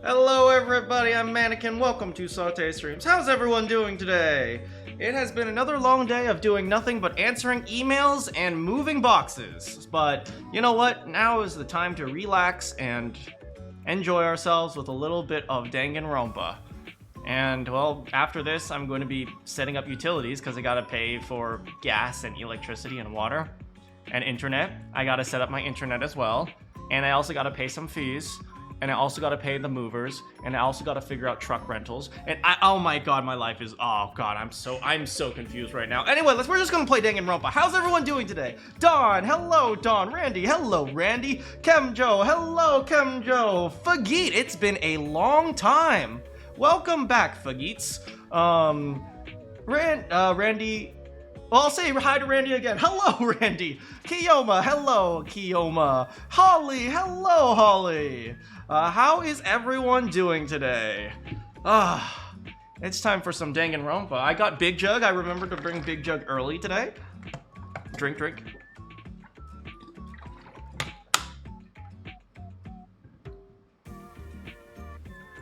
Hello everybody, I'm Manakyn, welcome to Saute Streams. How's everyone doing today? It has been another long day of doing nothing but answering emails and moving boxes. But you know what? Now is the time to relax and enjoy ourselves with a little bit of Danganronpa. And well, after this I'm going to be setting up utilities because I gotta pay for gas and electricity and water and internet. I gotta set up my internet as well. And I also gotta pay some fees. And I also gotta pay the movers, and I also gotta figure out truck rentals. And oh my god, my life is, oh god, I'm so confused right now. Anyway, we're just gonna play Danganronpa. How's everyone doing today? Dawn, hello Dawn. Randy, hello Randy. Kemjo, hello Kemjo. Fagit, it's been a long time. Welcome back, Fagits. Randy. Well, I'll say hi to Randy again. Hello, Randy. Kiyoma, hello, Kiyoma. Holly, hello, Holly. How is everyone doing today? It's time for some Danganronpa. I got Big Jug. I remembered to bring Big Jug early today. Drink, drink.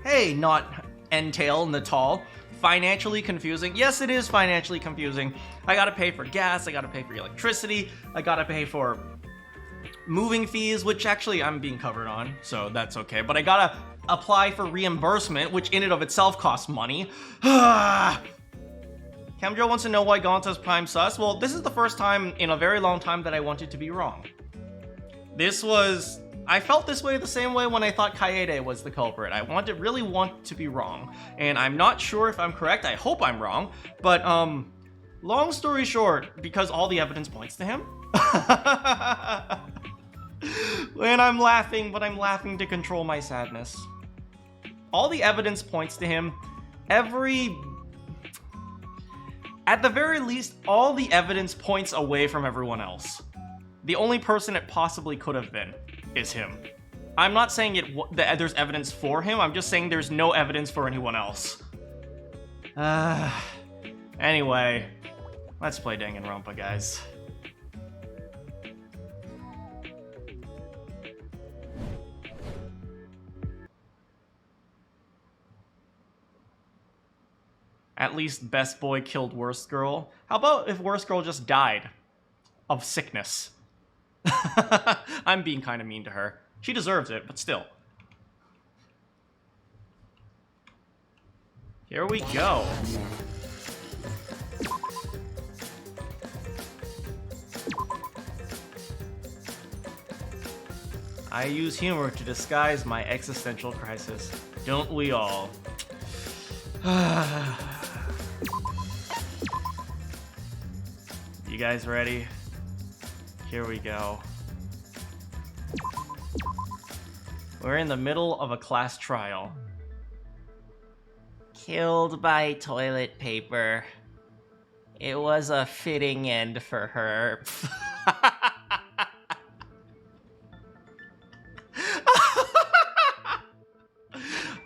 Hey, not Entail Natal. Financially confusing. Yes, it is financially confusing. I gotta pay for gas, I gotta pay for electricity, I gotta pay for moving fees, which actually I'm being covered on, so that's okay. But I gotta apply for reimbursement, which in and of itself costs money. Kemjo wants to know why Gonta's prime sus. Well, this is the first time in a very long time that I wanted to be wrong. I felt this way the same way when I thought Kaede was the culprit. I really want to be wrong. And I'm not sure if I'm correct. I hope I'm wrong. But, long story short, because all the evidence points to him. And I'm laughing, but I'm laughing to control my sadness. All the evidence points to him. At the very least, all the evidence points away from everyone else. The only person it possibly could have been is him. I'm not saying that there's evidence for him, I'm just saying there's no evidence for anyone else. Anyway, let's play Danganronpa, guys. At least best boy killed worst girl. How about if worst girl just died of sickness? I'm being kind of mean to her. She deserves it, but still. Here we go. I use humor to disguise my existential crisis. Don't we all? You guys ready? Here we go. We're in the middle of a class trial. Killed by toilet paper. It was a fitting end for her.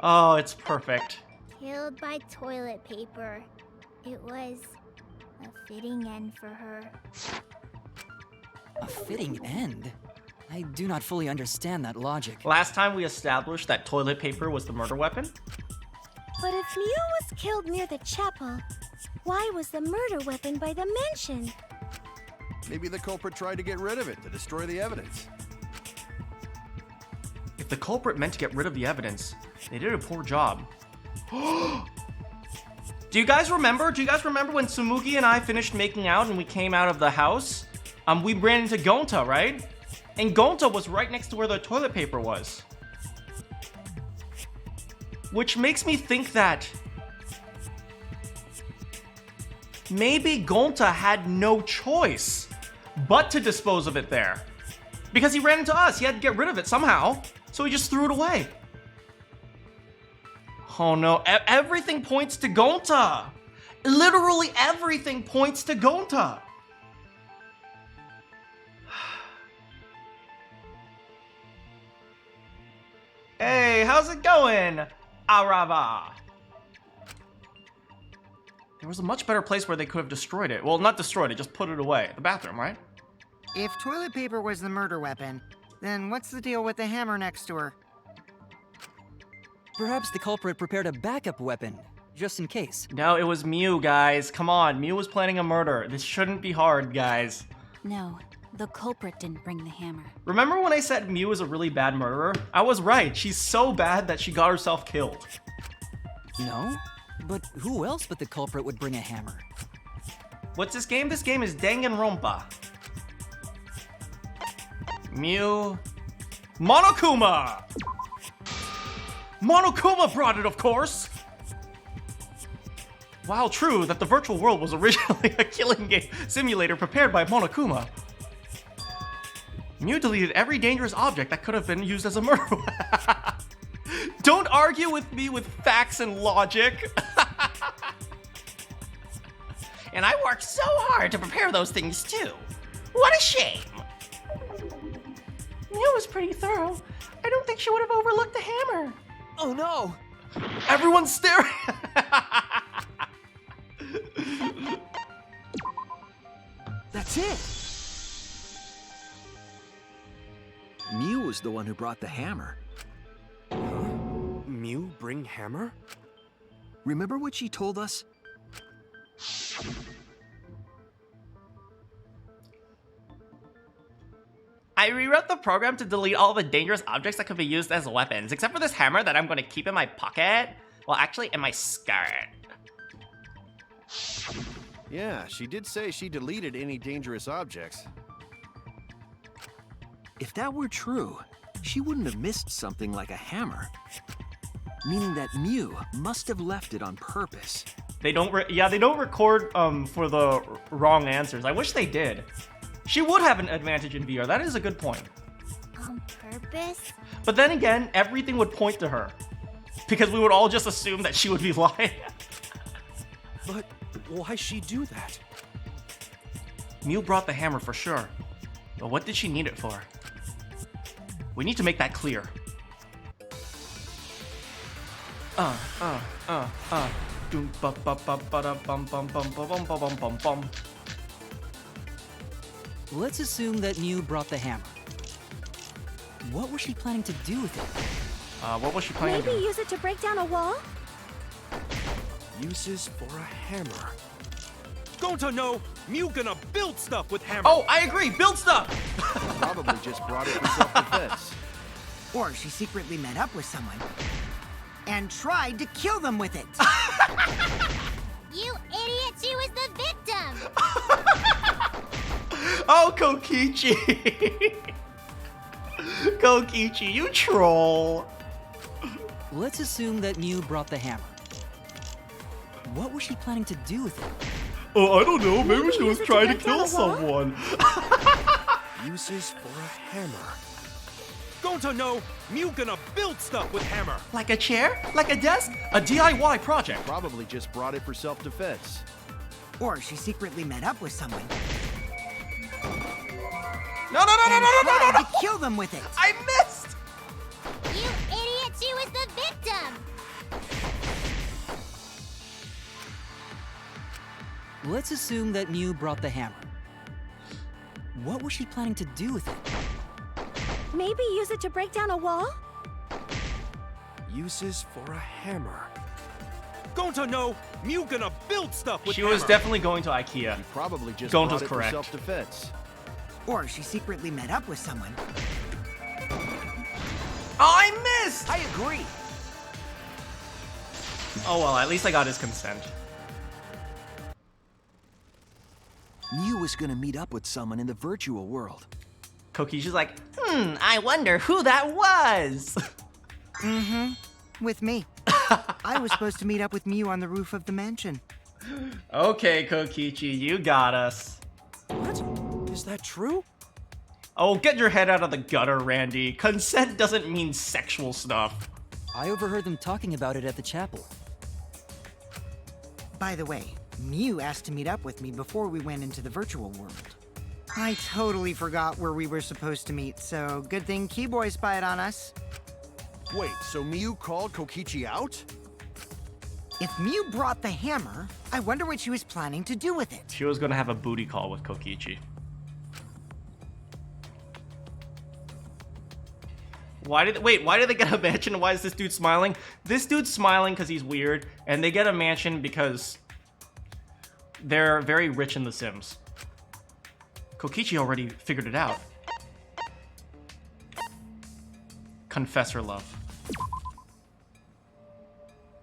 Oh, it's perfect. Killed by toilet paper. It was a fitting end for her. A fitting end? I do not fully understand that logic. Last time we established that toilet paper was the murder weapon. But if Miu was killed near the chapel, why was the murder weapon by the mansion? Maybe the culprit tried to get rid of it to destroy the evidence. If the culprit meant to get rid of the evidence, they did a poor job. Do you guys remember? When Tsumugi and I finished making out and we came out of the house? We ran into Gonta, right? And Gonta was right next to where the toilet paper was. Which makes me think that maybe Gonta had no choice but to dispose of it there. Because he ran into us, he had to get rid of it somehow, so he just threw it away. Oh no, everything points to Gonta. Literally everything points to Gonta. Hey, how's it going, Arava? There was a much better place where they could have destroyed it. Well, not destroyed it, just put it away. The bathroom, right? If toilet paper was the murder weapon, then what's the deal with the hammer next to her? Perhaps the culprit prepared a backup weapon, just in case. No, it was Miu, guys. Come on, Miu was planning a murder. This shouldn't be hard, guys. No, the culprit didn't bring the hammer. Remember when I said Miu was a really bad murderer? I was right. She's so bad that she got herself killed. No? But who else but the culprit would bring a hammer? What's this game? This game is Danganronpa. Miu. Monokuma! Monokuma brought it, of course! While true that the virtual world was originally a killing game simulator prepared by Monokuma, Miu deleted every dangerous object that could have been used as a murder weapon. Don't argue with me with facts and logic. And I worked so hard to prepare those things too. What a shame. Miu was pretty thorough. I don't think she would have overlooked the hammer. Oh no! Everyone's staring. That's it! Miu was the one who brought the hammer. Miu bring hammer? Remember what she told us? I rewrote the program to delete all the dangerous objects that could be used as weapons, except for this hammer that I'm going to keep in my pocket. Well, actually, in my skirt. Yeah, she did say she deleted any dangerous objects. If that were true, she wouldn't have missed something like a hammer. Meaning that Miu must have left it on purpose. They don't record for the wrong answers. I wish they did. She would have an advantage in VR. That is a good point. On purpose? But then again, everything would point to her. Because we would all just assume that she would be lying. But why she do that? Miu brought the hammer for sure. But what did she need it for? We need to make that clear. Doom ba ba ba ba da bum bum bum bum bum bum bum bum. Let's assume that Miu brought the hammer. What was she planning to do with it? What was she planning to Maybe do? use it to break down a wall? Uses for a hammer. Don't I know? Miu gonna build stuff with hammer. Oh, I agree. Build stuff. Probably just brought it for self-defense. Or she secretly met up with someone and tried to kill them with it. You idiot, she was the victim! Oh, Kokichi. Kokichi, you troll. Let's assume that Miu brought the hammer. What was she planning to do with it? Oh, I don't know. Maybe she was use it to trying to break down kill a wall? someone. Uses for a hammer. Don't I know? Miu gonna build stuff with hammer. Like a chair? Like a desk? A DIY project. Probably just brought it for self-defense. Or she secretly met up with someone No, no, no, no, and no, no, no, tried no. to kill them with it. I missed. You idiot, she was the victim! Let's assume that Miu brought the hammer. What was she planning to do with it? Maybe use it to break down a wall? Uses for a hammer. Don't I know? Miu gonna build stuff with She hammer. was definitely going to IKEA. Probably just Gonto's brought it correct. for self-defense. Or she secretly met up with someone. Oh, I missed. I agree. Oh well, at least I got his consent. Miu was gonna meet up with someone in the virtual world. Kokichi's like, I wonder who that was. With me. I was supposed to meet up with Miu on the roof of the mansion. Okay, Kokichi, you got us. What? Is that true? Oh, get your head out of the gutter, Randy. Consent doesn't mean sexual stuff. I overheard them talking about it at the chapel. By the way, Miu asked to meet up with me before we went into the virtual world. I totally forgot where we were supposed to meet, so good thing Keyboy spied on us. Wait, so Miu called Kokichi out? If Miu brought the hammer, I wonder what she was planning to do with it. She was gonna have a booty call with Kokichi. Why did they get a mansion? Why is this dude smiling? This dude's smiling because he's weird, and they get a mansion because they're very rich in The Sims. Kokichi already figured it out. Confess her love.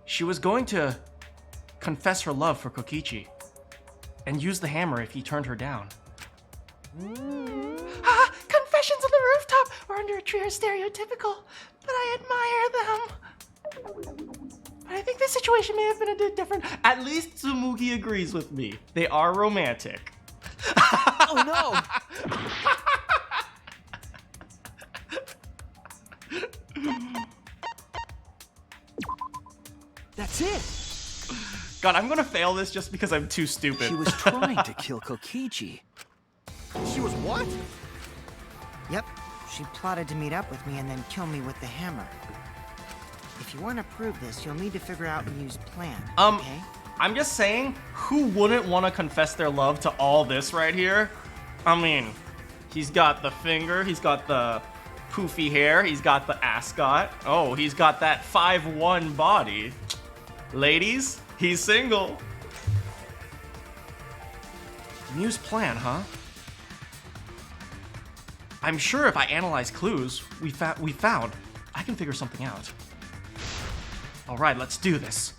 She was going to confess her love for Kokichi and use the hammer if he turned her down. Confessions on the rooftop or under a tree are stereotypical, but I admire them. But I think this situation may have been a bit different. At least Tsumugi agrees with me. They are romantic. Oh no! That's it! God, I'm gonna fail this just because I'm too stupid. She was trying to kill Kokichi. She was what? Yep, she plotted to meet up with me and then kill me with the hammer. If you want to prove this, you'll need to figure out Miu's plan, okay? I'm just saying, who wouldn't want to confess their love to all this right here? I mean, he's got the finger, he's got the poofy hair, he's got the ascot. Oh, he's got that 5'1" body. Ladies, he's single. Miu's plan, huh? I'm sure if I analyze clues we found, I can figure something out. All right, let's do this.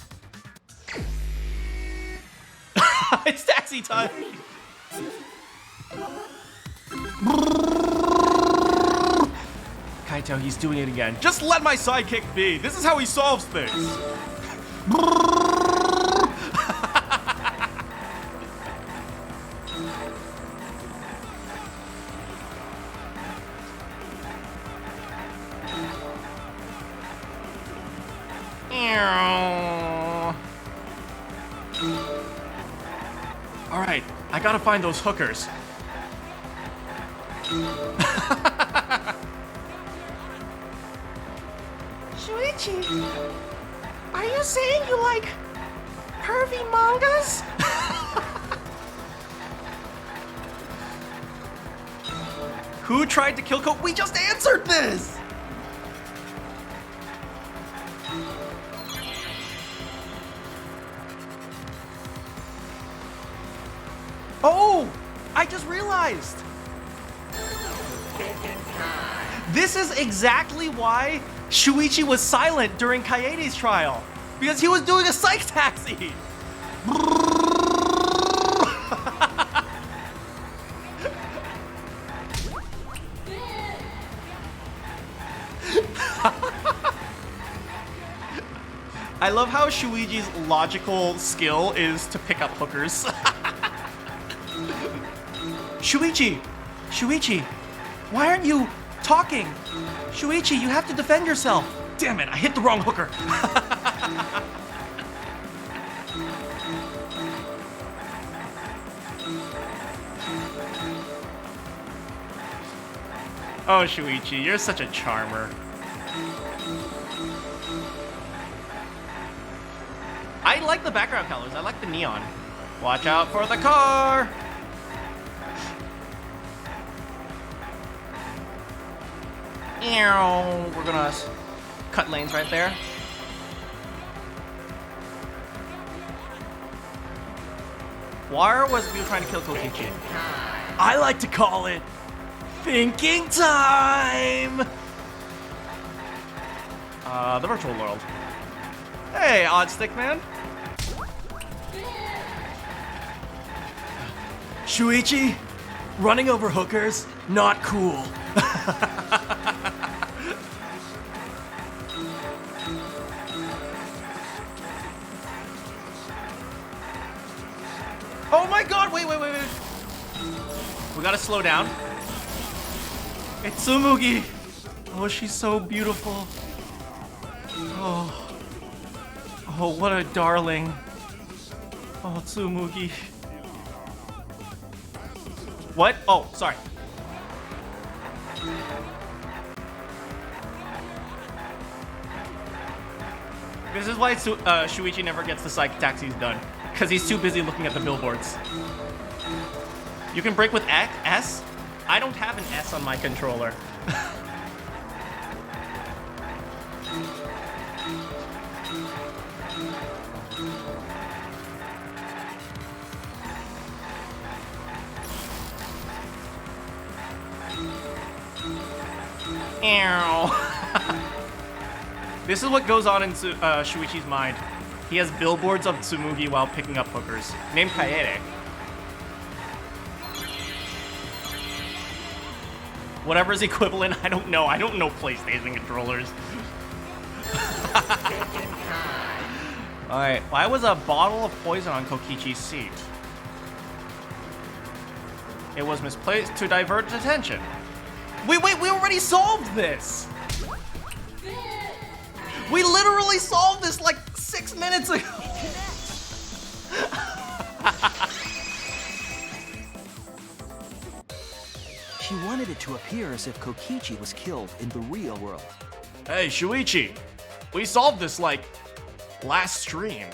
It's taxi time. Kaito, he's doing it again. Just let my sidekick be. This is how he solves things. All right, I gotta find those hookers. Shuichi, are you saying you like pervy mangas? Who tried to kill Kokichi? We just answered this! Oh! I just realized! This is exactly why Shuichi was silent during Kaede's trial. Because he was doing a psych taxi! I love how Shuichi's logical skill is to pick up hookers. Shuichi, why aren't you talking? Shuichi, you have to defend yourself. Damn it, I hit the wrong hooker. Oh, Shuichi, you're such a charmer. I like the background colors. I like the neon. Watch out for the car! We're gonna cut lanes right there. Why was Miu trying to kill Kokichi? I like to call it thinking time! The virtual world. Hey, Odd Stick Man. Shuichi, running over hookers, not cool. Oh my god, wait. We gotta slow down. It's Tsumugi. Oh, she's so beautiful. Oh, what a darling. Oh, Tsumugi. What? Oh, sorry. This is why Shuichi never gets the psych taxis done. Because he's too busy looking at the billboards. You can break with S? I don't have an S on my controller. This is what goes on in Shuichi's mind. He has billboards of Tsumugi while picking up hookers, named Kaede. Whatever's equivalent, I don't know. I don't know PlayStation controllers. Alright, why was a bottle of poison on Kokichi's seat? It was misplaced to divert attention. Wait, we already solved this! We literally solved this like 6 minutes ago! She wanted it to appear as if Kokichi was killed in the real world. Hey, Shuichi, we solved this like last stream.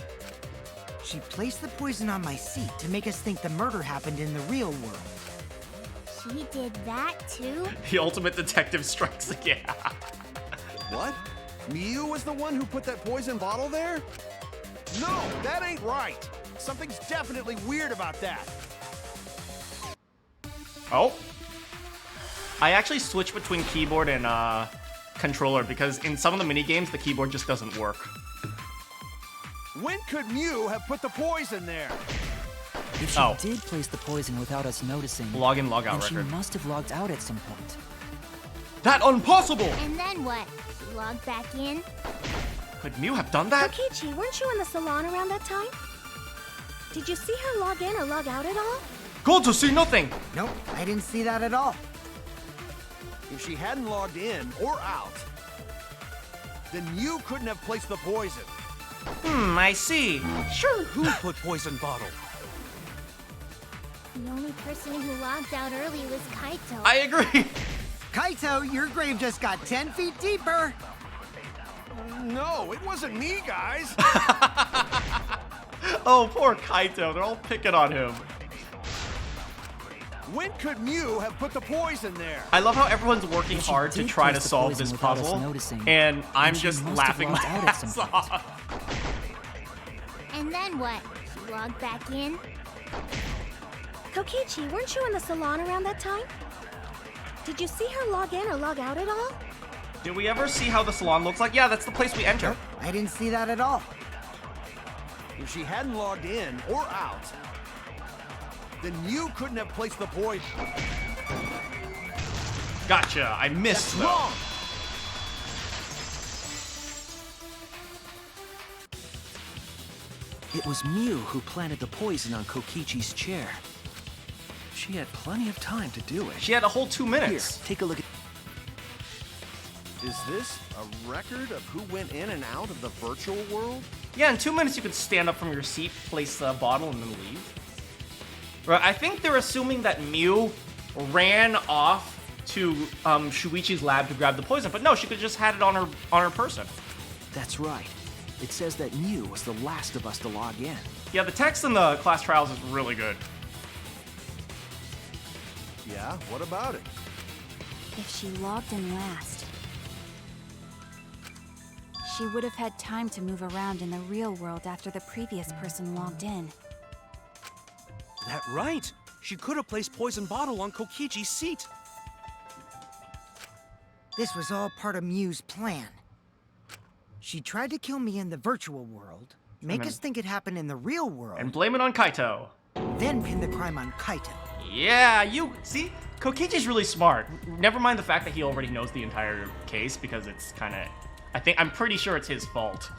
She placed the poison on my seat to make us think the murder happened in the real world. She did that too? The ultimate detective strikes again. What? Miu was the one who put that poison bottle there? No, that ain't right. Something's definitely weird about that. Oh. I actually switch between keyboard and controller because in some of the mini games the keyboard just doesn't work. When could Miu have put the poison there? If she did place the poison without us noticing, Log in, log out then record. she must have logged out at some point. That impossible! And then what? She logged back in? Could Miu have done that? Kokichi, weren't you in the salon around that time? Did you see her log in or log out at all? Go to see nothing! Nope, I didn't see that at all. If she hadn't logged in or out, then Miu couldn't have placed the poison. I see. Sure, who put poison bottle? The only person who logged out early was Kaito. I agree. Kaito, your grave just got 10 feet deeper. No, it wasn't me, guys. Oh, poor Kaito. They're all picking on him. When could Miu have put the poison there? I love how everyone's working If she hard to did try to place the solve poison this without us puzzle, noticing, and I'm she just must have laughing my logged out at ass some point. off. And then what? She logged back in? Kokichi, weren't you in the salon around that time? Did you see her log in or log out at all? Did we ever see how the salon looks like? Yeah, that's the place we enter. I didn't see that at all. If she hadn't logged in or out, then Miu couldn't have placed the poison. Gotcha. I missed That's wrong. It was Miu who planted the poison on Kokichi's chair. She had plenty of time to do it. She had a whole 2 Here, minutes. take a look at... Is this a record of who went in and out of the virtual world? Yeah, in 2 minutes you could stand up from your seat, place the bottle, and then leave. Right, I think they're assuming that Miu ran off to Shuichi's lab to grab the poison, but no, she could just had it on her person. That's right. It says that Miu was the last of us to log in. Yeah, the text in the class trials is really good. Yeah, what about it? If she logged in last, she would have had time to move around in the real world after the previous person logged in. That right. She could have placed poison bottle on Kokichi's seat. This was all part of Miu's plan. She tried to kill me in the virtual world, make us think it happened in the real world, And blame it on Kaito. then pin the crime on Kaito. Yeah, you see, Kokichi's really smart. Never mind the fact that he already knows the entire case because it's kind of, I'm pretty sure it's his fault.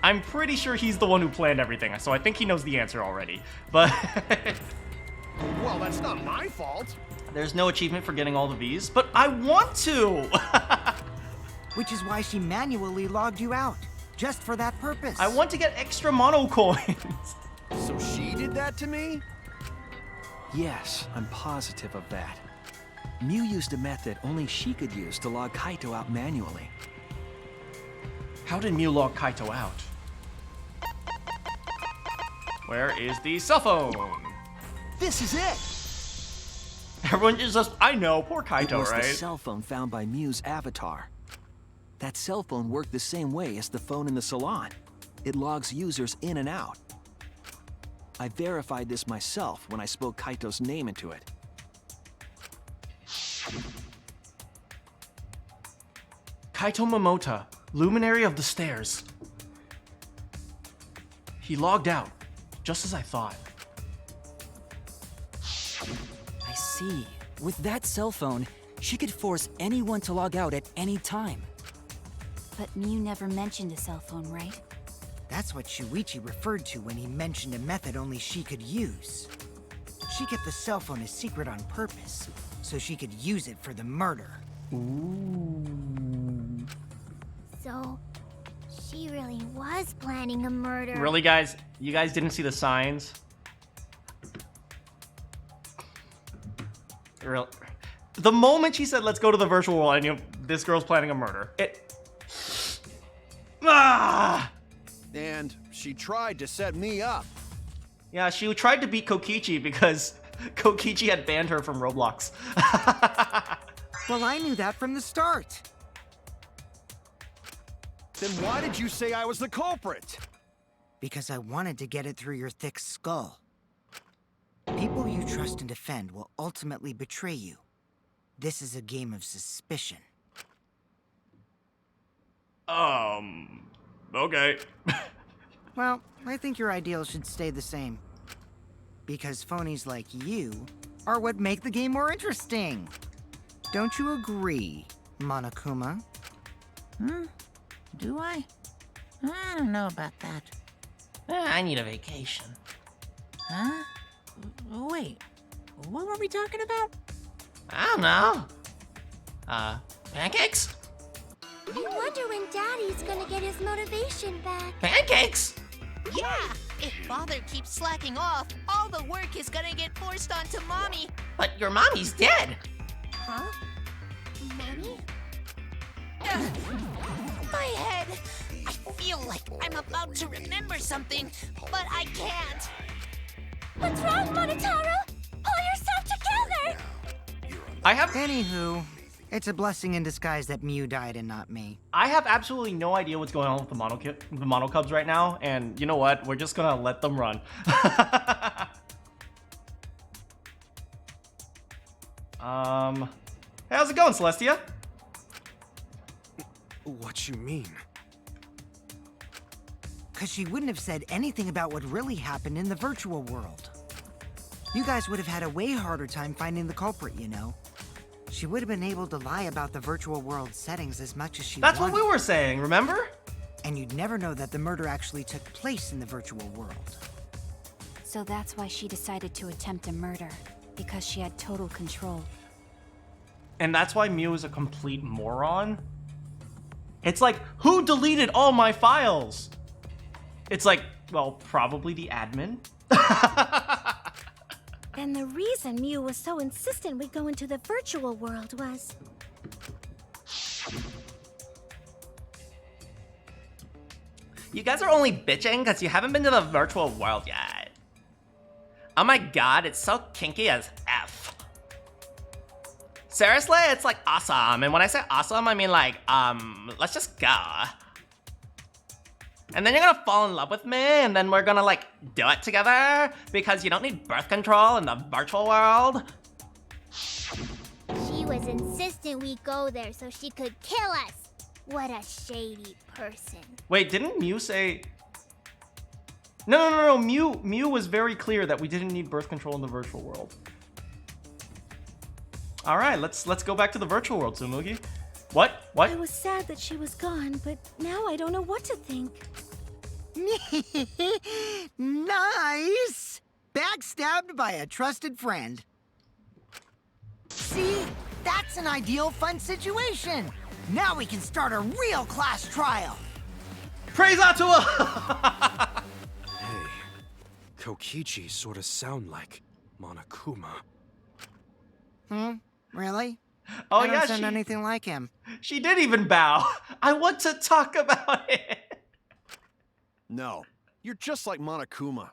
I'm pretty sure he's the one who planned everything, so I think he knows the answer already. But Well, that's not my fault. there's no achievement for getting all the V's, but I want to. Which is why she manually logged you out, just for that purpose. I want to get extra mono coins. So she did that to me? Yes, I'm positive of that. Miu used a method only she could use to log Kaito out manually. How did Miu log Kaito out? Where is the cell phone? This is it! Everyone is just, I know, poor It Kaito, was right? the cell phone found by Miu's avatar. That cell phone worked the same way as the phone in the salon. It logs users in and out. I verified this myself when I spoke Kaito's name into it. Kaito Momota, luminary of the stairs. He logged out, just as I thought. I see. With that cell phone, she could force anyone to log out at any time. But Miu never mentioned a cell phone, right? That's what Shuichi referred to when he mentioned a method only she could use. She kept the cell phone a secret on purpose, so she could use it for the murder. So, she really was planning a murder. Really, guys? You guys didn't see the signs? The moment she said, let's go to the virtual world, I knew this girl's planning a murder. And she tried to set me up. Yeah, she tried to beat Kokichi because Kokichi had banned her from Roblox. Well, I knew that from the start. Then why did you say I was the culprit? Because I wanted to get it through your thick skull. People you trust and defend will ultimately betray you. This is a game of suspicion. Okay. Well, I think your ideals should stay the same. Because phonies like you are what make the game more interesting. Don't you agree, Monokuma? Do I? I don't know about that. I need a vacation. Huh? Wait, what were we talking about? I don't know. Pancakes? I wonder when Daddy's gonna get his motivation back. Pancakes? Yeah, if Father keeps slacking off, all the work is gonna get forced onto Mommy. But your mommy's dead. Huh? Mommy? My head! I feel like I'm about to remember something, but I can't. What's wrong, Monotaro? Pull yourself together! Anywho, it's a blessing in disguise that Miu died and not me. I have absolutely no idea what's going on with the Monocubs right now, and you know what? We're just gonna let them run. Hey, how's it going, Celestia? What you mean? Cause she wouldn't have said anything about what really happened in the virtual world. You guys would have had a way harder time finding the culprit, you know. She would have been able to lie about the virtual world settings as much as she That's wanted. what we were saying, remember? And you'd never know that the murder actually took place in the virtual world. So that's why she decided to attempt a murder, because she had total control. And that's why Miu is a complete moron? It's like, who deleted all my files? It's like, well, probably the admin. And the reason Miu was so insistent we go into the virtual world was... You guys are only bitching because you haven't been to the virtual world yet. Oh my god, it's so kinky as F. Seriously, it's like awesome. And when I say awesome, I mean like, let's just go. And then you're gonna fall in love with me, and then we're gonna like do it together because you don't need birth control in the virtual world. She was insistent we go there so she could kill us. What a shady person. Wait, didn't Miu say... No. Miu was very clear that we didn't need birth control in the virtual world. All right, let's go back to the virtual world, Tsumugi. What? I was sad that she was gone, but now I don't know what to think. Nice! Backstabbed by a trusted friend. See? That's an ideal fun situation. Now we can start a real class trial. Praise Atua! Hey, Kokichi sort of sound like Monokuma. Really? Oh I don't yeah, sound anything like him. She did even bow. I want to talk about it. No, you're just like Monokuma.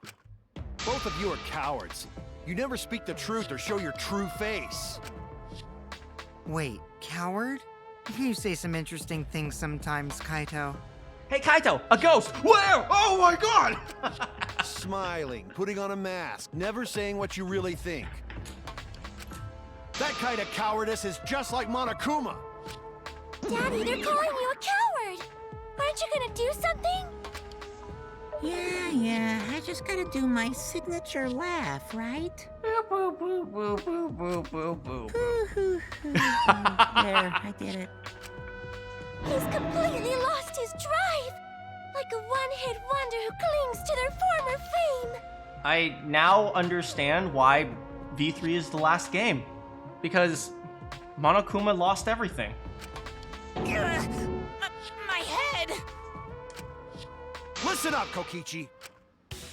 Both of you are cowards. You never speak the truth or show your true face. Wait, coward? You say some interesting things sometimes, Kaito. Hey Kaito, a ghost! Where? Oh my god! Smiling, putting on a mask, never saying what you really think. That kind of cowardice is just like Monokuma. Daddy, they're calling you a coward! Aren't you gonna do something? Yeah, I just gotta do my signature laugh, right? Boop, boop, boop, boop, boop, boop, boop, boop. There, I did it. He's completely lost his drive! Like a one-hit wonder who clings to their former fame! I now understand why V3 is the last game. Because Monokuma lost everything. My head! Listen up, Kokichi.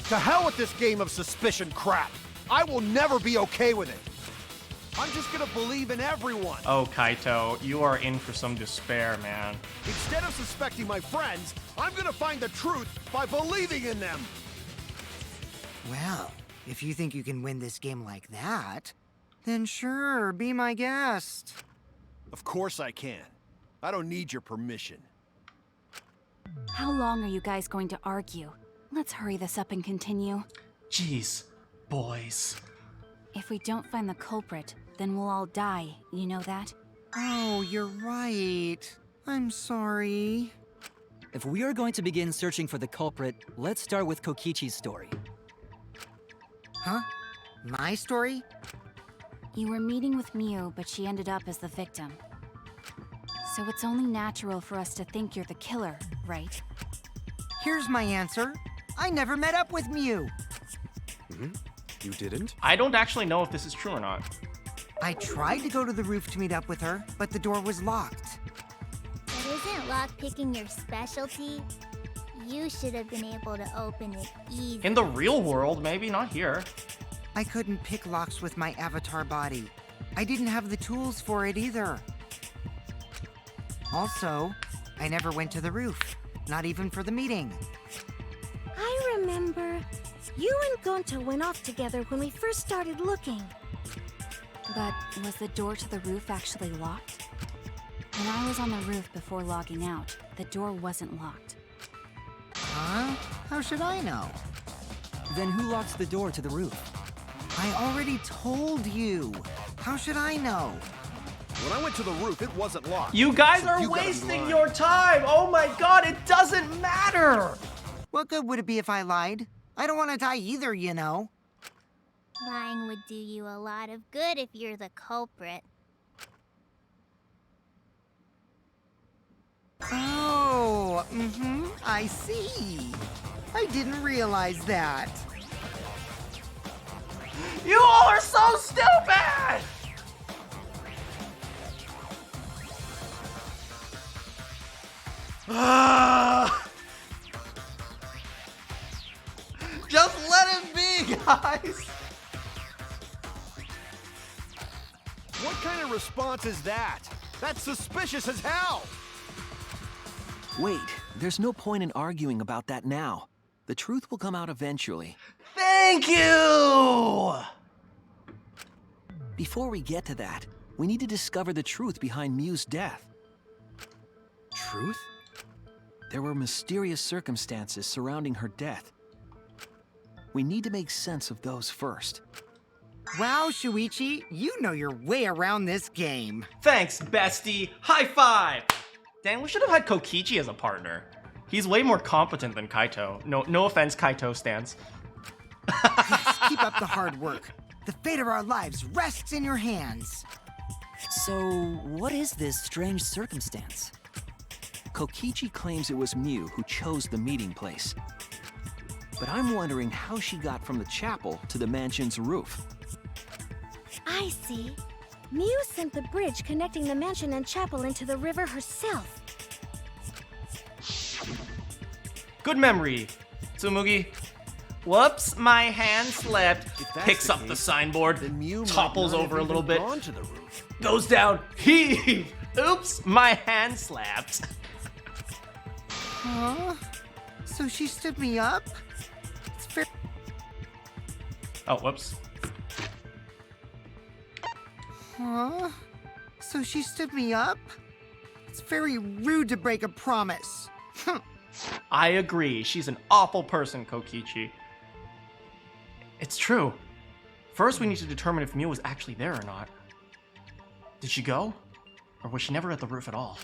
To hell with this game of suspicion crap. I will never be okay with it. I'm just gonna believe in everyone. Oh, Kaito, you are in for some despair, man. Instead of suspecting my friends, I'm gonna find the truth by believing in them. Well, if you think you can win this game like that, then sure, be my guest. Of course I can. I don't need your permission. How long are you guys going to argue? Let's hurry this up and continue. Jeez, boys. If we don't find the culprit, then we'll all die, you know that? Oh, you're right. I'm sorry. If we are going to begin searching for the culprit, let's start with Kokichi's story. Huh? My story? You were meeting with Miu, but she ended up as the victim. So it's only natural for us to think you're the killer, right? Here's my answer. I never met up with Miu. You didn't? I don't actually know if this is true or not. I tried to go to the roof to meet up with her, but the door was locked. But isn't lockpicking your specialty? You should have been able to open it easily. In the real world, maybe, not here. I couldn't pick locks with my avatar body. I didn't have the tools for it either. Also, I never went to the roof, not even for the meeting. I remember you and Gonta went off together when we first started looking. But was the door to the roof actually locked? When I was on the roof before logging out, the door wasn't locked. Huh? How should I know? Then who locks the door to the roof? I already told you. How should I know? When I went to the roof, it wasn't locked. You guys So are you gotta be wasting lying. your time! Oh my god, it doesn't matter! What good would it be if I lied? I don't want to die either, you know. Lying would do you a lot of good if you're the culprit. Oh, I see. I didn't realize that. You all are so stupid! Just let it be, guys! What kind of response is that? That's suspicious as hell! Wait, there's no point in arguing about that now. The truth will come out eventually. Thank you! Before we get to that, we need to discover the truth behind Miu's death. Truth? There were mysterious circumstances surrounding her death. We need to make sense of those first. Wow, Shuichi, you know your way around this game. Thanks, bestie. High five! Dang, we should have had Kokichi as a partner. He's way more competent than Kaito. No offense, Kaito stans. Yes, keep up the hard work. The fate of our lives rests in your hands. So, what is this strange circumstance? Kokichi claims it was Miu who chose the meeting place. But I'm wondering how she got from the chapel to the mansion's roof. I see. Miu sent the bridge connecting the mansion and chapel into the river herself. Good memory, Tsumugi. Whoops, my hand slipped. If that's Picks the up the case, signboard, then Miu topples might not over a have little even bit, gone to the roof. goes down, heave! Oops, my hand slapped. Huh? So she stood me up? It's fair. Oh, whoops. Huh? So she stood me up? It's very rude to break a promise. I agree, she's an awful person, Kokichi. It's true. First, we need to determine if Miu was actually there or not. Did she go? Or was she never at the roof at all?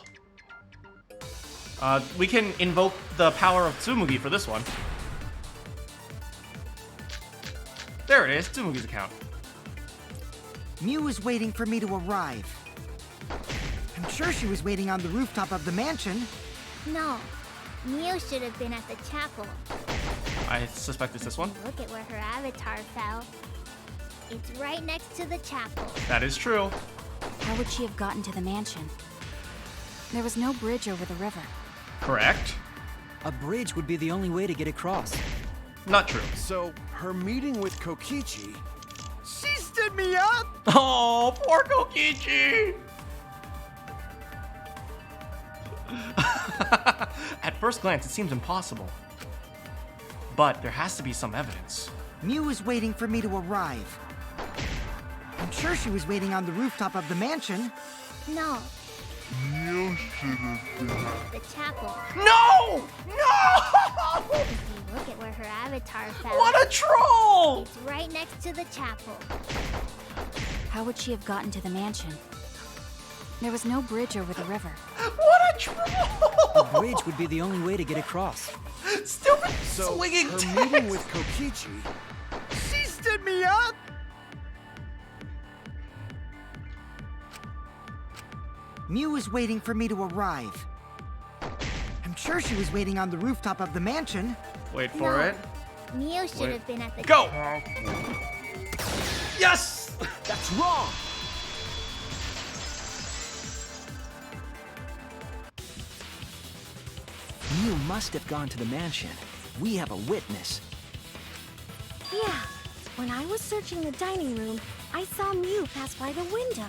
We can invoke the power of Tsumugi for this one. There it is, Tsumugi's account. Miu was waiting for me to arrive. I'm sure she was waiting on the rooftop of the mansion. No, Miu should have been at the chapel. I suspect it's this one. Look at where her avatar fell. It's right next to the chapel. That is true. How would she have gotten to the mansion? There was no bridge over the river. Correct. A bridge would be the only way to get across. Not true. So, her meeting with Kokichi... She stood me up! Oh, poor Kokichi! At first glance, it seems impossible. But there has to be some evidence. Miu was waiting for me to arrive. I'm sure she was waiting on the rooftop of the mansion. No. Miu should have been at the chapel. No! No! If you look at where her avatar fell. What a troll! It's right next to the chapel. How would she have gotten to the mansion? There was no bridge over the river. What a troll! A bridge would be the only way to get across. Stupid So, swinging her text. meeting with Kokichi... She stood me up! Miu was waiting for me to arrive. I'm sure she was waiting on the rooftop of the mansion. Wait for it. Miu should Wait. have been at the Go! chapel. Yes! That's wrong! Miu must have gone to the mansion. We have a witness. Yeah. When I was searching the dining room, I saw Miu pass by the window.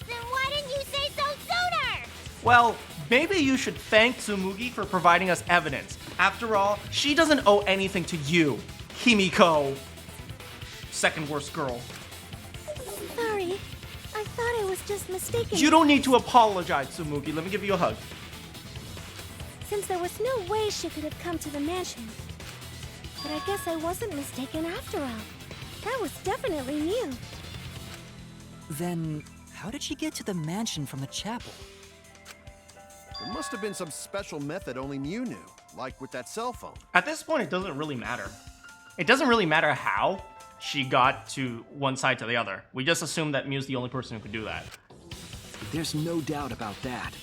Then why didn't you say so sooner? Well, maybe you should thank Tsumugi for providing us evidence. After all, she doesn't owe anything to you, Himiko. Second worst girl. Sorry. I thought I was just mistaken. You don't need to apologize, Tsumugi. Let me give you a hug. Since there was no way she could have come to the mansion. But I guess I wasn't mistaken after all. That was definitely Miu. Then, how did she get to the mansion from the chapel? There must have been some special method only Miu knew, like with that cell phone. At this point, it doesn't really matter. It doesn't really matter how she got to one side to the other. We just assume that Miu's the only person who could do that. There's no doubt about that.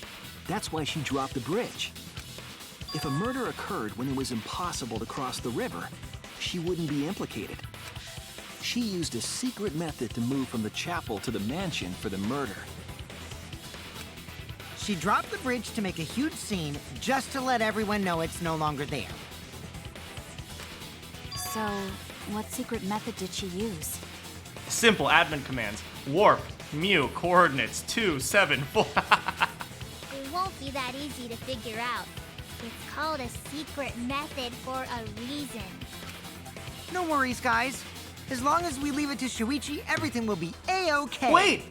That's why she dropped the bridge. If a murder occurred when it was impossible to cross the river, she wouldn't be implicated. She used a secret method to move from the chapel to the mansion for the murder. She dropped the bridge to make a huge scene just to let everyone know it's no longer there. So, what secret method did she use? Simple admin commands. Warp, Miu, coordinates 2, 7, 4. It won't be that easy to figure out. It's called a secret method for a reason. No worries, guys. As long as we leave it to Shuichi, everything will be A-okay. Wait.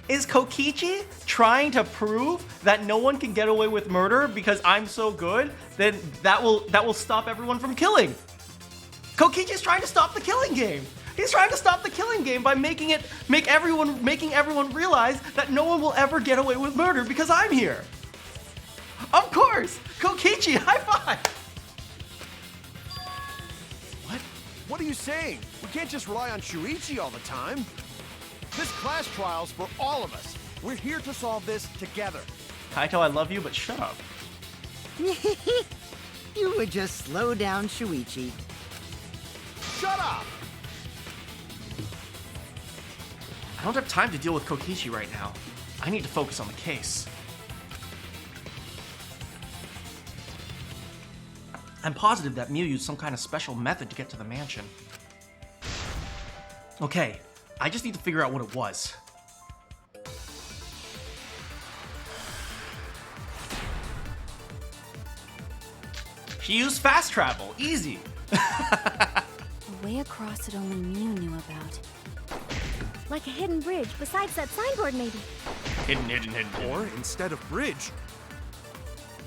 Is Kokichi trying to prove that no one can get away with murder because I'm so good? Then that will stop everyone from killing. Kokichi's trying to stop the killing game. He's trying to stop the killing game by making everyone realize that no one will ever get away with murder because I'm here. Of course! Kokichi, high five! What? What are you saying? We can't just rely on Shuichi all the time. This class trial's for all of us. We're here to solve this together. Kaito, I love you, but shut up. You would just slow down Shuichi. Shut up! I don't have time to deal with Kokichi right now. I need to focus on the case. I'm positive that Miu used some kind of special method to get to the mansion. Okay, I just need to figure out what it was. She used fast travel, easy. A way across that only Miu knew about. Like a hidden bridge besides that signboard, maybe. Hidden. Or, instead of bridge,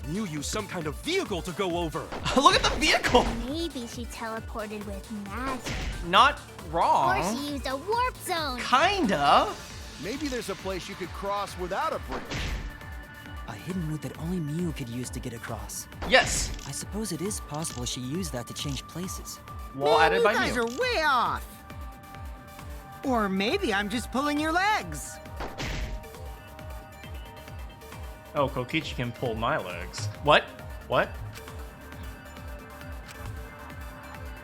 Miu used some kind of vehicle to go over. Look at the vehicle! Maybe she teleported with magic. Not wrong. Or she used a warp zone. Kinda. Maybe there's a place you could cross without a bridge. I hidden route that only Miu could use to get across. Yes! I suppose it is possible she used that to change places. Wall added by You guys Miu. are way off. Or maybe I'm just pulling your legs. Oh, Kokichi can pull my legs. What? What?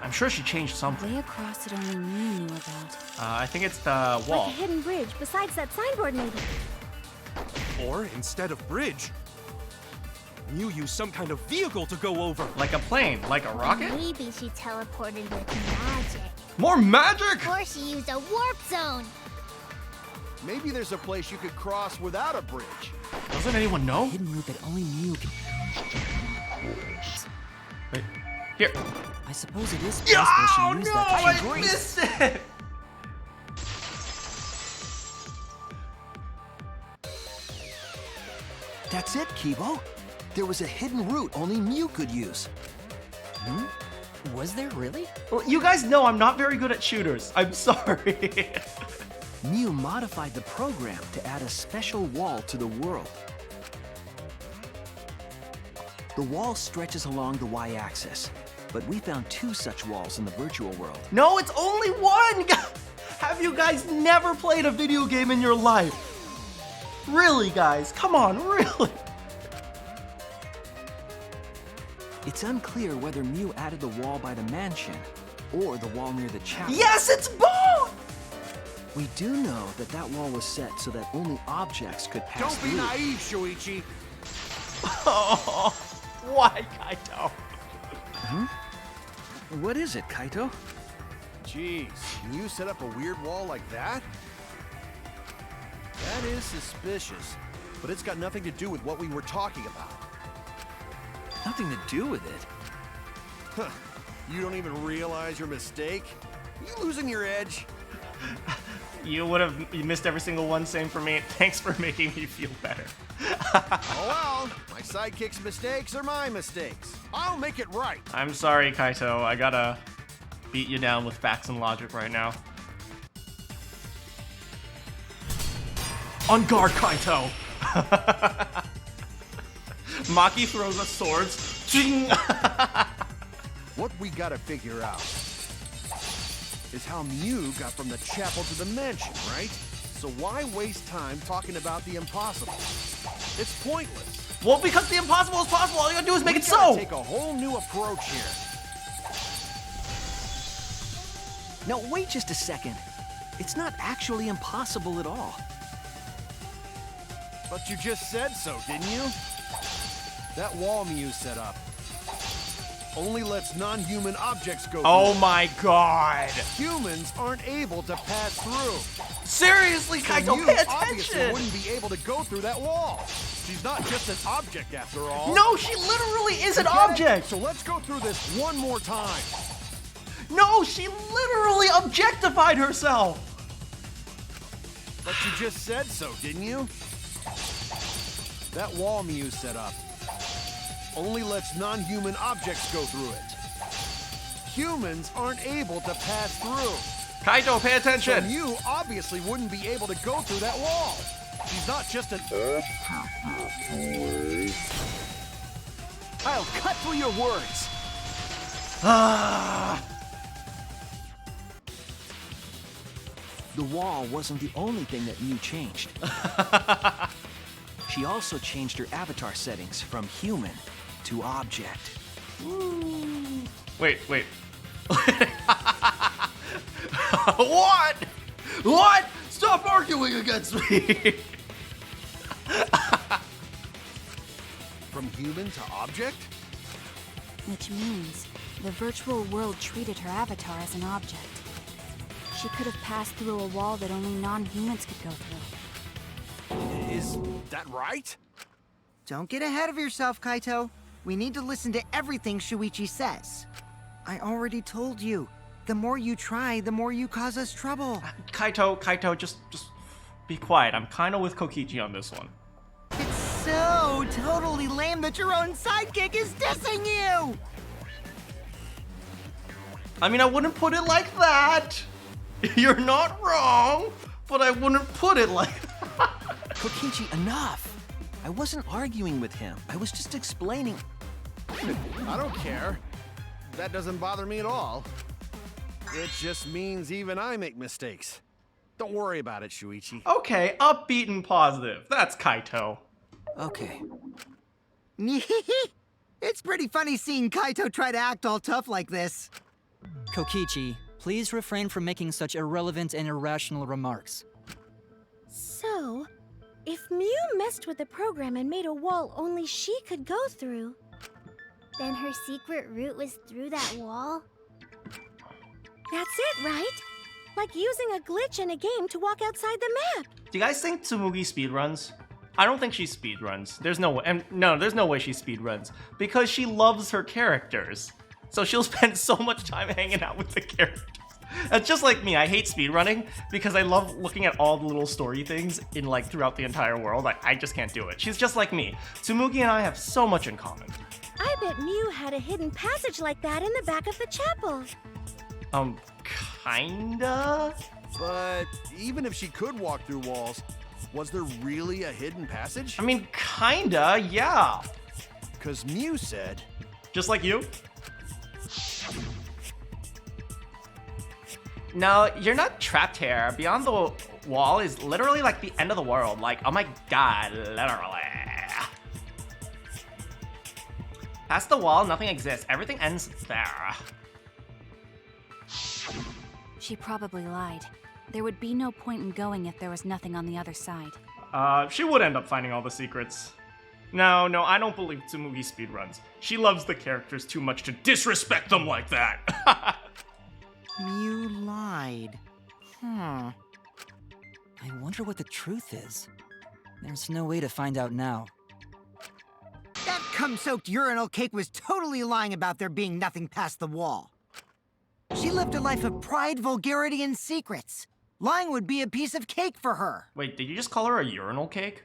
I'm sure she changed something. Way across that only Miu knew about. I think it's the wall. Like a hidden bridge besides that signboard, maybe. Or instead of bridge, Miu used some kind of vehicle to go over. Like a plane, like a rocket? Maybe she teleported with magic. More magic! Or she used a warp zone. Maybe there's a place you could cross without a bridge. Doesn't anyone know? Hidden route that only Miu could. Wait, here. I suppose it is possible she used that to I change places. missed it! That's it, Kibo. There was a hidden route only Miu could use. Was there really? Well, you guys know I'm not very good at shooters. I'm sorry. Miu modified the program to add a special wall to the world. The wall stretches along the y-axis, but we found 2 such walls in the virtual world. No, it's only one! Have you guys never played a video game in your life? Really, guys? Come on, really? It's unclear whether Miu added the wall by the mansion or the wall near the chapel. Yes, it's both! We do know that that wall was set so that only objects could pass Don't be through. naive, Shuichi. Oh, why, Kaito? What is it, Kaito? Jeez, can you set up a weird wall like that? That is suspicious, but it's got nothing to do with what we were talking about. Nothing to do with it. Huh. You don't even realize your mistake? You losing your edge? You missed every single one, same for me. Thanks for making me feel better. Oh well, my sidekick's mistakes are my mistakes. I'll make it right. I'm sorry, Kaito. I gotta beat you down with facts and logic right now. On guard, Kaito! Maki throws us swords. Ching! What we gotta figure out is how Miu got from the chapel to the mansion, right? So why waste time talking about the impossible? It's pointless. Well, because the impossible is possible, all you gotta do is make it gotta so! Take a whole new approach here. Now, wait just a second. It's not actually impossible at all. But you just said so, didn't you? That wall Miu set up only lets non-human objects go Oh through. my god! Humans aren't able to pass through. Seriously, So Kaito, Miu pay obviously attention! wouldn't be able to go through that wall. She's not just an object after all. No, she literally is an You get it? object! So let's go through this one more time. No, she literally objectified herself! But you just said so, didn't you? That wall Miu set up only lets non-human objects go through it. Humans aren't able to pass through. Kaito, pay So attention! Miu obviously wouldn't be able to go through that wall. She's not just an... I'll cut through your words. Ah! The wall wasn't the only thing that Miu changed. She also changed her avatar settings from human to object. Wait. What? What? Stop arguing against me! From human to object? Which means the virtual world treated her avatar as an object. She could have passed through a wall that only non-humans could go through. Is that right? Don't get ahead of yourself, Kaito. We need to listen to everything Shuichi says. I already told you. The more you try, the more you cause us trouble. Kaito, just be quiet. I'm kinda with Kokichi on this one. It's so totally lame that your own sidekick is dissing you! I mean, I wouldn't put it like that! You're not wrong, but I wouldn't put it like that. Kokichi, enough. I wasn't arguing with him. I was just explaining. I don't care. That doesn't bother me at all. It just means even I make mistakes. Don't worry about it, Shuichi. Okay, upbeat and positive. That's Kaito. Okay. It's pretty funny seeing Kaito try to act all tough like this. Kokichi, please refrain from making such irrelevant and irrational remarks. So, if Miu messed with the program and made a wall only she could go through, Then her secret route was through that wall? that's it, right? Like using a glitch in a game to walk outside the map. Do you guys think Tsumugi speedruns? I don't think she speedruns. There's no way. And no, there's no way she speedruns because she loves her characters. So she'll spend so much time hanging out with the characters. It's just like me. I hate speedrunning because I love looking at all the little story things in like throughout the entire world. I just can't do it. She's just like me. Tsumugi and I have so much in common. I bet Miu had a hidden passage like that in the back of the chapel. Kinda? But even if she could walk through walls, was there really a hidden passage? I mean, kinda, yeah. Because Miu said... Just like you? No, you're not trapped here. Beyond the wall is literally like the end of the world. Like, oh my god, literally. Past the wall, nothing exists. Everything ends there. She probably lied. There would be no point in going if there was nothing on the other side. She would end up finding all the secrets. No, I don't believe Tsumugi speedruns. She loves the characters too much to disrespect them like that. Miu lied. I wonder what the truth is. There's no way to find out now. That cum-soaked urinal cake was totally lying about there being nothing past the wall. She lived a life of pride, vulgarity, and secrets. Lying would be a piece of cake for her. Wait, did you just call her a urinal cake?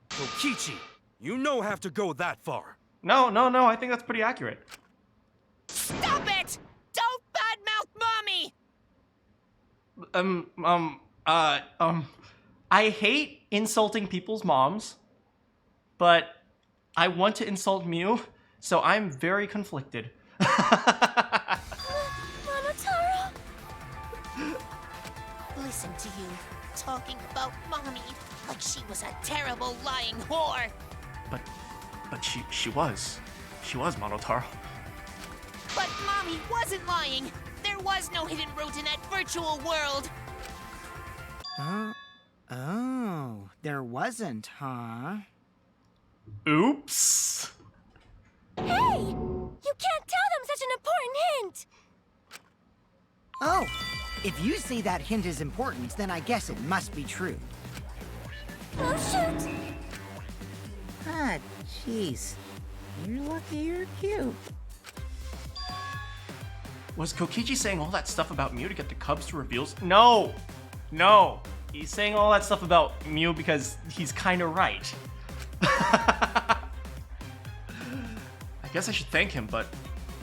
Kokichi, you no have to go that far. No, I think that's pretty accurate. Stop it! Don't badmouth Mommy! I hate insulting people's moms, but I want to insult Miu, so I'm very conflicted. Monotaro! Listen to you, talking about Mommy like she was a terrible lying whore. But she was Monotaro. But Mommy wasn't lying. There was no hidden route in that virtual world. Oh, there wasn't, huh? Oops. Hey! You can't tell them such an important hint! Oh, if you say that hint is important, then I guess it must be true. Oh, shoot! Ah, jeez. You're lucky you're cute. Was Kokichi saying all that stuff about Miu to get the Cubs to reveals? No! He's saying all that stuff about Miu because he's kinda right. I guess I should thank him, but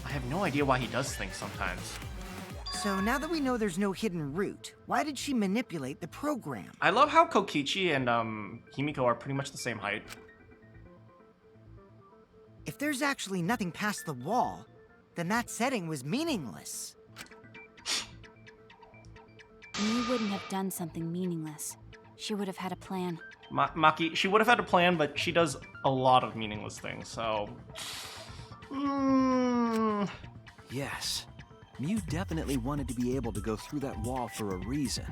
I have no idea why he does things sometimes. So now that we know there's no hidden route, why did she manipulate the program? I love how Kokichi and Himiko are pretty much the same height. If there's actually nothing past the wall, then that setting was meaningless. Miu wouldn't have done something meaningless. She would have had a plan. Maki, she would have had a plan, but she does a lot of meaningless things, so... Yes. Miu definitely wanted to be able to go through that wall for a reason.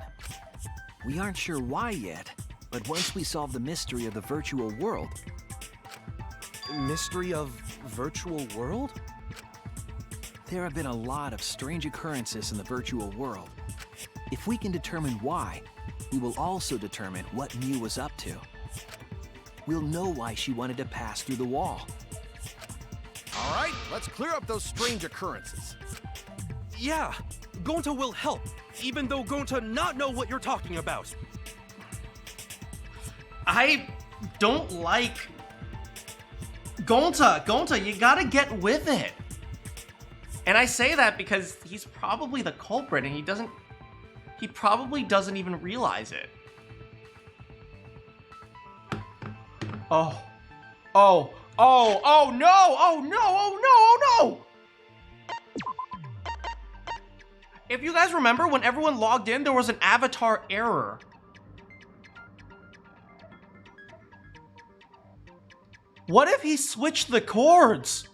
We aren't sure why yet, but once we solve the mystery of the virtual world... Mystery of virtual world? There have been a lot of strange occurrences in the virtual world. If we can determine why, we will also determine what Miu was up to. We'll know why she wanted to pass through the wall. All right, let's clear up those strange occurrences. Yeah, Gonta will help, even though Gonta not know what you're talking about. I don't like... Gonta, you gotta get with it. And I say that because he's probably the culprit and he he probably doesn't even realize it. Oh. Oh. Oh. Oh no! Oh no! Oh no! Oh no! If you guys remember, when everyone logged in, there was an avatar error. What if he switched the chords?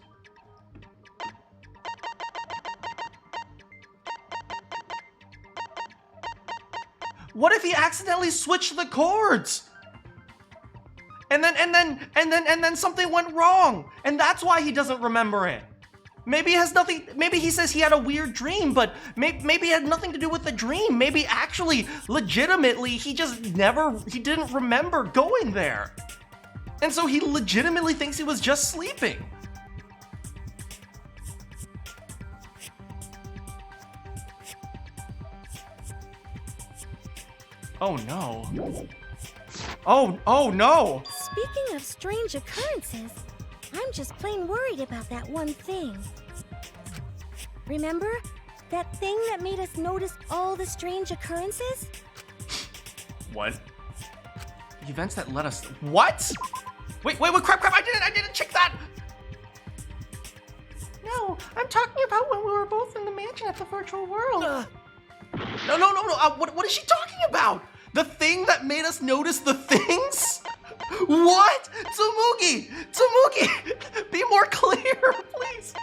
What if he accidentally switched the chords? And then something went wrong, and that's why he doesn't remember it. Maybe it has nothing. Maybe he says he had a weird dream, but maybe it had nothing to do with the dream. Maybe actually, legitimately, he didn't remember going there. And so he legitimately thinks he was just sleeping. Oh no. Oh no! Speaking of strange occurrences, I'm just plain worried about that one thing. Remember? That thing that made us notice all the strange occurrences? What? The events that led us... What? Wait, crap, I didn't check that! No, I'm talking about when we were both in the mansion at the virtual world. No, what is she talking about? The thing that made us notice the things? What? Tsumugi! Be more clear, please.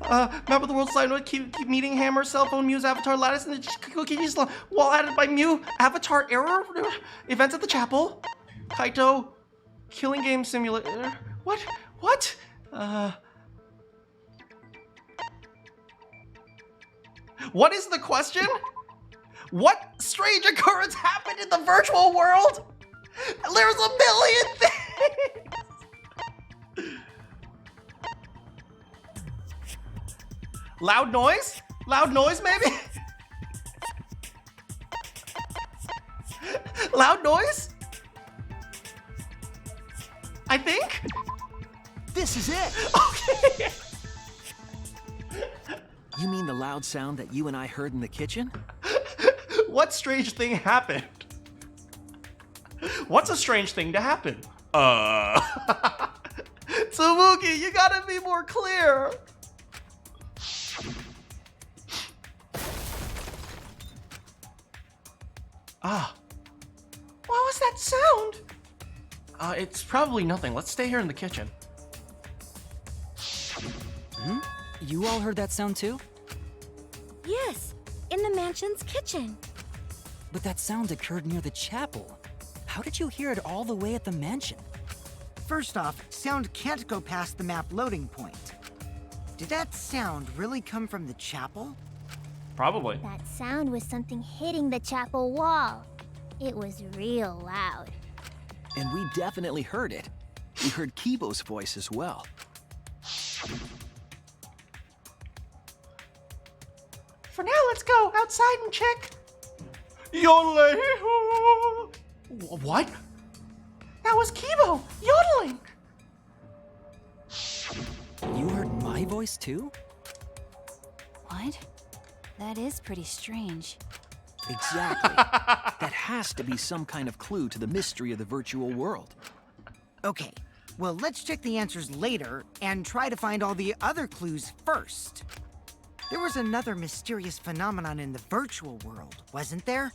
Map of the world slide note, keep meeting Hammer, cell phone, Miu's avatar, lattice, and the Kokichi's wall added by Miu, avatar error, events at the chapel, Kaito, killing game simulator. What? What is the question? What strange occurrence happened in the virtual world? There's a million things! Loud noise? Loud noise, maybe? Loud noise? I think? This is it! Okay! You mean the loud sound that you and I heard in the kitchen? What strange thing happened? What's a strange thing to happen? Tsumugi, you gotta be more clear. What was that sound? It's probably nothing. Let's stay here in the kitchen. You all heard that sound too? Yes, in the mansion's kitchen. But that sound occurred near the chapel. How did you hear it all the way at the mansion? First off, sound can't go past the map loading point. Did that sound really come from the chapel? Probably. That sound was something hitting the chapel wall. It was real loud. And we definitely heard it. We heard Kibo's voice as well. For now, let's go outside and check. Yodeling. What? That was Kibo yodeling. You heard my voice too? What? That is pretty strange. Exactly. That has to be some kind of clue to the mystery of the virtual world. Okay, well, let's check the answers later and try to find all the other clues first. There was another mysterious phenomenon in the virtual world, wasn't there?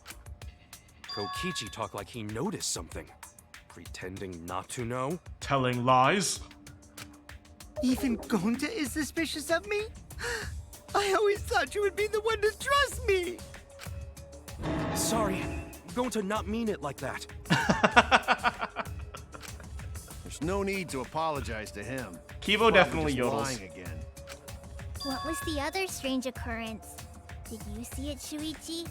Kokichi talked like he noticed something. Pretending not to know? Telling lies? Even Gonta is suspicious of me? I always thought you would be the one to trust me! Sorry, I'm going to not mean it like that. There's no need to apologize to him. Kibo definitely Just yodels. lying again. What was the other strange occurrence? Did you see it, Shuichi?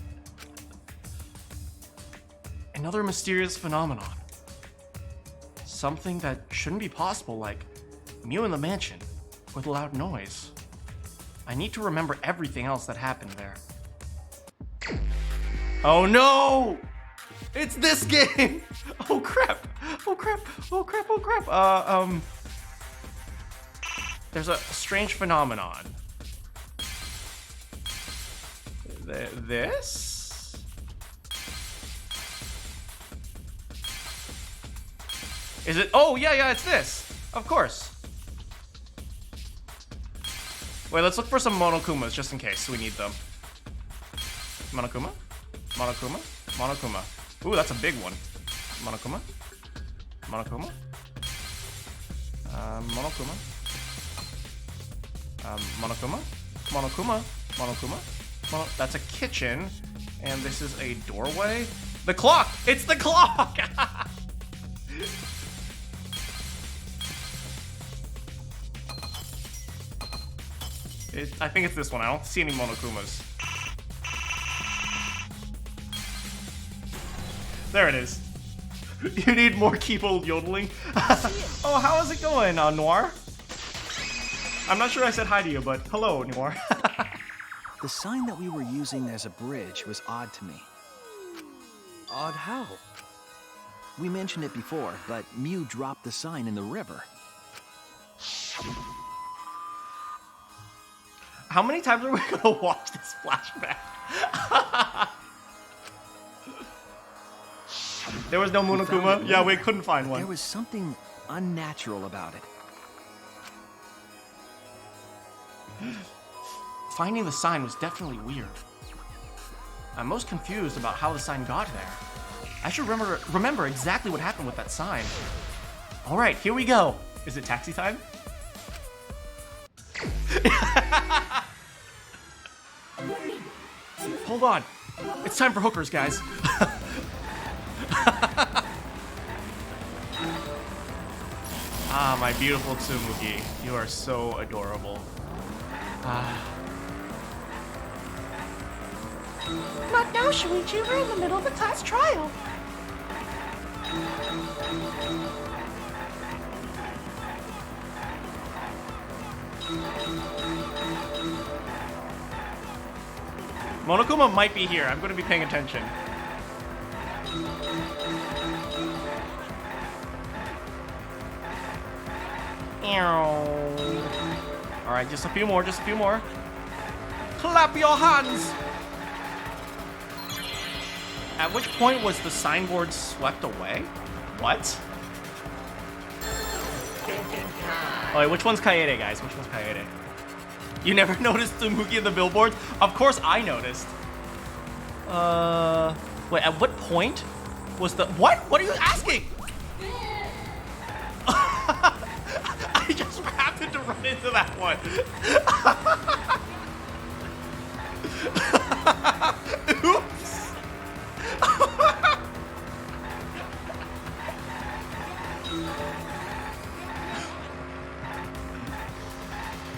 Another mysterious phenomenon. Something that shouldn't be possible, like Miu in the mansion with loud noise. I need to remember everything else that happened there. Oh no! It's this game! Oh crap! Oh crap! Oh crap! Oh crap! There's a strange phenomenon. This? Is it? Oh, yeah, it's this. Of course. Wait, let's look for some Monokumas just in case we need them. Monokuma? Monokuma? Monokuma. Ooh, that's a big one. Monokuma? Monokuma? Monokuma? Monokuma? Monokuma? Monokuma? That's a kitchen. And this is a doorway. The clock! It's the clock! I think it's this one. I don't see any Monokumas. There it is. You need more keyboard yodeling? Oh, how is it going, Noir? I'm not sure I said hi to you, but hello, Noir. The sign that we were using as a bridge was odd to me. Odd how? We mentioned it before, but Miu dropped the sign in the river. How many times are we gonna watch this flashback? There was no Monokuma? Yeah, we couldn't find one. There was something unnatural about it. Finding the sign was definitely weird. I'm most confused about how the sign got there. I should remember exactly what happened with that sign. All right, here we go. Is it taxi time? Hold on. It's time for hookers, guys. Ah, my beautiful Tsumugi. You are so adorable. Not now, Shuichi. We're in the middle of a class trial. Monokuma might be here. I'm going to be paying attention. Alright, just a few more, just a few more. Clap your hands! At which point was the signboard swept away? What? Oh, wait, which one's Kaede, guys? Which one's Kaede? You never noticed Tsumugi in the billboards? Of course I noticed. Wait, at what point was the... What? What are you asking? I just happened to run into that one. Oops.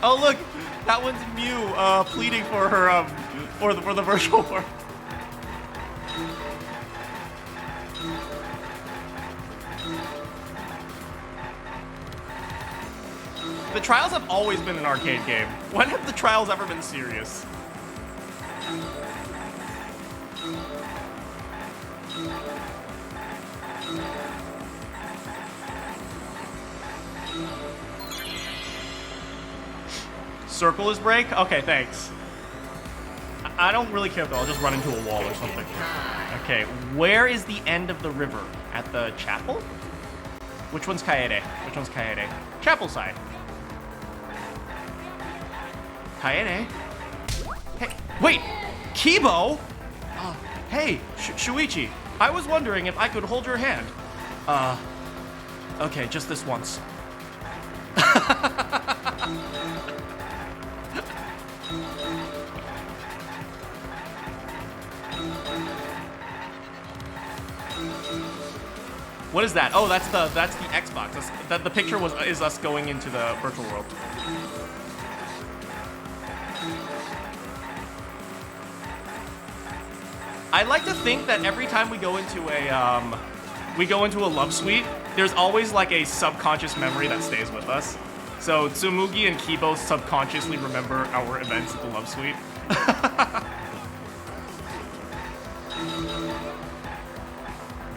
Oh look, that one's Miu pleading for her for the virtual world. The trials have always been an arcade game. When have the trials ever been serious? Circle is break? Okay, thanks. I don't really care though, I'll just run into a wall or something. Okay, where is the end of the river? At the chapel? Which one's Kaede? Which one's Kaede? Chapel side. Kaede? Hey, wait! Kibo? Hey, Shuichi. I was wondering if I could hold your hand. Okay, just this once. What is that? Oh, that's the Xbox. The picture is us going into the virtual world. I like to think that every time we go into a love suite, there's always like a subconscious memory that stays with us. So Tsumugi and Kibo subconsciously remember our events at the love suite.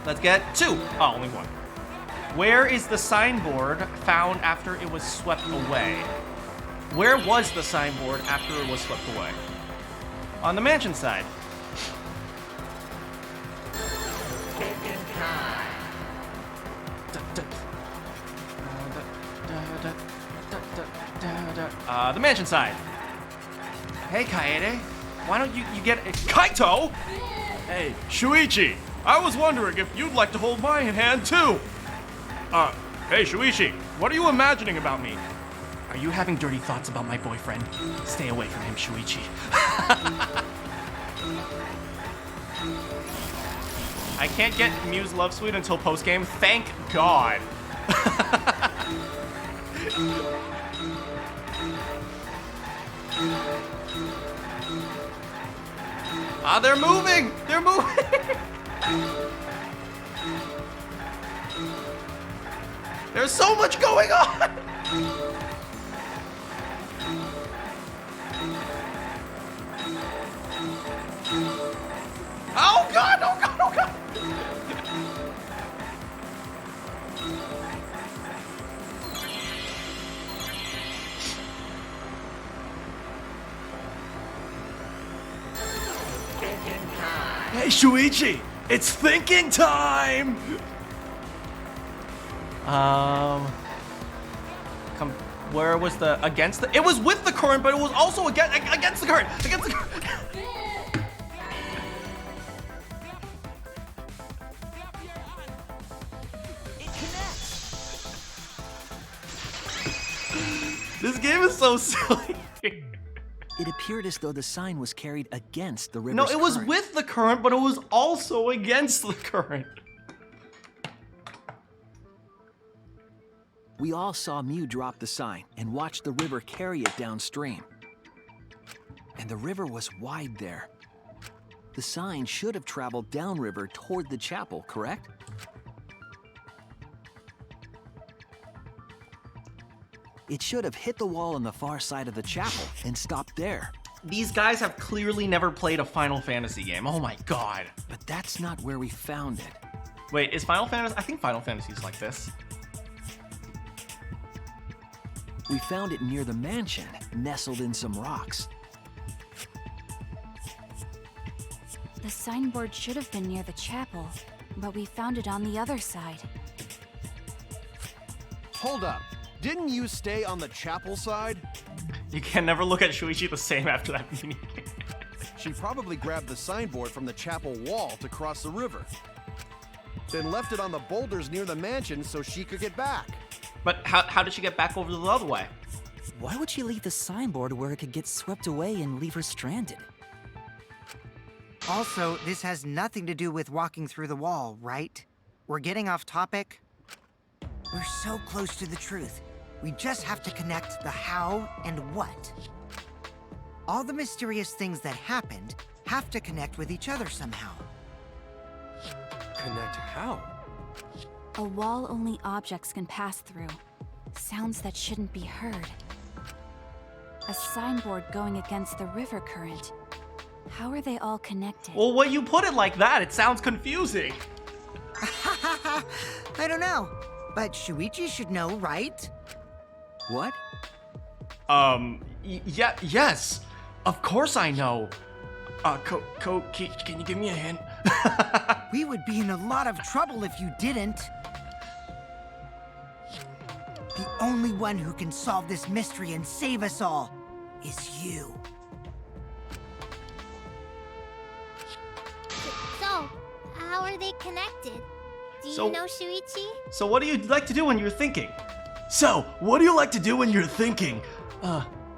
Let's get 2. Oh, only 1. Where is the signboard found after it was swept away? Where was the signboard after it was swept away? On the mansion side. the mansion side. Hey, Kaede. Why don't you get it? Kaito! Hey, Shuichi, I was wondering if you'd like to hold my hand too. Hey, Shuichi, what are you imagining about me? Are you having dirty thoughts about my boyfriend? Stay away from him, Shuichi. I can't get Miu's Love Suite until post-game. Thank God. Ah, they're moving! They're moving! There's so much going on! Oh God, oh God, oh God! Hey, Shuichi, it's thinking time! Where was the against the? It was with the current, but it was also against the current. Against the current. This game is so silly. It appeared as though the sign was carried against the river's No, it was current. with the current, but it was also against the current. We all saw Miu drop the sign and watched the river carry it downstream. And the river was wide there. The sign should have traveled downriver toward the chapel, correct? It should have hit the wall on the far side of the chapel and stopped there. These guys have clearly never played a Final Fantasy game. Oh my God. But that's not where we found it. Wait, is Final Fantasy? I think Final Fantasy is like this. We found it near the mansion, nestled in some rocks. The signboard should have been near the chapel, but we found it on the other side. Hold up. Didn't you stay on the chapel side? You can never look at Shuichi the same after that meeting. She probably grabbed the signboard from the chapel wall to cross the river. Then left it on the boulders near the mansion so she could get back. But how did she get back over the other way? Why would she leave the signboard where it could get swept away and leave her stranded? Also, this has nothing to do with walking through the wall, right? We're getting off topic. We're so close to the truth. We just have to connect the how and what. All the mysterious things that happened have to connect with each other somehow. Connect how? A wall only objects can pass through. Sounds that shouldn't be heard. A signboard going against the river current. How are they all connected? Well, when you put it like that, it sounds confusing. I don't know, but Shuichi should know, right? What? Yes. Of course I know. Can you give me a hint? We would be in a lot of trouble if you didn't. The only one who can solve this mystery and save us all is you. So, how are they connected? Do you know Shuichi? So what do you like to do when you're thinking? So, what do you like to do when you're thinking?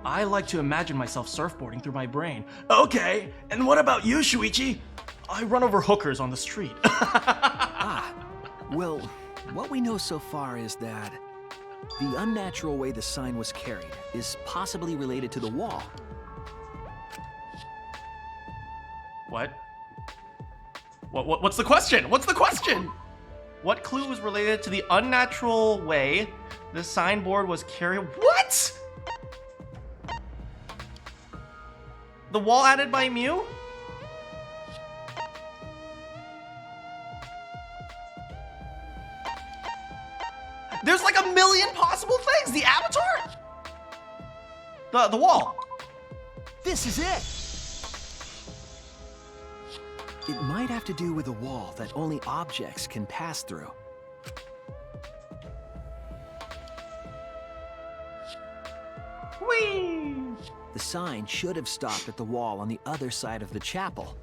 I like to imagine myself surfboarding through my brain. Okay, and what about you, Shuichi? I run over hookers on the street. Well, what we know so far is that the unnatural way the sign was carried is possibly related to the wall. What? What's the question? What's the question? What clue is related to the unnatural way the signboard was carried? What? The wall added by Miu? There's like a million possible things. The avatar? The wall. This is it! It might have to do with a wall that only objects can pass through. Whee! The sign should have stopped at the wall on the other side of the chapel.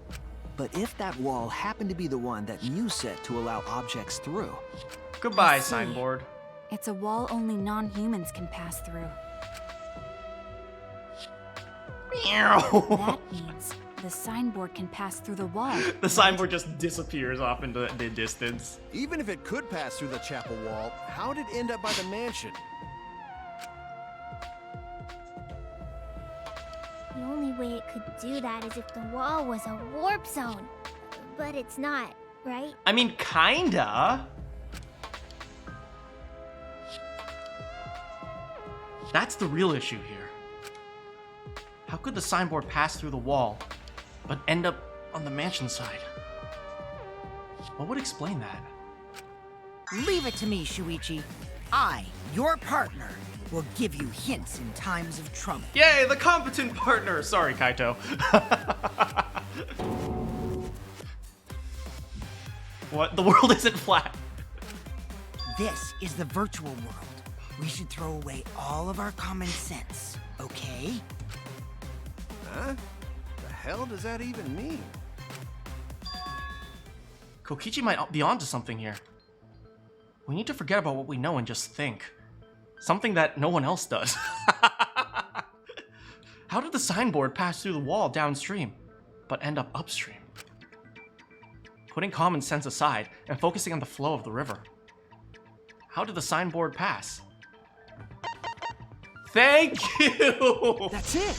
But if that wall happened to be the one that Miu set to allow objects through... Goodbye, I see. signboard. It's a wall only non-humans can pass through. That means the signboard can pass through the wall. The signboard just disappears off into the distance. Even if it could pass through the chapel wall, how did it end up by the mansion? The only way it could do that is if the wall was a warp zone. But it's not, right? I mean, kinda. That's the real issue here. How could the signboard pass through the wall, but end up on the mansion side? What would explain that? Leave it to me, Shuichi. I, your partner, will give you hints in times of trouble. Yay, the competent partner! Sorry, Kaito. What? The world isn't flat. This is the virtual world. We should throw away all of our common sense, okay? Huh? The hell does that even mean? Kokichi might be onto something here. We need to forget about what we know and just think. Something that no one else does. How did the signboard pass through the wall downstream, but end up upstream? Putting common sense aside and focusing on the flow of the river. How did the signboard pass? Thank you! That's it!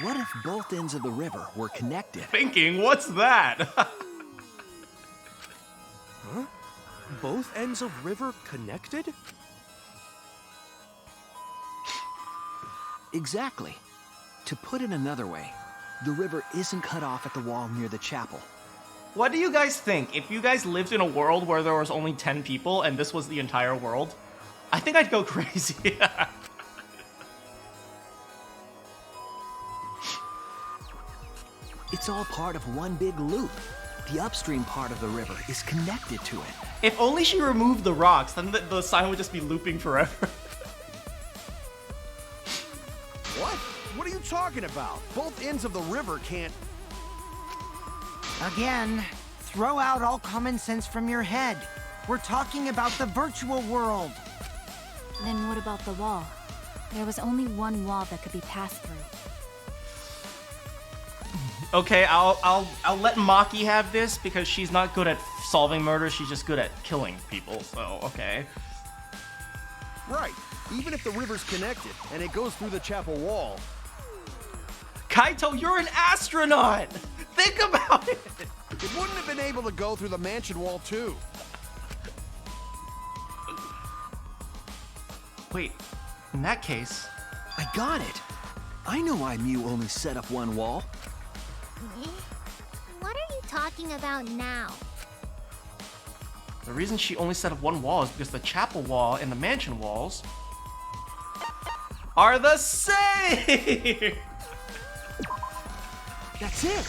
What if both ends of the river were connected? Thinking, what's that? Huh? Both ends of river connected? Exactly. To put it another way, the river isn't cut off at the wall near the chapel. What do you guys think? If you guys lived in a world where there was only 10 people and this was the entire world, I think I'd go crazy. It's all part of one big loop. The upstream part of the river is connected to it. If only she removed the rocks, then the sign would just be looping forever. What? What are you talking about? Both ends of the river can't... Again, throw out all common sense from your head. We're talking about the virtual world. Then what about the wall? There was only one wall that could be passed through. Okay, I'll let Maki have this because she's not good at solving murders, she's just good at killing people, so okay. Right. Even if the river's connected and it goes through the chapel wall... Kaito, you're an astronaut! Think about it! It wouldn't have been able to go through the mansion wall, too. Wait, in that case... I got it! I know why Miu only set up one wall. What are you talking about now? The reason she only set up one wall is because the chapel wall and the mansion walls are the same! That's it!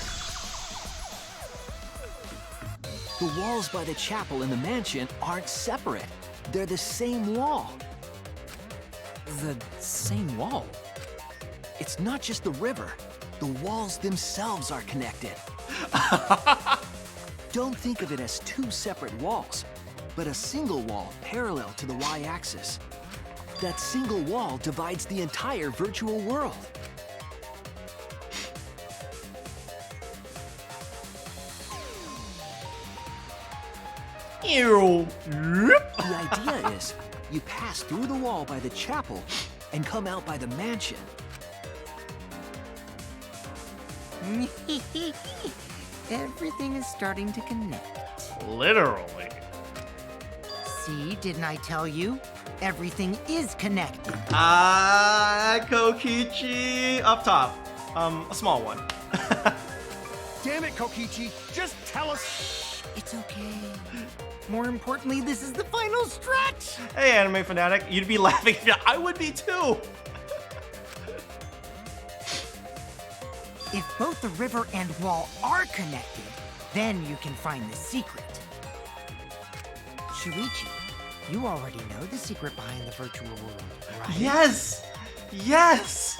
The walls by the chapel and the mansion aren't separate. They're the same wall. The same wall? It's not just the river. The walls themselves are connected. Don't think of it as two separate walls, but a single wall parallel to the y-axis. That single wall divides the entire virtual world. Ew. The idea is, you pass through the wall by the chapel and come out by the mansion. Everything is starting to connect. Literally. See, didn't I tell you? Everything is connected. Kokichi. Up top. A small one. Damn it, Kokichi! Just tell us... It's okay. More importantly, this is the final stretch! Hey, anime fanatic, you'd be laughing if I would be too! If both the river and wall are connected, then you can find the secret. Shuichi, you already know the secret behind the virtual world, right? Yes! Yes!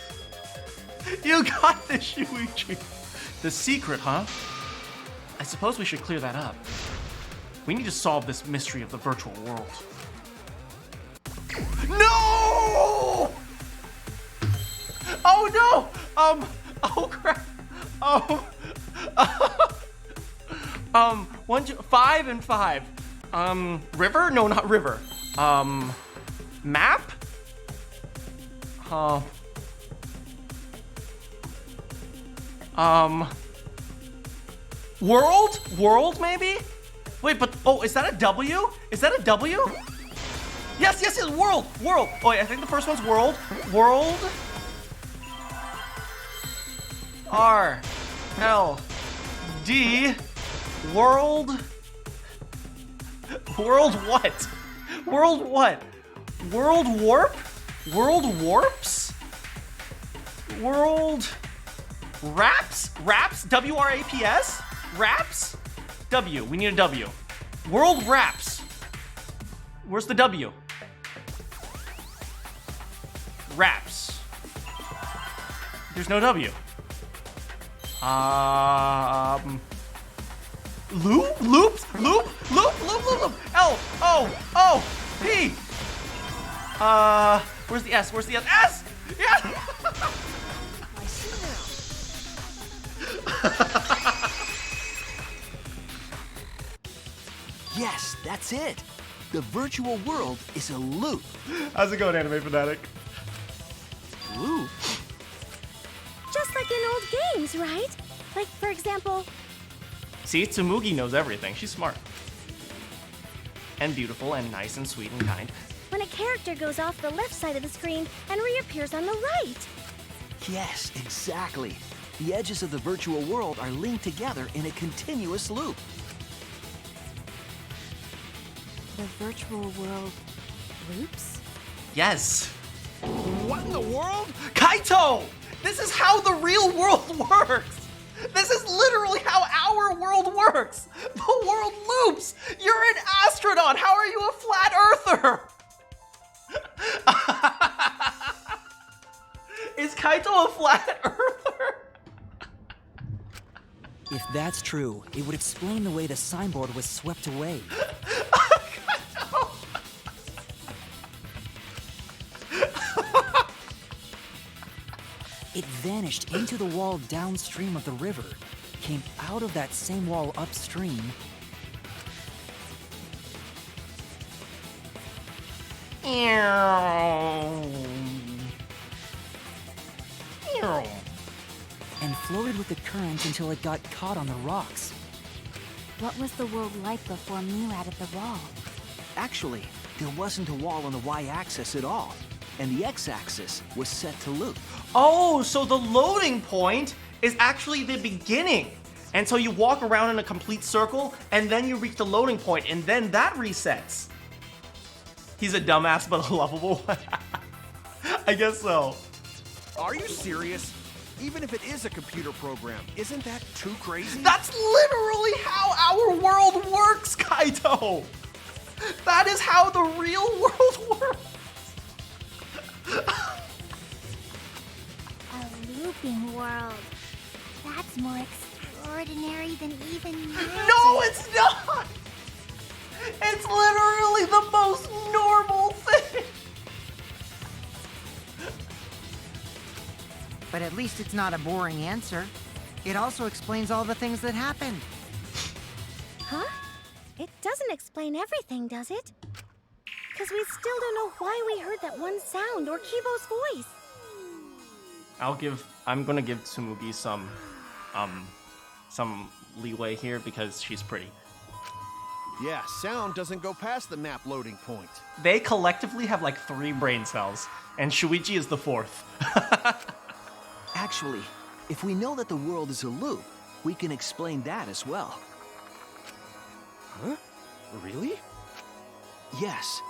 You got this, Shuichi! The secret, huh? I suppose we should clear that up. We need to solve this mystery of the virtual world. No! Oh no! Oh crap. 1, 2, 5 and 5. River? No, not river. Map? World? World, maybe? Wait, but, oh, is that a W? Is that a W? Yes, yes, yes, world, world. Oh, wait, I think the first one's world. World. R. L. D. World. World what? World what? World warp? World warps? World raps? Raps? W-R-A-P-S? Raps? W. We need a W. World raps. Where's the W? Raps. There's no W. Loop? Loops? Loop? Loop? Loop? Loop? Loop? L. O. O. P. Where's the S? Where's the S? S! Yeah! I see now. Yes, that's it. The virtual world is a loop. How's it going, Anime Fanatic? Loop? Just like in old games, right? Like, for example... See, Tsumugi knows everything. She's smart. And beautiful and nice and sweet and kind. when a character goes off the left side of the screen and reappears on the right. Yes, exactly. The edges of the virtual world are linked together in a continuous loop. The virtual world loops? Yes. What in the world? Kaito! This is how the real world works! This is literally how our world works! The world loops! You're an astronaut! How are you a flat earther? Is Kaito a flat earther? If that's true, it would explain the way the signboard was swept away. It vanished into the wall downstream of the river, came out of that same wall upstream, and floated with the current until it got caught on the rocks. What was the world like before Miu added the wall? Actually, there wasn't a wall on the y-axis at all, and the x-axis was set to loop. Oh, so the loading point is actually the beginning. And so you walk around in a complete circle, and then you reach the loading point, and then that resets. He's a dumbass, but a lovable one. I guess so. Are you serious? Even if it is a computer program, isn't that too crazy? That's literally how our world works, Kaito! That is how the real world works! A looping world. That's more extraordinary than even magic. No, it's not! It's literally the most normal thing! But at least it's not a boring answer. It also explains all the things that happened. Huh? It doesn't explain everything, does it? Because we still don't know why we heard that one sound or Kibo's voice. I'm gonna give Tsumugi some leeway here because she's pretty. Yeah, sound doesn't go past the map loading point. They collectively have like 3 brain cells, and Shuichi is the 4th. Actually, if we know that the world is a loop, we can explain that as well. Huh? Really? Yes,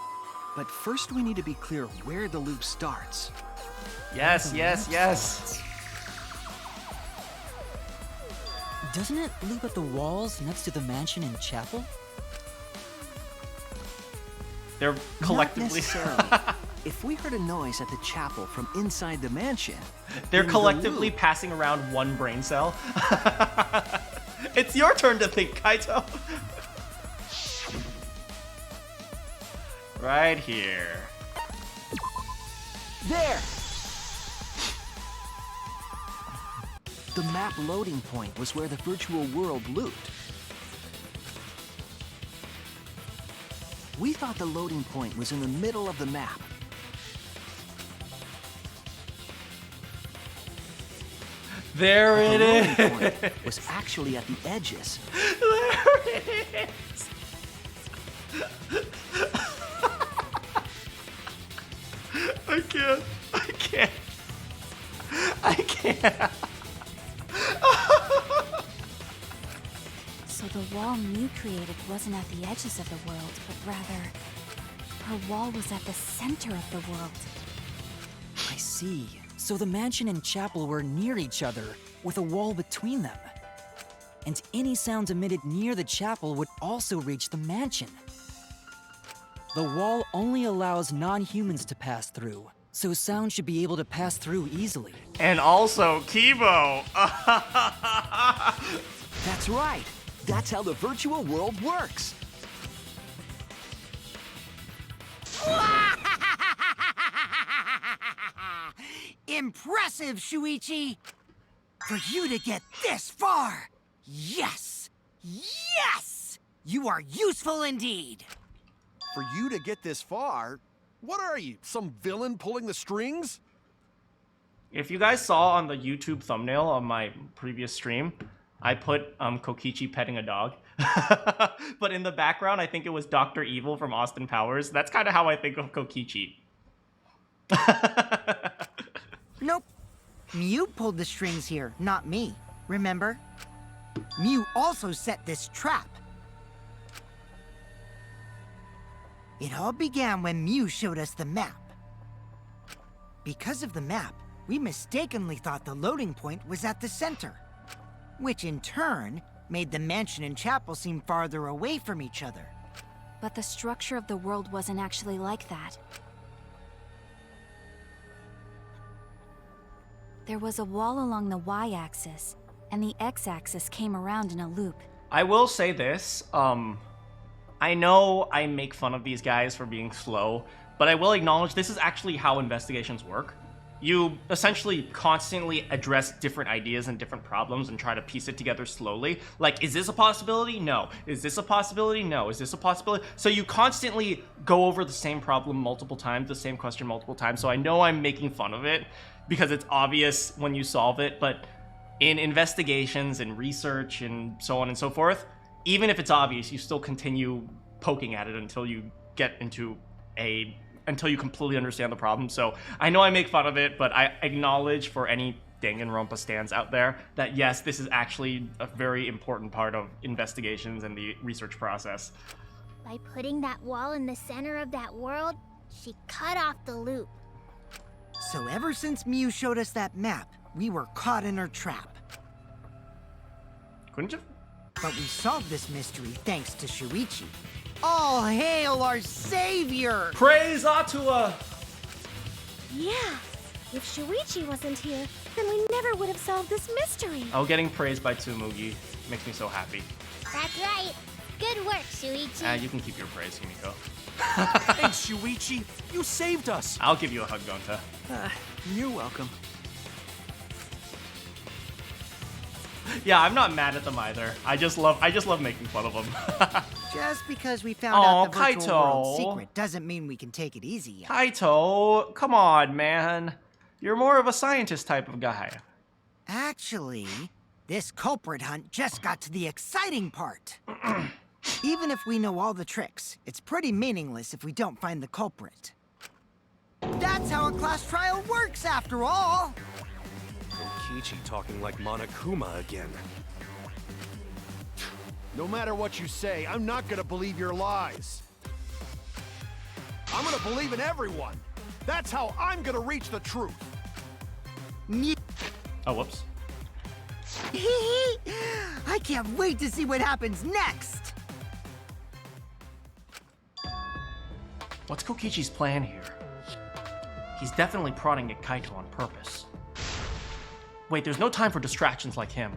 but first we need to be clear where the loop starts. Yes, yes, yes. Doesn't it loop at the walls next to the mansion and chapel? They're collectively. Not necessarily. If we heard a noise at the chapel from inside the mansion, They're in the collectively loop- passing around one brain cell. It's your turn to think, Kaito. Right here. There! The map loading point was where the virtual world looped. We thought the loading point was in the middle of the map. There But it the loading is. point was actually at the edges. There it is. I can't. I can't. I can't. So the wall Miu created wasn't at the edges of the world, but rather, her wall was at the center of the world. I see. So the mansion and chapel were near each other, with a wall between them. And any sounds emitted near the chapel would also reach the mansion. The wall only allows non-humans to pass through, so sound should be able to pass through easily. And also Kibo. That's right. That's how the virtual world works. Impressive, Shuichi! For you to get this far! Yes! Yes! You are useful indeed! For you to get this far, what are you, some villain pulling the strings? If you guys saw on the YouTube thumbnail of my previous stream, I put Kokichi petting a dog. But in the background, I think it was Dr. Evil from Austin Powers. That's kind of how I think of Kokichi. Nope. Miu pulled the strings here, not me. Remember? Miu also set this trap. It all began when Miu showed us the map. Because of the map, we mistakenly thought the loading point was at the center, which in turn made the mansion and chapel seem farther away from each other. But the structure of the world wasn't actually like that. There was a wall along the y-axis, and the x-axis came around in a loop. I will say this, I know I make fun of these guys for being slow, but I will acknowledge this is actually how investigations work. You essentially constantly address different ideas and different problems and try to piece it together slowly. Like, is this a possibility? No. Is this a possibility? No. Is this a possibility? So you constantly go over the same problem multiple times, the same question multiple times. So I know I'm making fun of it because it's obvious when you solve it, but in investigations and research and so on and so forth, even if it's obvious, you still continue poking at it until you get until you completely understand the problem. So I know I make fun of it, but I acknowledge for any Danganronpa stands out there that yes, this is actually a very important part of investigations and the research process. By putting that wall in the center of that world, she cut off the loop. So ever since Miu showed us that map, we were caught in her trap. Couldn't you? But we solved this mystery thanks to Shuichi. All hail our savior! Praise Atua! Yeah, if Shuichi wasn't here, then we never would have solved this mystery. Oh, getting praised by Tsumugi makes me so happy. That's right. Good work, Shuichi. You can keep your praise, Himiko. Thanks, Shuichi. You saved us. I'll give you a hug, Gonta. You're welcome. Yeah, I'm not mad at them either. I just love making fun of them. Just because we found out the virtual Kaito. world secret doesn't mean we can take it easy yet. Kaito, come on, man. You're more of a scientist type of guy. Actually, this culprit hunt just got to the exciting part. Even if we know all the tricks, it's pretty meaningless if we don't find the culprit. That's how a class trial works, after all! Kokichi talking like Monokuma again. No matter what you say, I'm not gonna believe your lies. I'm gonna believe in everyone. That's how I'm gonna reach the truth. Oh, whoops. I can't wait to see what happens next! What's Kokichi's plan here? He's definitely prodding at Kaito on purpose. Wait, there's no time for distractions like him.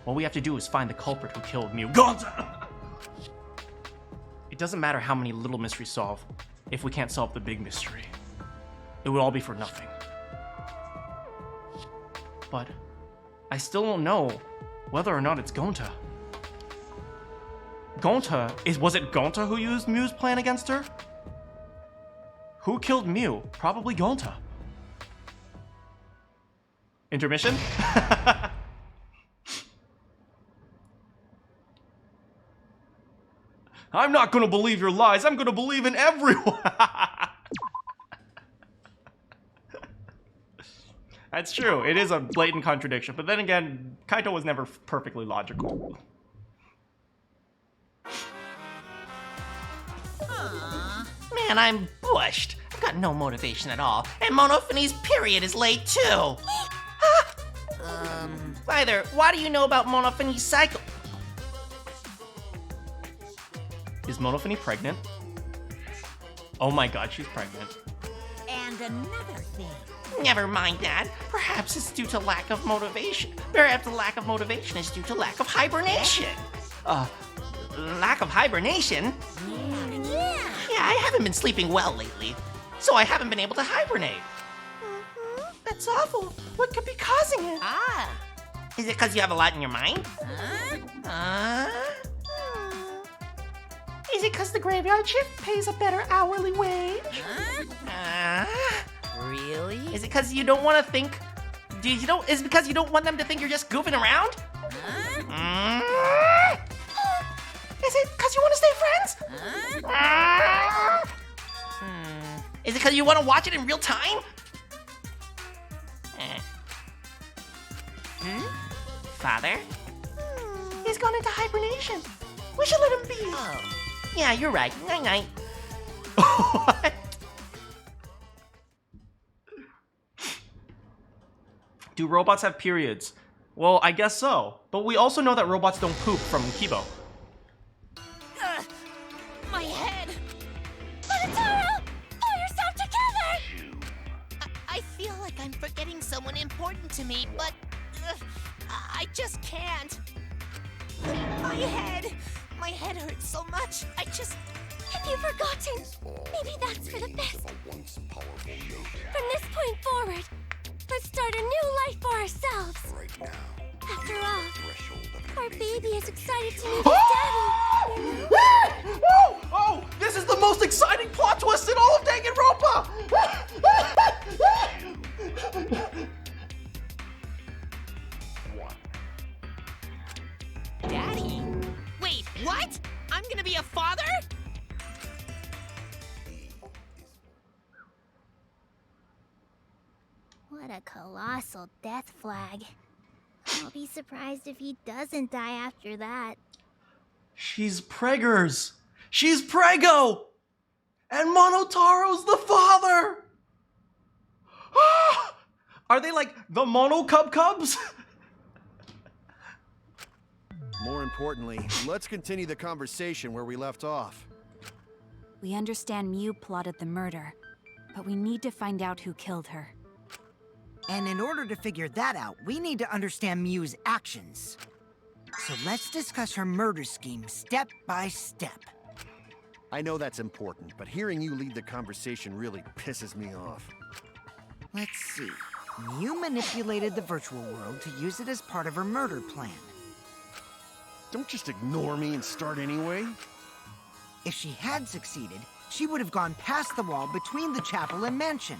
What we have to do is find the culprit who killed Miu. Gonta! It doesn't matter how many little mysteries solve if we can't solve the big mystery. It would all be for nothing. But I still don't know whether or not it's Gonta. Was it Gonta who used Miu's plan against her? Who killed Miu? Probably Gonta. Intermission? I'm not gonna believe your lies. I'm gonna believe in everyone. That's true. It is a blatant contradiction. But then again, Kaito was never perfectly logical. Man, I'm bushed. I've got no motivation at all. And Monophanie's period is late too. Either, why do you know about Monophanie's cycle? Is Monophanie pregnant? Oh my god, she's pregnant. And another thing. Never mind that. Perhaps it's due to lack of motivation. Perhaps the lack of motivation is due to lack of hibernation. Lack of hibernation? Yeah, I haven't been sleeping well lately, so I haven't been able to hibernate. That's awful. What could be causing it? Is it because you have a lot in your mind? Is it because the graveyard shift pays a better hourly wage? Really? Is it because you don't want to think? Is it because you don't want them to think you're just goofing around? Is it because you want to stay friends? Is it because you want to watch it in real time? Father? He's gone into hibernation. We should let him be. Yeah, you're right. Night-night. What? Do robots have periods? Well, I guess so. But we also know that robots don't poop from Kibo. My head. Monotaro! Pull yourself together! I feel like I'm forgetting someone important to me, but I just can't. My head hurts so much. Have you forgotten? Maybe that's for the best. From this point forward, let's start a new life for ourselves. After all, our baby is excited to meet his daddy. Oh, this is the most exciting plot twist in all of Danganronpa! Daddy? Wait, what? I'm gonna be a father? What a colossal death flag. I'll be surprised if he doesn't die after that. She's preggers. She's preggo! And Monotaro's the father! Are they like the Mono Cubs? More importantly, let's continue the conversation where we left off. We understand Miu plotted the murder, but we need to find out who killed her. And in order to figure that out, we need to understand Miu's actions. So let's discuss her murder scheme step by step. I know that's important, but hearing you lead the conversation really pisses me off. Let's see. Miu manipulated the virtual world to use it as part of her murder plan. Don't just ignore me and start anyway. If she had succeeded, she would have gone past the wall between the chapel and mansion.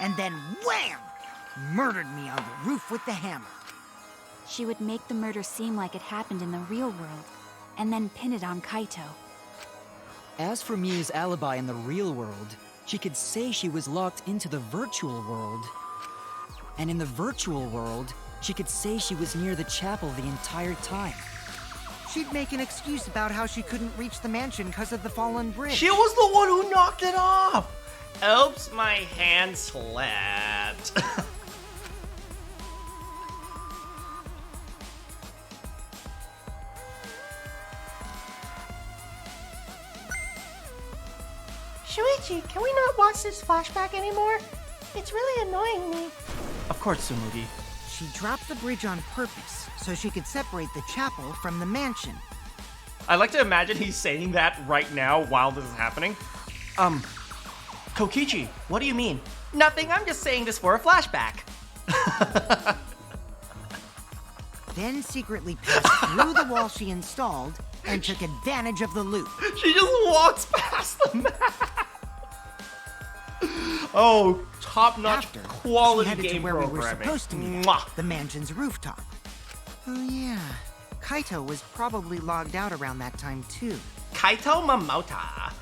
And then wham! Murdered me on the roof with the hammer. She would make the murder seem like it happened in the real world, and then pin it on Kaito. As for Miu's alibi in the real world, she could say she was locked into the virtual world. And in the virtual world, she could say she was near the chapel the entire time. She'd make an excuse about how she couldn't reach the mansion because of the fallen bridge. She was the one who knocked it off! Oops, my hand slipped. Shuichi, can we not watch this flashback anymore? It's really annoying me. Of course, Tsumugi. She dropped the bridge on purpose so she could separate the chapel from the mansion. I like to imagine he's saying that right now while this is happening. Kokichi, what do you mean? Nothing, I'm just saying this for a flashback. Then secretly passed through the wall she installed and took advantage of the loop. She just walks past the map. Oh, top-notch After, quality she headed game to where we were programming. supposed to meet, Mwah. the mansion's rooftop. Oh yeah, Kaito was probably logged out around that time too. Kaito Mamota.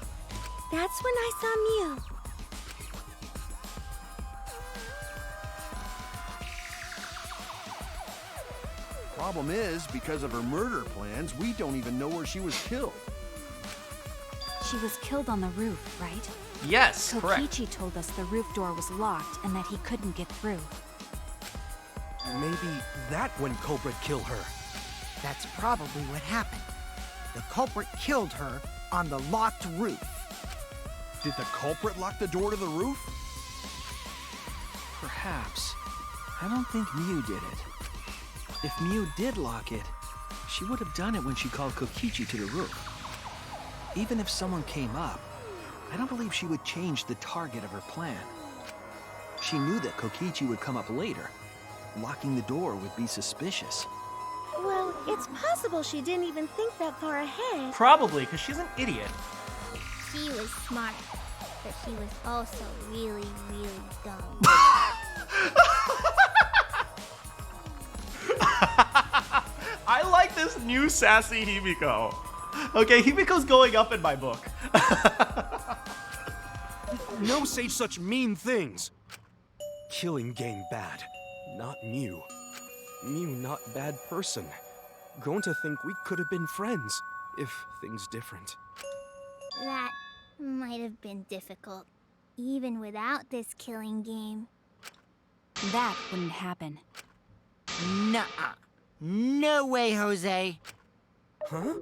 That's when I saw Miu. Problem is, because of her murder plans, we don't even know where she was killed. She was killed on the roof, right? Yes, correct. Kokichi told us the roof door was locked and that he couldn't get through. Maybe that when culprit killed her. That's probably what happened. The culprit killed her on the locked roof. Did the culprit lock the door to the roof? Perhaps. I don't think Miu did it. If Miu did lock it, she would have done it when she called Kokichi to the roof. Even if someone came up, I don't believe she would change the target of her plan. She knew that Kokichi would come up later. Locking the door would be suspicious. Well, it's possible she didn't even think that far ahead. Probably, because she's an idiot. She was smart, but she was also really, really dumb. I like this new sassy Himiko. Okay, Himiko's going up in my book. No say such mean things. Killing game bad, not Miu. Miu not bad person. Going to think we could have been friends if things different. That might have been difficult, even without this killing game. That wouldn't happen. Nuh-uh. No way, Jose. Huh?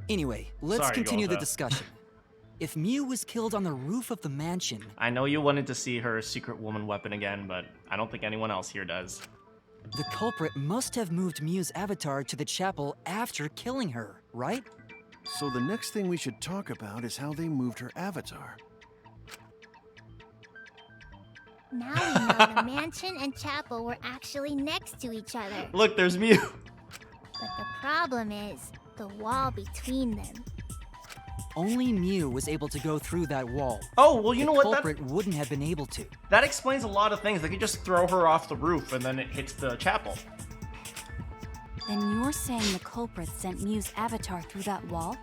Anyway, let's Sorry, continue the Golda. discussion. If Miu was killed on the roof of the mansion, I know you wanted to see her secret woman weapon again, but I don't think anyone else here does. the culprit must have moved Miu's avatar to the chapel after killing her, right? So the next thing we should talk about is how they moved her avatar. Now we know the mansion and chapel were actually next to each other. Look, there's Miu. But the problem is the wall between them. Only Miu was able to go through that wall. Oh, well, you know The what? culprit wouldn't have been able to. That explains a lot of things. They could just throw her off the roof and then it hits the chapel. Then you're saying the culprit sent Miu's avatar through that wall?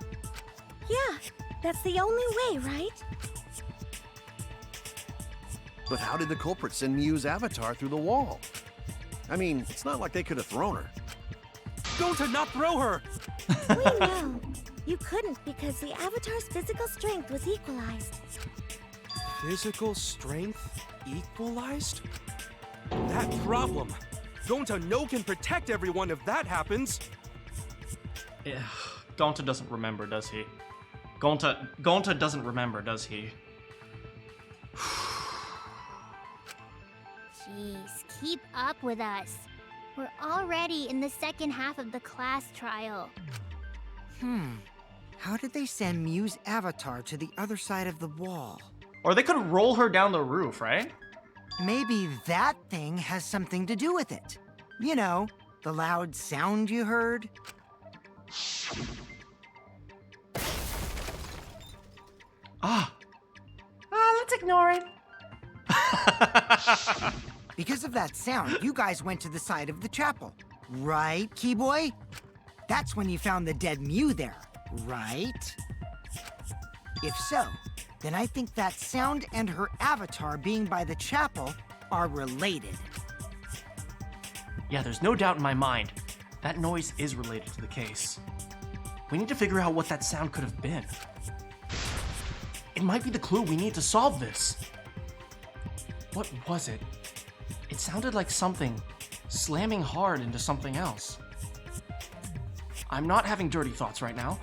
Yeah, that's the only way, right? But how did the culprit send Miu's avatar through the wall? I mean, it's not like they could have thrown her. Go to not throw her! We know. You couldn't because the avatar's physical strength was equalized. Physical strength equalized? That problem. Gonta no can protect everyone if that happens. Yeah, Gonta doesn't remember, does he? Gonta doesn't remember, does he? Jeez, keep up with us. We're already in the second half of the class trial. How did they send Miu's avatar to the other side of the wall? Or they could roll her down the roof, right? Maybe that thing has something to do with it. You know, the loud sound you heard? Let's ignore it. Because of that sound, you guys went to the side of the chapel. Right, Keyboy? That's when you found the dead Miu there, right? If so, then I think that sound and her avatar being by the chapel are related. Yeah, there's no doubt in my mind. That noise is related to the case. We need to figure out what that sound could have been. It might be the clue we need to solve this. What was it? It sounded like something slamming hard into something else. I'm not having dirty thoughts right now.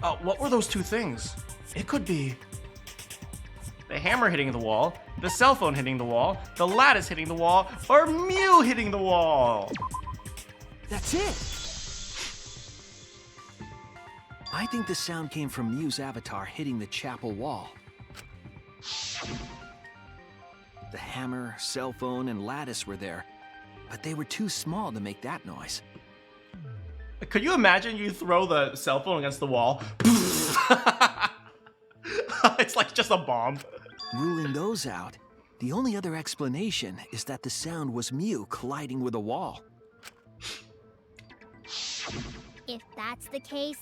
What were those two things? It could be the hammer hitting the wall, the cell phone hitting the wall, the lattice hitting the wall, or Miu hitting the wall. That's it! I think the sound came from Miu's avatar hitting the chapel wall. The hammer, cell phone, and lattice were there, but they were too small to make that noise. Could you imagine you throw the cell phone against the wall? It's like just a bomb. Ruling those out, the only other explanation is that the sound was Miu colliding with a wall. If that's the case,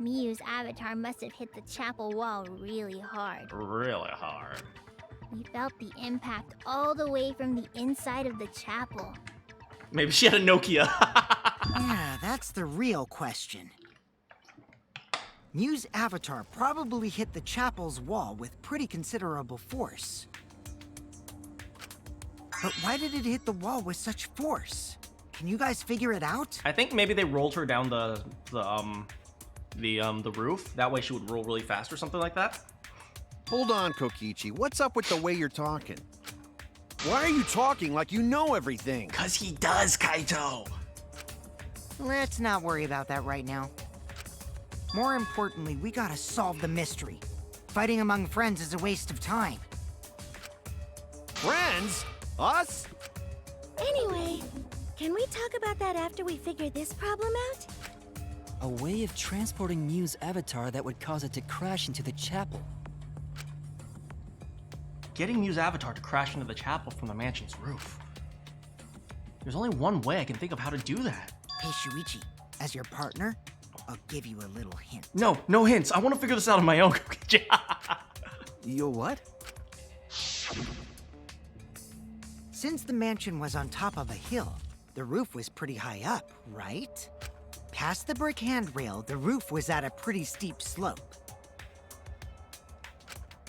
Miu's avatar must have hit the chapel wall really hard. Really hard. We felt the impact all the way from the inside of the chapel. Maybe she had a Nokia. Yeah, that's the real question. Miu's avatar probably hit the chapel's wall with pretty considerable force. But why did it hit the wall with such force? Can you guys figure it out? I think maybe they rolled her down the roof. That way she would roll really fast or something like that. Hold on, Kokichi. What's up with the way you're talking? Why are you talking like you know everything? 'Cause he does, Kaito. Let's not worry about that right now. More importantly, we gotta solve the mystery. Fighting among friends is a waste of time. Friends? Us? Anyway, can we talk about that after we figure this problem out? A way of transporting Miu's avatar that would cause it to crash into the chapel. Getting Miu's avatar to crash into the chapel from the mansion's roof. There's only one way I can think of how to do that. Hey, Shuichi, as your partner, I'll give you a little hint. No, no hints. I want to figure this out on my own. Yo, what? Since the mansion was on top of a hill, the roof was pretty high up, right? Past the brick handrail, the roof was at a pretty steep slope.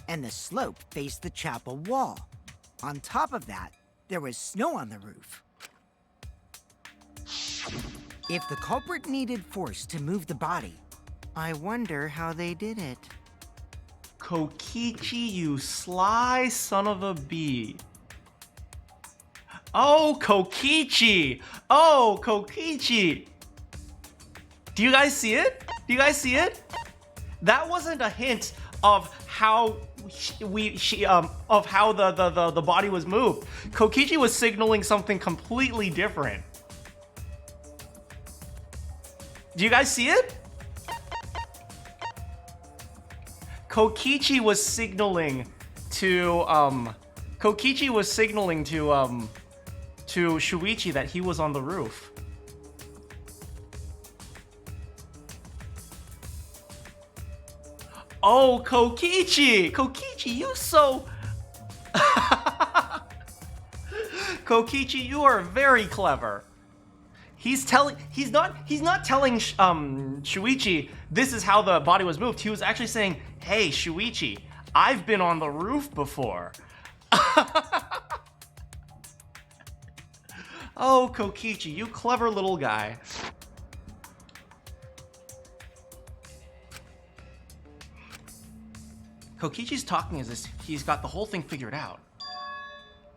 And the slope faced the chapel wall. On top of that, there was snow on the roof. If the culprit needed force to move the body, I wonder how they did it. Kokichi, you sly son of a bee. Oh, Kokichi! Oh, Kokichi! Do you guys see it? Do you guys see it? That wasn't a hint of how of how the body was moved. Kokichi was signaling something completely different. Do you guys see it? Kokichi was signaling to Shuichi that he was on the roof. Oh, Kokichi! Kokichi, you so... Kokichi, you are very clever. He's not telling Shuichi this is how the body was moved. He was actually saying, hey, Shuichi, I've been on the roof before. Oh, Kokichi, you clever little guy. Kokichi's talking as if he's got the whole thing figured out.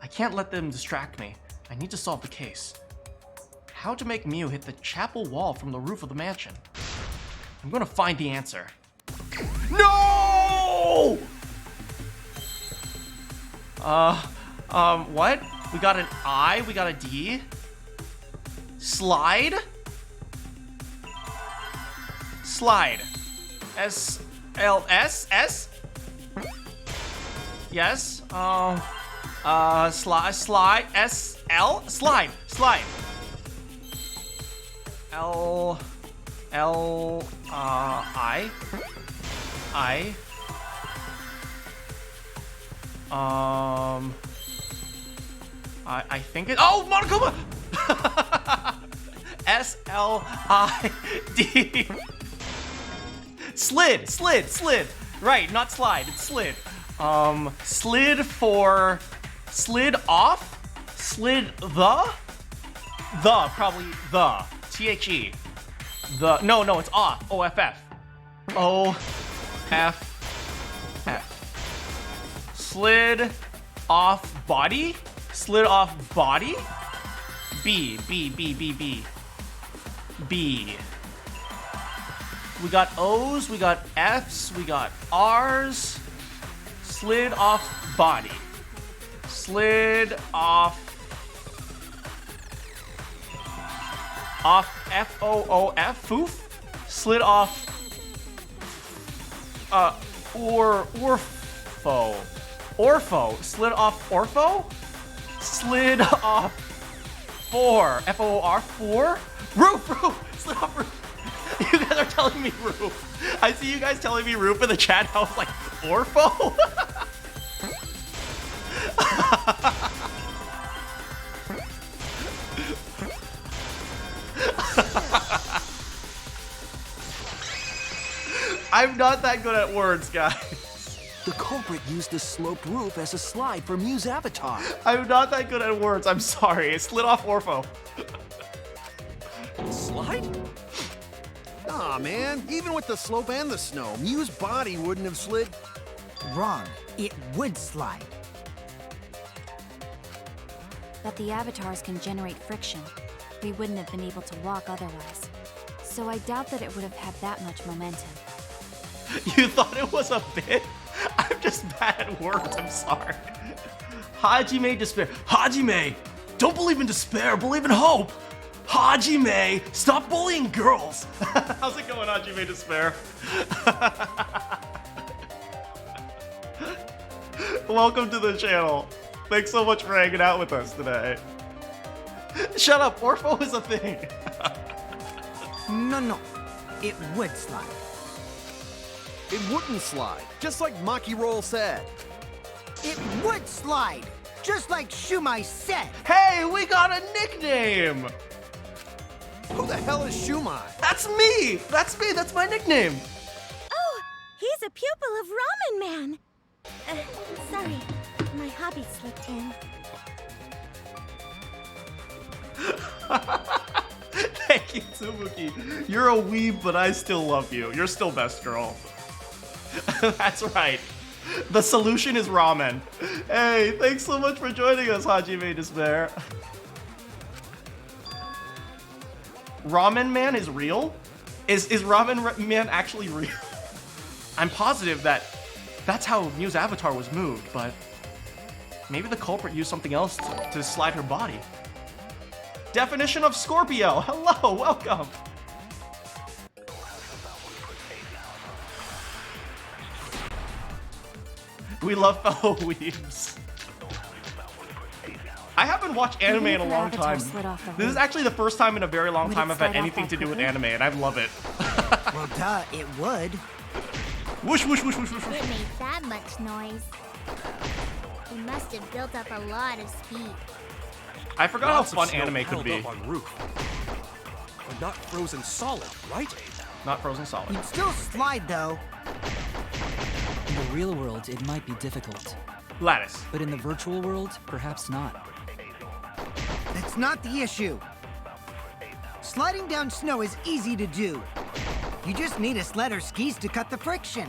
I can't let them distract me. I need to solve the case. How to make Miu hit the chapel wall from the roof of the mansion. I'm gonna find the answer. No! What? We got an I, we got a D. Slide? Slide. S? Yes. Slide. S-L? Slide. I. I think it. Oh, Monokuma! S-L-I-D. Slid. Right, not slide. It's slid. Slid for slid off. Slid the probably the. T-H-E. The no, it's off. O-F-F. O F F. Slid off body? Slid off body? B. We got O's, we got F's, we got R's. Slid off body. Slid off F-O-O-F, foof. Slid off Orpho. Slid off Orpho? Slid off 4. F-O-O-R, 4? Roof! Slid off roof. You guys are telling me roof. I see you guys telling me roof in the chat. I was like, Orpho? I'm not that good at words, guys. The culprit used the sloped roof as a slide for Miu's avatar. I'm not that good at words. I'm sorry. It slid off Orpho. Slide? Aw, man. Even with the slope and the snow, Miu's body wouldn't have slid. Wrong. It would slide. But the avatars can generate friction. We wouldn't have been able to walk otherwise. So I doubt that it would have had that much momentum. You thought it was a bit? I'm just bad at words. I'm sorry. Hajime despair. Hajime, don't believe in despair. Believe in hope. Hajime, stop bullying girls. How's it going, Hajime despair? Welcome to the channel. Thanks so much for hanging out with us today. Shut up. Orpho is a thing. No. It would slide. It wouldn't slide, just like Maki Roll said. It would slide, just like Shumai said. Hey, we got a nickname. Who the hell is Shumai? That's me. That's me. That's my nickname. Oh, he's a pupil of Ramen Man. Sorry, my hobby slipped in. Thank you, Tsumugi. You're a weeb, but I still love you. You're still best girl. That's right. The solution is ramen. Hey, thanks so much for joining us, Hajime Despair. Ramen Man is real? Is Ramen Man actually real? I'm positive that that's how Miu's avatar was moved, but maybe the culprit used something else to slide her body. Definition of Scorpio. Hello, welcome. We love fellow weebs. I haven't watched anime in a long time. This is actually the first time in a very long time I've had anything to do with anime, and I love it. Well, duh, it would. Whoosh, whoosh, whoosh, whoosh, whoosh. It made that much noise. It must have built up a lot of speed. I forgot how fun anime could be. Up on roof. But not frozen solid, right? Not frozen solid. You'd still slide, though. In the real world, it might be difficult. Lattice. But in the virtual world, perhaps not. That's not the issue. Sliding down snow is easy to do. You just need a sled or skis to cut the friction.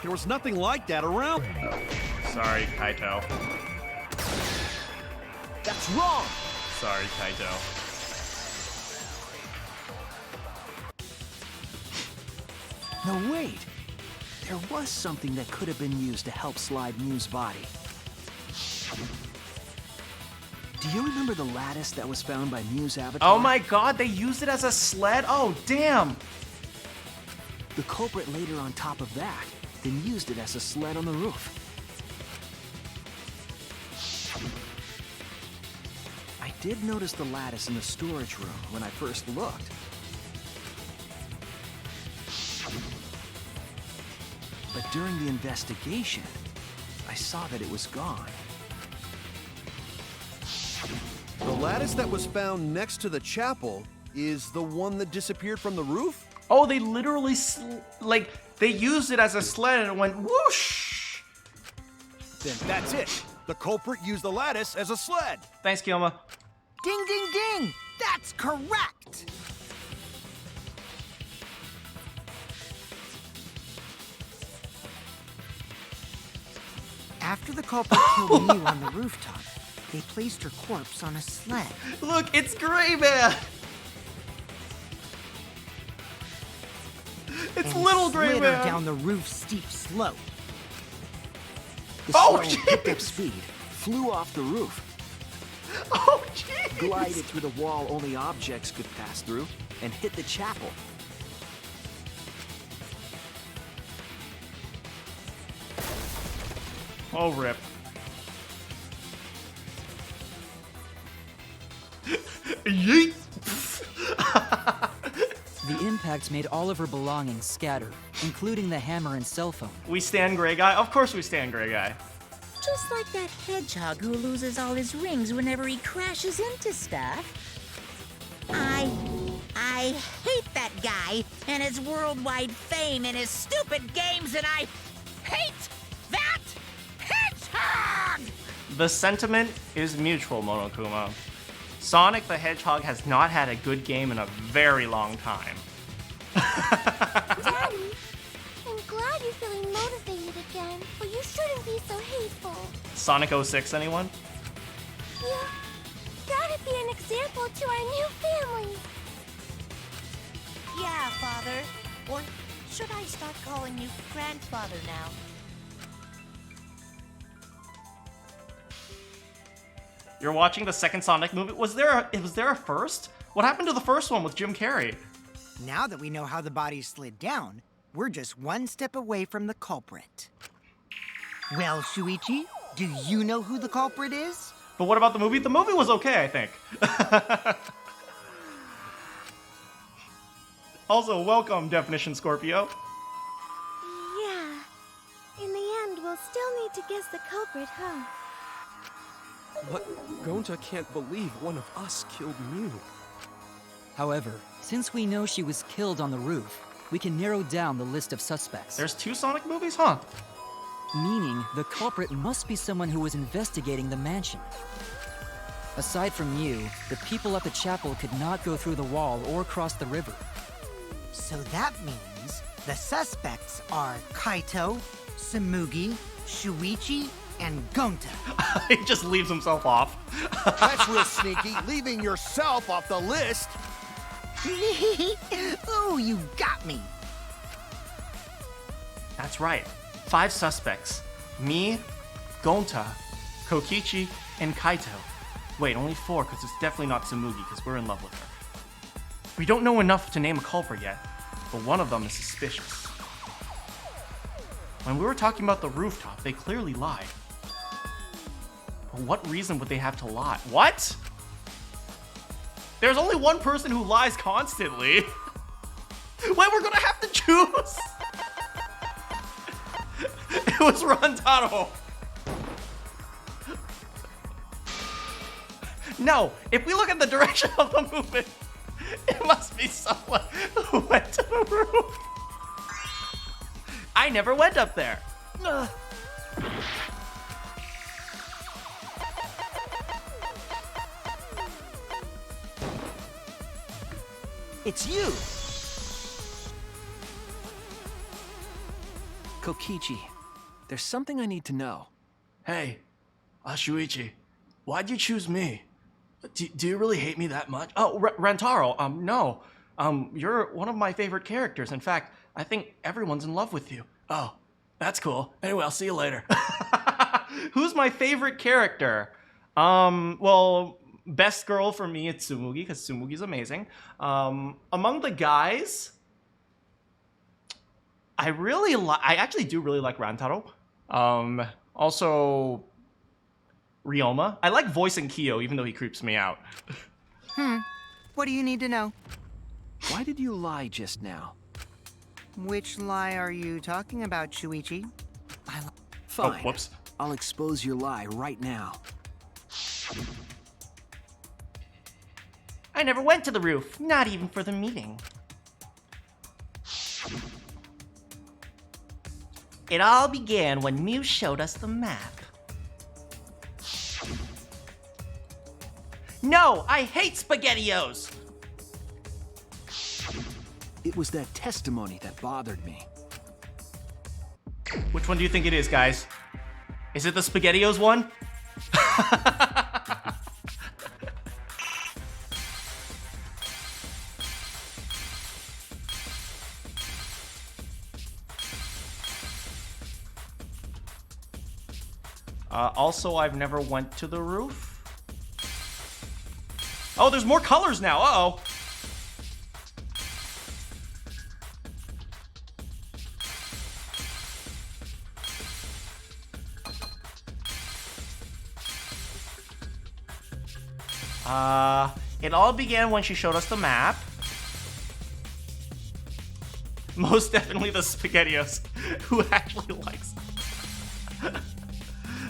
There was nothing like that around. Sorry, Kaito. That's wrong. Sorry, Kaito. No, wait. There was something that could have been used to help slide Miu's body. Do you remember the lattice that was found by Miu's avatar? Oh my god, they used it as a sled? Oh, damn. The culprit laid her on top of that, then used it as a sled on the roof. I did notice the lattice in the storage room when I first looked. But during the investigation, I saw that it was gone. The lattice that was found next to the chapel is the one that disappeared from the roof? Oh, they literally, they used it as a sled and it went whoosh. Then that's it. The culprit used the lattice as a sled. Thanks, Kioma. Ding, ding, ding! That's correct! After the culprit killed Miu on the rooftop, they placed her corpse on a sled. Look, it's Gray Man! It's and little Gray slid her Man! down the roof's steep slope. The Oh, sled picked up jeez. speed, flew off the roof, Oh, jeez! glided through the wall only objects could pass through, and hit the chapel. Oh, rip. Yeet! The impact made all of her belongings scatter, including the hammer and cell phone. We stand Gray Guy? Of course we stand Gray Guy. Just like that hedgehog who loses all his rings whenever he crashes into stuff. I hate that guy and his worldwide fame and his stupid games, and I hate that hedgehog! The sentiment is mutual, Monokuma. Sonic the Hedgehog has not had a good game in a very long time. Daddy, I'm glad you're feeling motivated again, but you shouldn't be so hateful. Sonic 06, anyone? You gotta be an example to our new family. Yeah, Father. Or should I start calling you grandfather now? You're watching the second Sonic movie? Was there a first? What happened to the first one with Jim Carrey? Now that we know how the body slid down, we're just one step away from the culprit. Well, Shuichi, do you know who the culprit is? But what about the movie? The movie was okay, I think. Also, welcome, Definition Scorpio. Yeah. In the end, we'll still need to guess the culprit, huh? But Gonta can't believe one of us killed Miu. However, since we know she was killed on the roof, we can narrow down the list of suspects. There's 2 Sonic movies, huh? Meaning, the culprit must be someone who was investigating the mansion. Aside from Miu, the people at the chapel could not go through the wall or cross the river. So that means the suspects are Kaito, Tsumugi, Shuichi, and Gonta. He just leaves himself off. That's real sneaky, leaving yourself off the list. Oh, you got me. That's right. 5 suspects. Me, Gonta, Kokichi, and Kaito. Wait, only 4, because it's definitely not Tsumugi, because we're in love with her. We don't know enough to name a culprit yet, but one of them is suspicious. When we were talking about the rooftop, they clearly lied. But what reason would they have to lie? What? There's only one person who lies constantly. Wait, we're gonna have to choose? It was Rantaro. No, if we look at the direction of the movement, it must be someone who went to the roof. I never went up there. It's you! Kokichi, there's something I need to know. Hey, Shuichi, why'd you choose me? Do you really hate me that much? Oh, Rantaro, no. You're one of my favorite characters. In fact, I think everyone's in love with you. Oh, that's cool. Anyway, I'll see you later. Who's my favorite character? Well, best girl for me, it's Tsumugi, because Tsumugi's amazing. Among the guys, I actually do really like Rantaro. Also, Ryoma. I like voicing Kyo, even though he creeps me out. What do you need to know? Why did you lie just now? Which lie are you talking about, Shuichi? Fine. Oh, whoops. I'll expose your lie right now. I never went to the roof, not even for the meeting. It all began when Miu showed us the map. No, I hate SpaghettiOs! It was that testimony that bothered me. Which one do you think it is, guys? Is it the SpaghettiOs one? Also, I've never went to the roof. Oh, there's more colors now. Uh-oh. It all began when she showed us the map. Most definitely the SpaghettiOs, who actually likes.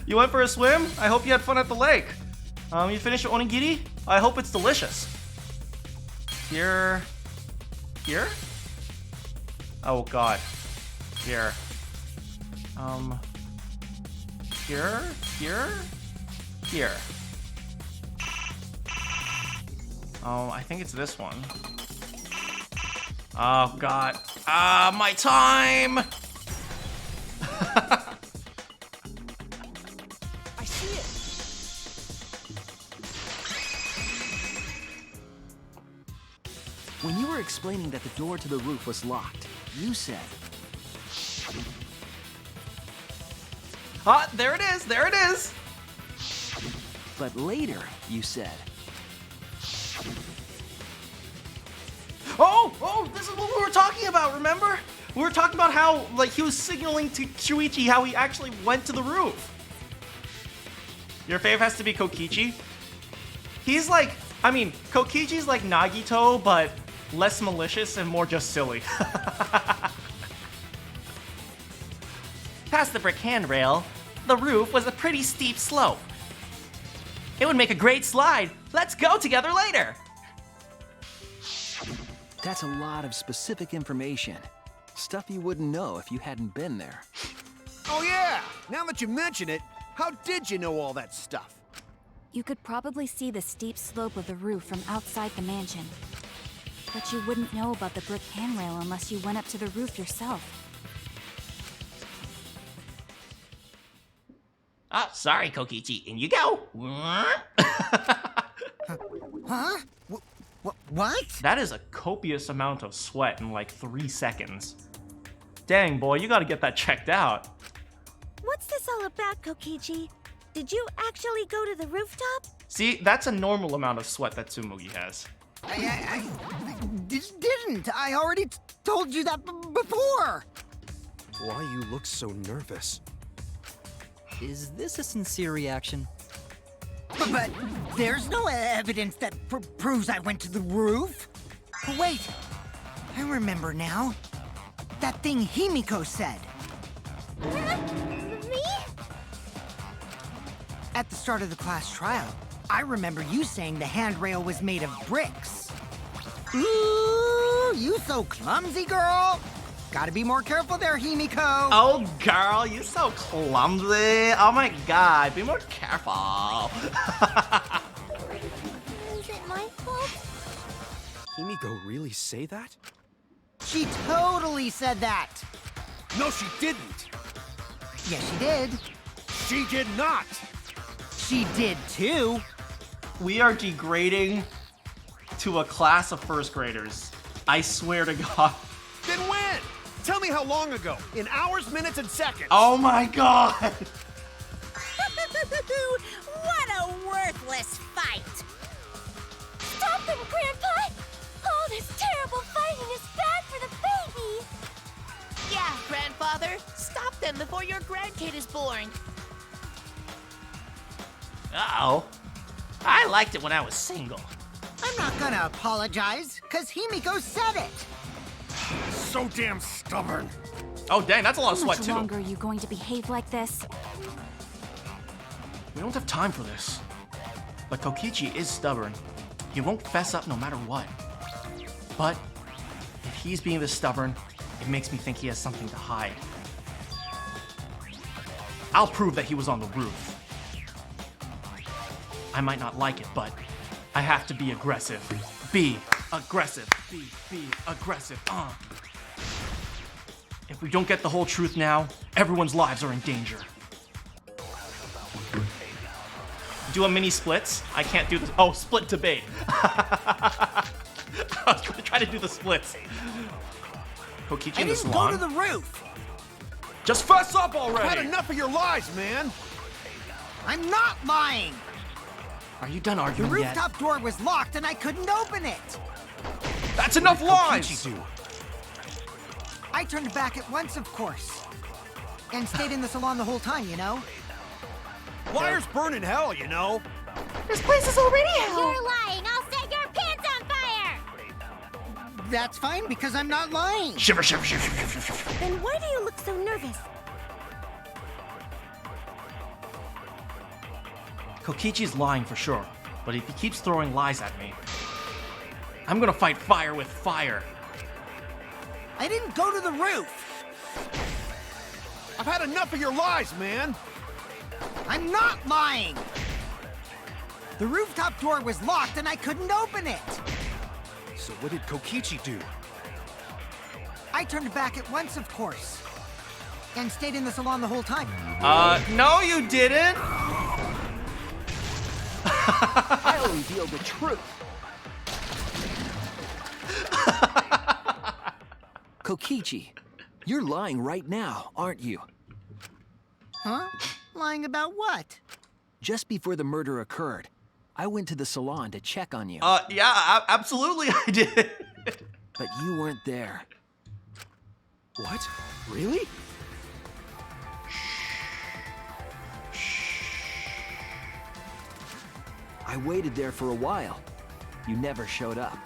You went for a swim? I hope you had fun at the lake. You finished your onigiri? I hope it's delicious. Here? Oh god. Here. Here. Oh, I think it's this one. Oh god. My time! I see it. When you were explaining that the door to the roof was locked, you said... There it is! There it is! But later, you said... Oh, this is what we were talking about, remember? We were talking about how, like, he was signaling to Shuichi how he actually went to the roof. Your fave has to be Kokichi. He's like, I mean, Kokichi's like Nagito, but less malicious and more just silly. Past the brick handrail, the roof was a pretty steep slope. It would make a great slide. Let's go together later. That's a lot of specific information. Stuff you wouldn't know if you hadn't been there. Oh yeah! Now that you mention it, how did you know all that stuff? You could probably see the steep slope of the roof from outside the mansion. But you wouldn't know about the brick handrail unless you went up to the roof yourself. Oh, sorry, Kokichi. In you go. Huh? What? That is a copious amount of sweat in like 3 seconds. Dang, boy, you gotta get that checked out. What's this all about, Kokichi? Did you actually go to the rooftop? See, that's a normal amount of sweat that Tsumugi has. I didn't. I already told you that before. Why you look so nervous? Is this a sincere reaction? But there's no evidence that proves I went to the roof. Wait, I remember now. That thing Himiko said. Me? At the start of the class trial, I remember you saying the handrail was made of bricks. Ooh, you so clumsy, girl. Gotta be more careful there, Himiko. Oh, girl, you're so clumsy. Oh my god, be more careful. Is it my fault? Himiko really say that? She totally said that. No, she didn't! Yes, she did. She did not! She did too. We are degrading to a class of first graders. I swear to God. Then when? Tell me how long ago. In hours, minutes, and seconds. Oh my god! What a worthless fight! Stop them, Grandpa! All this terrible fighting is bad for the baby! Yeah, Grandfather. Stop them before your grandkid is born. Uh-oh. I liked it when I was single. I'm not gonna apologize, because Himiko said it. So damn stubborn. Oh dang, that's a lot of How sweat much too. longer are you going to behave like this? We don't have time for this. But Kokichi is stubborn. He won't fess up no matter what. But if he's being this stubborn, it makes me think he has something to hide. I'll prove that he was on the roof. I might not like it, but I have to be aggressive. Be aggressive. Be aggressive. If we don't get the whole truth now, everyone's lives are in danger. do a mini splits. I can't do this. Oh, split debate. I was gonna try to do the splits. Kokichi I in the didn't go salon. to the roof. Just fess up I've already! had enough of your lies, man! I'm not lying. Are you done The arguing yet? rooftop door was locked and I couldn't open it. That's enough lies! Kokichi do? I turned back at once, of course. And stayed in the salon the whole time, you know? Liars burn in hell, you know? This place is already hell. You're lying. I'll set your pants on fire. That's fine because I'm not lying. Shiver, shiver, shiver, shiver, shiver. Then why do you look so nervous? Kokichi's lying for sure, but if he keeps throwing lies at me, I'm gonna fight fire with fire. I didn't go to the roof. I've had enough of your lies, man! I'm not lying. The rooftop door was locked and I couldn't open it. So what did Kokichi do? I turned back at once, of course. And stayed in the salon the whole time. No you didn't! I'll reveal the truth. Kokichi, you're lying right now, aren't you? Huh? Lying about what? Just before the murder occurred, I went to the salon to check on you. Yeah, absolutely I did. But you weren't there. What? Really? I waited there for a while. You never showed up.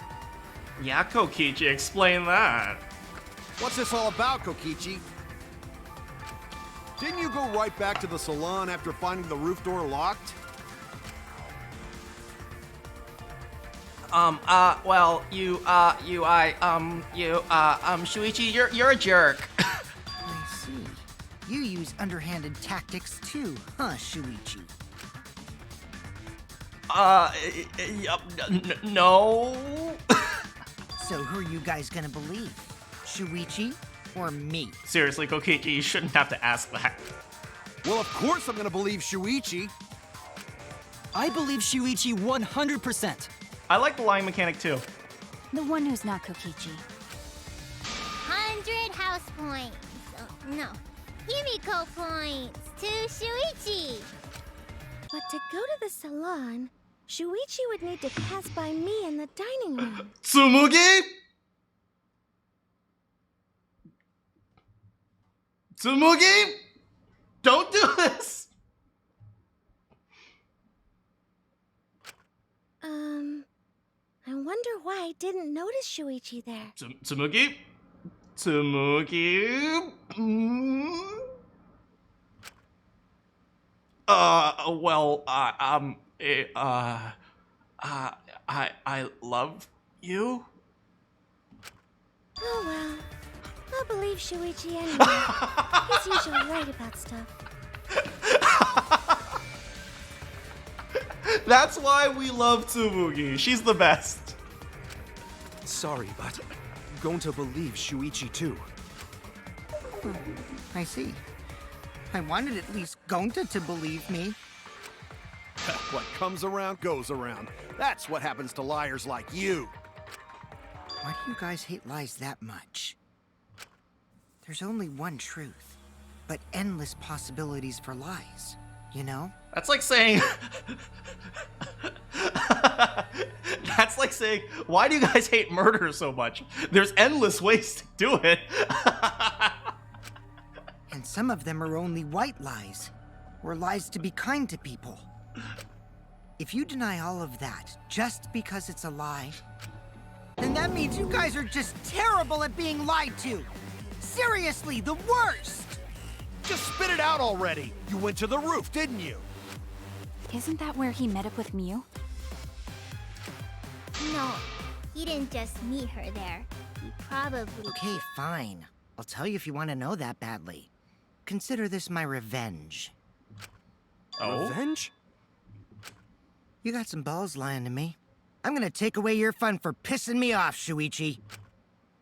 Yeah, Kokichi, explain that. What's this all about, Kokichi? Didn't you go right back to the salon after finding the roof door locked? Shuichi, you're a jerk. I see. You use underhanded tactics too, huh, Shuichi? No. So who are you guys gonna believe? Shuichi or me? Seriously, Kokichi, you shouldn't have to ask that. Well, of course I'm gonna believe Shuichi. I believe Shuichi 100%. I like the lying mechanic too. The one who's not Kokichi. 100 house points. Oh, no. Himiko points to Shuichi. But to go to the salon, Shuichi would need to pass by me in the dining room. Tsumugi? Tsumugi? Don't do this! I wonder why I didn't notice Shuichi there. Tsumugi? Tsumugi? I love you. Oh well. I'll believe Shuichi anyway. He's usually right about stuff. That's why we love Tsumugi. She's the best. Sorry, but I'm going to believe Shuichi too. I see. I wanted at least Gonta to believe me. What comes around goes around. That's what happens to liars like you. Why do you guys hate lies that much? There's only one truth, but endless possibilities for lies, you know? That's like saying... That's like saying, why do you guys hate murder so much? There's endless ways to do it. And some of them are only white lies, or lies to be kind to people. If you deny all of that just because it's a lie, then that means you guys are just terrible at being lied to. Seriously, the worst! Just spit it out already. You went to the roof, didn't you? Isn't that where he met up with Miu? No, he didn't just meet her there. He probably... Okay, fine. I'll tell you if you want to know that badly. Consider this my revenge. Oh? Revenge? You got some balls lying to me. I'm gonna take away your fun for pissing me off, Shuichi.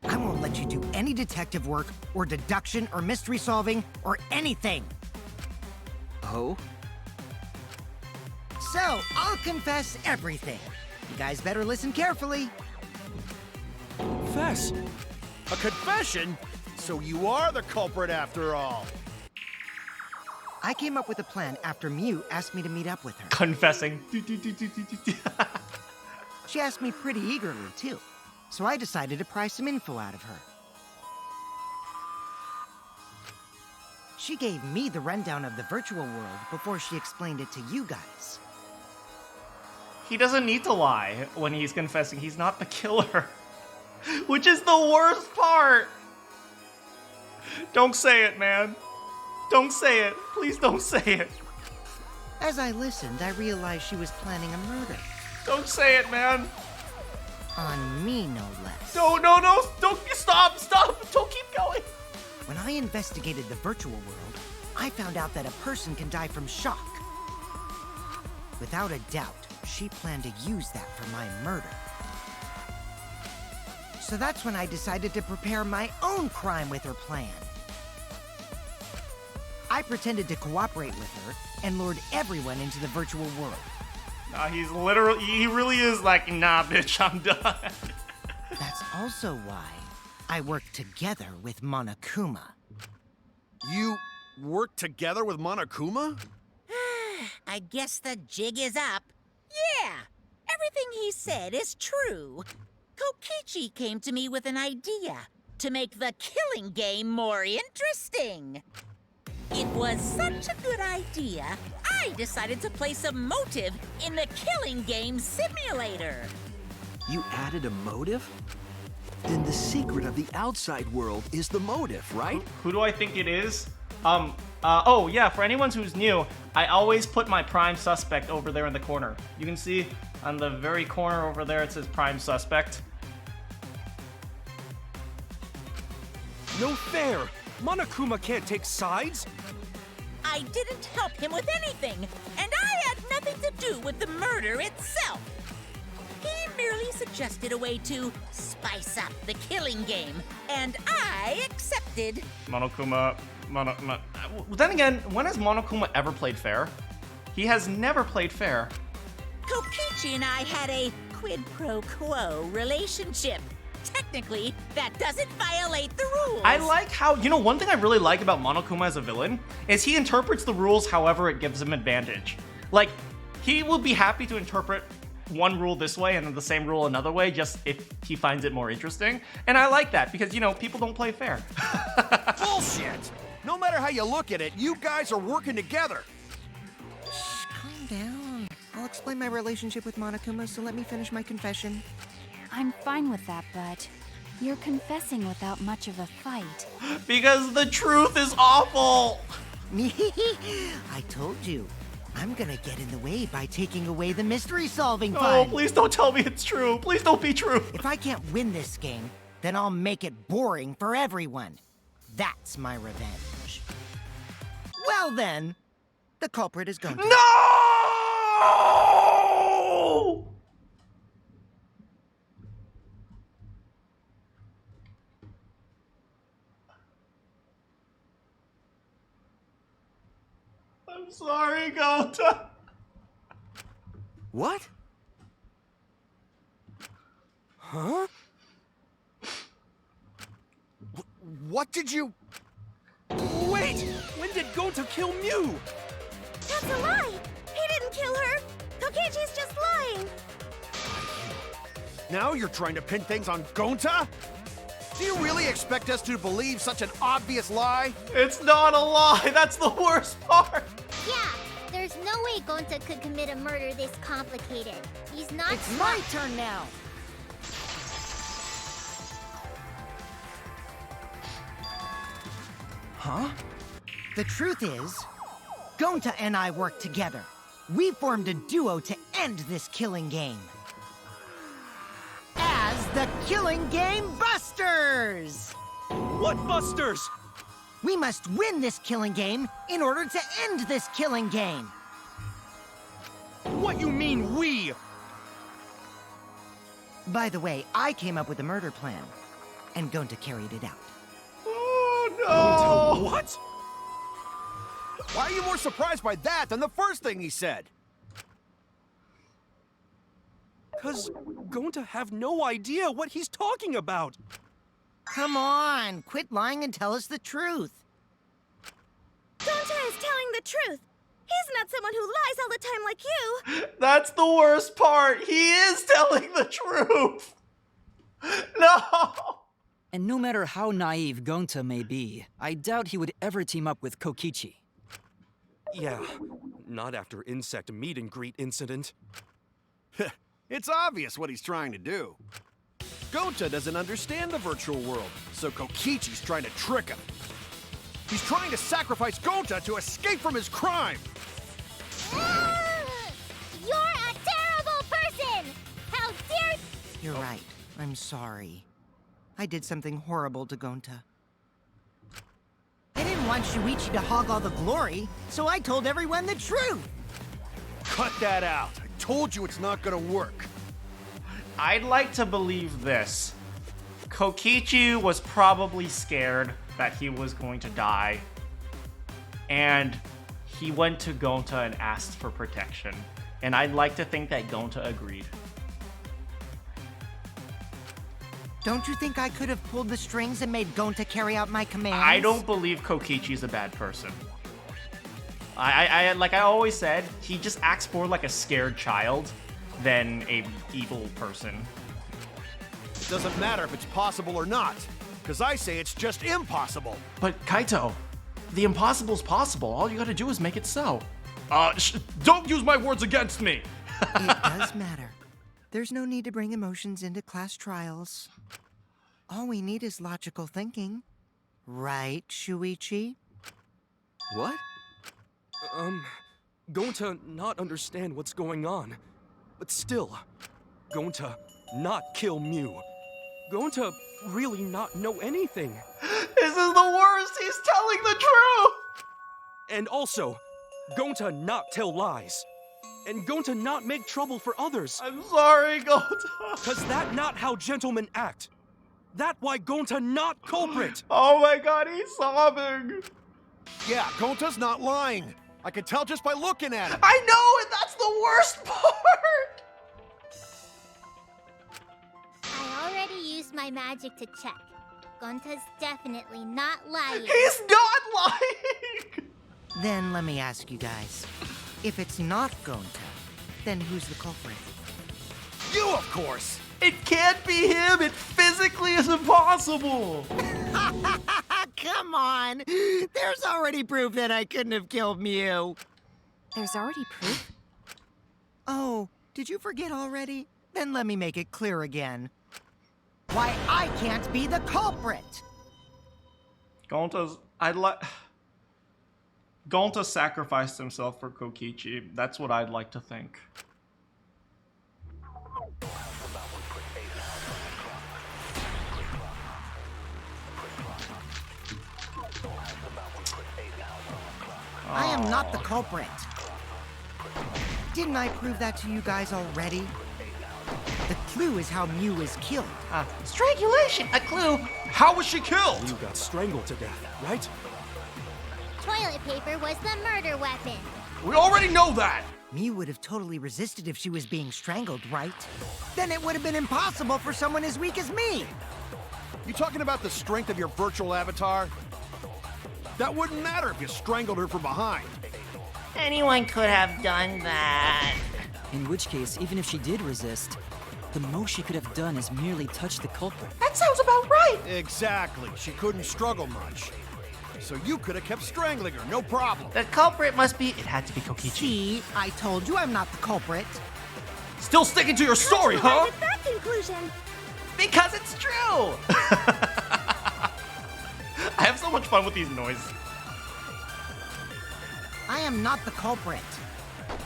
I won't let you do any detective work, or deduction, or mystery solving, or anything. Oh? So, I'll confess everything. You guys better listen carefully. Fess, A confession? So you are the culprit after all. I came up with a plan after Miu asked me to meet up with her. Confessing. She asked me pretty eagerly, too. So I decided to pry some info out of her. She gave me the rundown of the virtual world before she explained it to you guys. He doesn't need to lie when he's confessing. He's not the killer. Which is the worst part. Don't say it, man. Don't say it. Please don't say it. As I listened, I realized she was planning a murder. Don't say it, man. On me, no less. No, don't stop. Don't keep going. When I investigated the virtual world, I found out that a person can die from shock. Without a doubt, she planned to use that for my murder. So that's when I decided to prepare my own crime with her plan. I pretended to cooperate with her and lured everyone into the virtual world. Nah, he really is like, nah, bitch, I'm done. That's also why I worked together with Monokuma. You worked together with Monokuma? I guess the jig is up. Yeah, everything he said is true. Kokichi came to me with an idea to make the killing game more interesting. It was such a good idea, I decided to place a motive in the killing game simulator. You added a motive? Then the secret of the outside world is the motive, right? Who do I think it is? Oh yeah, for anyone who's new, I always put my prime suspect over there in the corner. You can see on the very corner over there, it says prime suspect. no fair! Monokuma can't take sides! I didn't help him with anything, and I had nothing to do with the murder itself. He merely suggested a way to spice up the killing game, and I accepted. Monokuma, then again, when has Monokuma ever played fair? He has never played fair. Kokichi and I had a quid pro quo relationship. Technically, that doesn't violate the rules. I like how, one thing I really like about Monokuma as a villain is he interprets the rules however it gives him advantage. Like, he will be happy to interpret one rule this way and then the same rule another way just if he finds it more interesting. And I like that because, people don't play fair. Bullshit! No matter how you look at it, you guys are working together. Shh, calm down. I'll explain my relationship with Monokuma, so let me finish my confession. I'm fine with that, but you're confessing without much of a fight. Because the truth is awful! I told you. I'm gonna get in the way by taking away the mystery-solving fun. Oh, please don't tell me it's true. Please don't be true. If I can't win this game, then I'll make it boring for everyone. That's my revenge. Well then, the culprit is going to... No! I'm sorry, Gota. What? Huh? What did you... Wait! When did Gonta kill Miu? That's a lie! He didn't kill her! Kokichi's just lying! Now you're trying to pin things on Gonta? Do you really expect us to believe such an obvious lie? It's not a lie. That's the worst part. Yeah, there's no way Gonta could commit a murder this complicated. He's not It's my turn now! Huh? The truth is, Gonta and I worked together. We formed a duo to end this killing game. As the Killing Game Busters! What busters? We must win this killing game in order to end this killing game. What you mean, we? By the way, I came up with a murder plan, and Gonta carried it out. Oh, no. What? Why are you more surprised by that than the first thing he said? Because Gonta have no idea what he's talking about. Come on, quit lying and tell us the truth. Gonta is telling the truth. He's not someone who lies all the time like you. That's the worst part. He is telling the truth. No. And no matter how naive Gonta may be, I doubt he would ever team up with Kokichi. Yeah, not after insect meet and greet incident. It's obvious what he's trying to do. Gonta doesn't understand the virtual world, so Kokichi's trying to trick him. He's trying to sacrifice Gonta to escape from his crime. You're a terrible person! How dare... You're right. I'm sorry. I did something horrible to Gonta. I didn't want Shuichi to hog all the glory, so I told everyone the truth. Cut that out. I told you it's not gonna work. I'd like to believe this. Kokichi was probably scared that he was going to die, and he went to Gonta and asked for protection. And I'd like to think that Gonta agreed. Don't you think I could have pulled the strings and made Gonta carry out my commands? I don't believe Kokichi's a bad person. I like I always said, he just acts more like a scared child than a evil person. It doesn't matter if it's possible or not, because I say it's just impossible. But Kaito, the impossible's possible. All you gotta do is make it so. Don't use my words against me! It does matter. There's no need to bring emotions into class trials. All we need is logical thinking. Right, Shuichi? What? Gonta not understand what's going on. But still, Gonta not kill Miu. Gonta really not know anything. This is the worst! He's telling the truth! And also, Gonta not tell lies. And Gonta not make trouble for others. I'm sorry, Gonta. Cause that not how gentlemen act. That why Gonta not culprit. Oh my god, he's sobbing. Yeah, Gonta's not lying. I can tell just by looking at him. I know, and that's the worst part! I already used my magic to check. Gonta's definitely not lying. He's not lying! Then let me ask you guys. If it's not Gonta, then who's the culprit? You, of course! It can't be him! It physically is impossible! Come on! There's already proof that I couldn't have killed Miu. There's already proof? Oh, did you forget already? Then let me make it clear again. Why I can't be the culprit! Gonta sacrificed himself for Kokichi. That's what I'd like to think. I am not the culprit. Didn't I prove that to you guys already? The clue is how Miu is killed. Strangulation, a clue. How was she killed? Miu got strangled to death, right? Toilet paper was the murder weapon. We already know that! Miu would have totally resisted if she was being strangled, right? Then it would have been impossible for someone as weak as me. You talking about the strength of your virtual avatar? That wouldn't matter if you strangled her from behind. Anyone could have done that. In which case, even if she did resist, the most she could have done is merely touch the culprit. That sounds about right. Exactly. She couldn't struggle much. So you could have kept strangling her, no problem. The culprit must be... It had to be Kokichi. See, I told you I'm not the culprit. Still sticking to your story, huh? How did that conclusion? Because it's true! I have so much fun with these noises. I am not the culprit.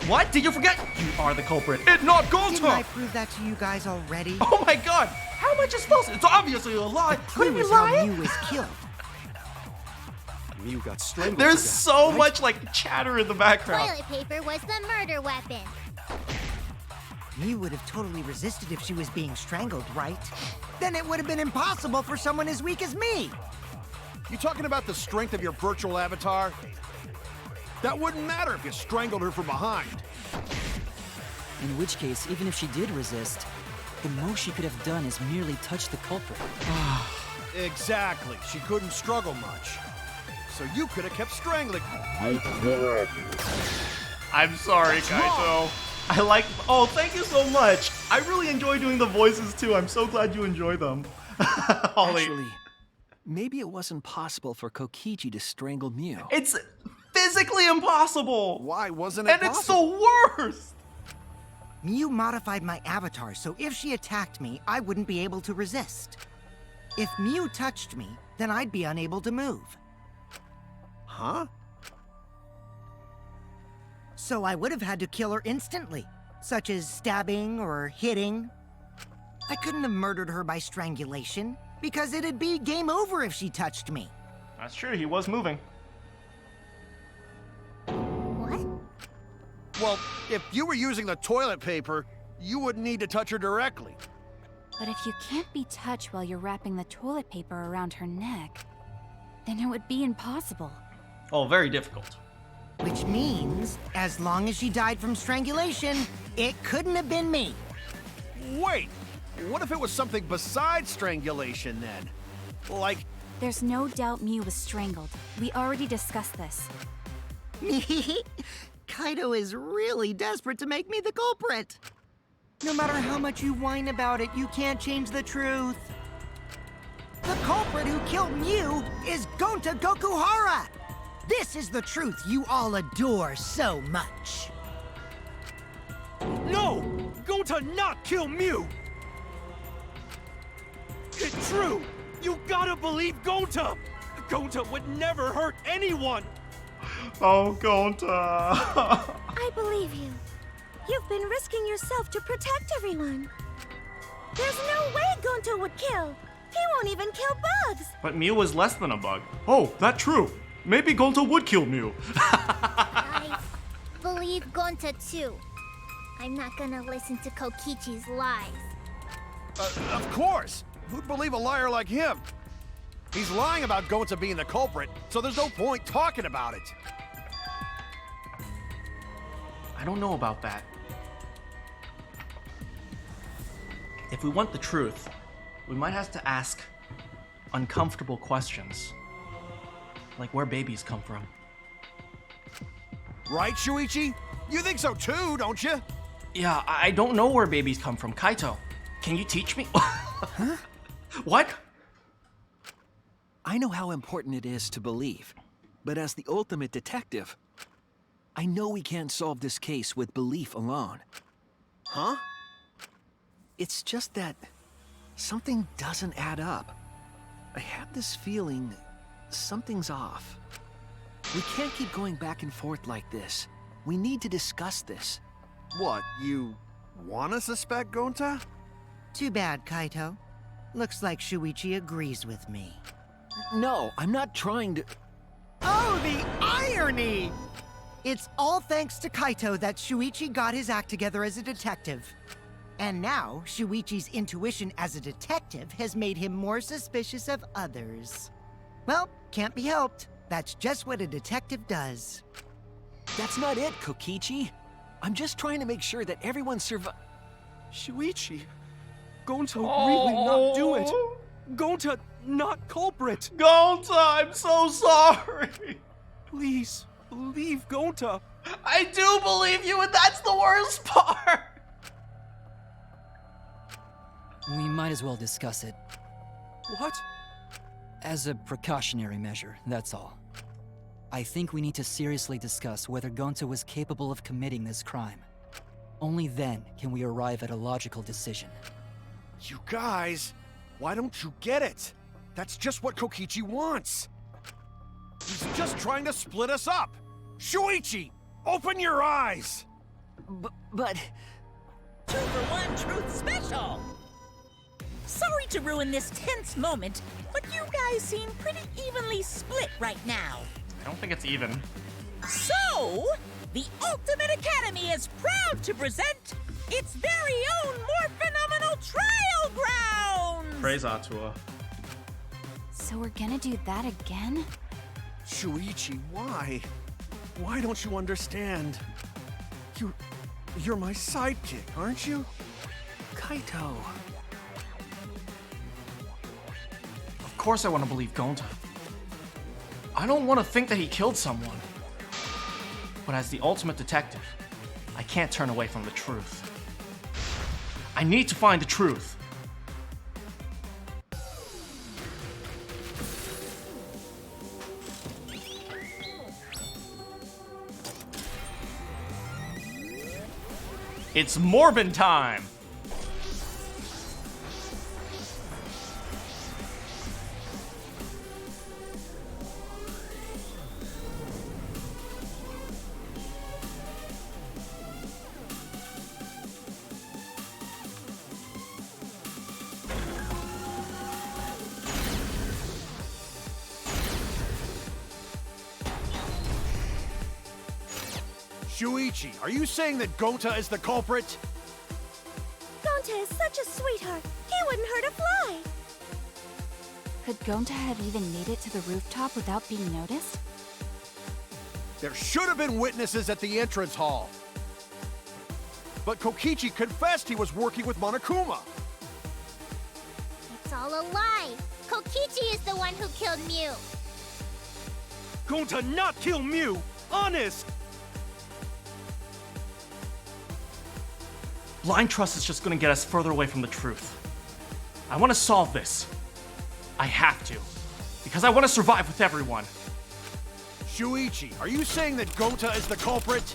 What? Did you forget? You are the culprit. It's not Didn't I Gonta! prove that to you guys already? Oh my god! How much is false? It's obviously a lie! Could it Clue be is how lying? Miu was killed. Miu got strangled There's to death, so right? much like chatter in the background. Toilet paper was the murder weapon. Miu would have totally resisted if she was being strangled, right? Then it would have been impossible for someone as weak as me. You talking about the strength of your virtual avatar? That wouldn't matter if you strangled her from behind. In which case, even if she did resist, the most she could have done is merely touch the culprit. Exactly. She couldn't struggle much. So you could have kept strangling her. I'm sorry, Kaito. I like. Oh, thank you so much. I really enjoy doing the voices too. I'm so glad you enjoy them. Holly. Actually, maybe it wasn't possible for Kokichi to strangle Miu. It's physically impossible. Why wasn't it And possible? it's the worst. Miu modified my avatar, so if she attacked me, I wouldn't be able to resist. If Miu touched me, then I'd be unable to move. Huh? So I would have had to kill her instantly, such as stabbing or hitting. I couldn't have murdered her by strangulation, because it'd be game over if she touched me. That's true. He was moving. What? Well, if you were using the toilet paper, you wouldn't need to touch her directly. But if you can't be touched while you're wrapping the toilet paper around her neck, then it would be impossible. Oh, very difficult. Which means, as long as she died from strangulation, it couldn't have been me. Wait, what if it was something besides strangulation then? Like, There's no doubt Miu was strangled. We already discussed this. Kaito is really desperate to make me the culprit. No matter how much you whine about it, you can't change the truth. The culprit who killed Miu is Gonta Gokuhara! This is the truth you all adore so much. No! Gonta not kill Miu! It's true! You gotta believe Gonta! Gonta would never hurt anyone! Oh, Gonta. I believe you. You've been risking yourself to protect everyone. There's no way Gonta would kill. He won't even kill bugs. But Miu was less than a bug. Oh, that's true. Maybe Gonta would kill Miu. I believe Gonta too. I'm not gonna listen to Kokichi's lies. of course! Who'd believe a liar like him? He's lying about Gonta being the culprit, so there's no point talking about it. I don't know about that. If we want the truth, we might have to ask uncomfortable questions. Like where babies come from. Right, Shuichi? You think so too, don't you? Yeah, I don't know where babies come from. Kaito, can you teach me? Huh? What? I know how important it is to believe, but as the ultimate detective, I know we can't solve this case with belief alone. Huh? It's just that something doesn't add up. I have this feeling something's off. We can't keep going back and forth like this. We need to discuss this. What, you wanna suspect Gonta? Too bad, Kaito. Looks like Shuichi agrees with me. No, I'm not trying to... Oh, the irony! It's all thanks to Kaito that Shuichi got his act together as a detective. And now, Shuichi's intuition as a detective has made him more suspicious of others. Well, can't be helped. That's just what a detective does. That's not it, Kokichi. I'm just trying to make sure that everyone Shuichi, Gonta really not do it. Gonta not culprit. Gonta, I'm so sorry. Please, believe Gonta. I do believe you, and that's the worst part. We might as well discuss it. What? As a precautionary measure, that's all. I think we need to seriously discuss whether Gonta was capable of committing this crime. Only then can we arrive at a logical decision. You guys, why don't you get it? That's just what Kokichi wants. He's just trying to split us up. Shuichi, open your eyes. But... 2 for 1 truth special. Sorry to ruin this tense moment, but you guys seem pretty evenly split right now. I don't think it's even. So, the Ultimate Academy is proud to present its very own more phenomenal trial grounds! Praise Atua. So we're gonna do that again? Shuichi, why? Why don't you understand? You're my sidekick, aren't you? Kaito. Of course I want to believe Gonta. I don't want to think that he killed someone. But as the ultimate detective, I can't turn away from the truth. I need to find the truth. It's Morbin time! Shuichi, are you saying that Gonta is the culprit? Gonta is such a sweetheart. He wouldn't hurt a fly. Could Gonta have even made it to the rooftop without being noticed? There should have been witnesses at the entrance hall. But Kokichi confessed he was working with Monokuma. It's all a lie. Kokichi is the one who killed Miu. Gonta not kill Miu! Honest! Blind trust is just gonna get us further away from the truth. I want to solve this. I have to. Because I want to survive with everyone. Shuichi, are you saying that Gonta is the culprit?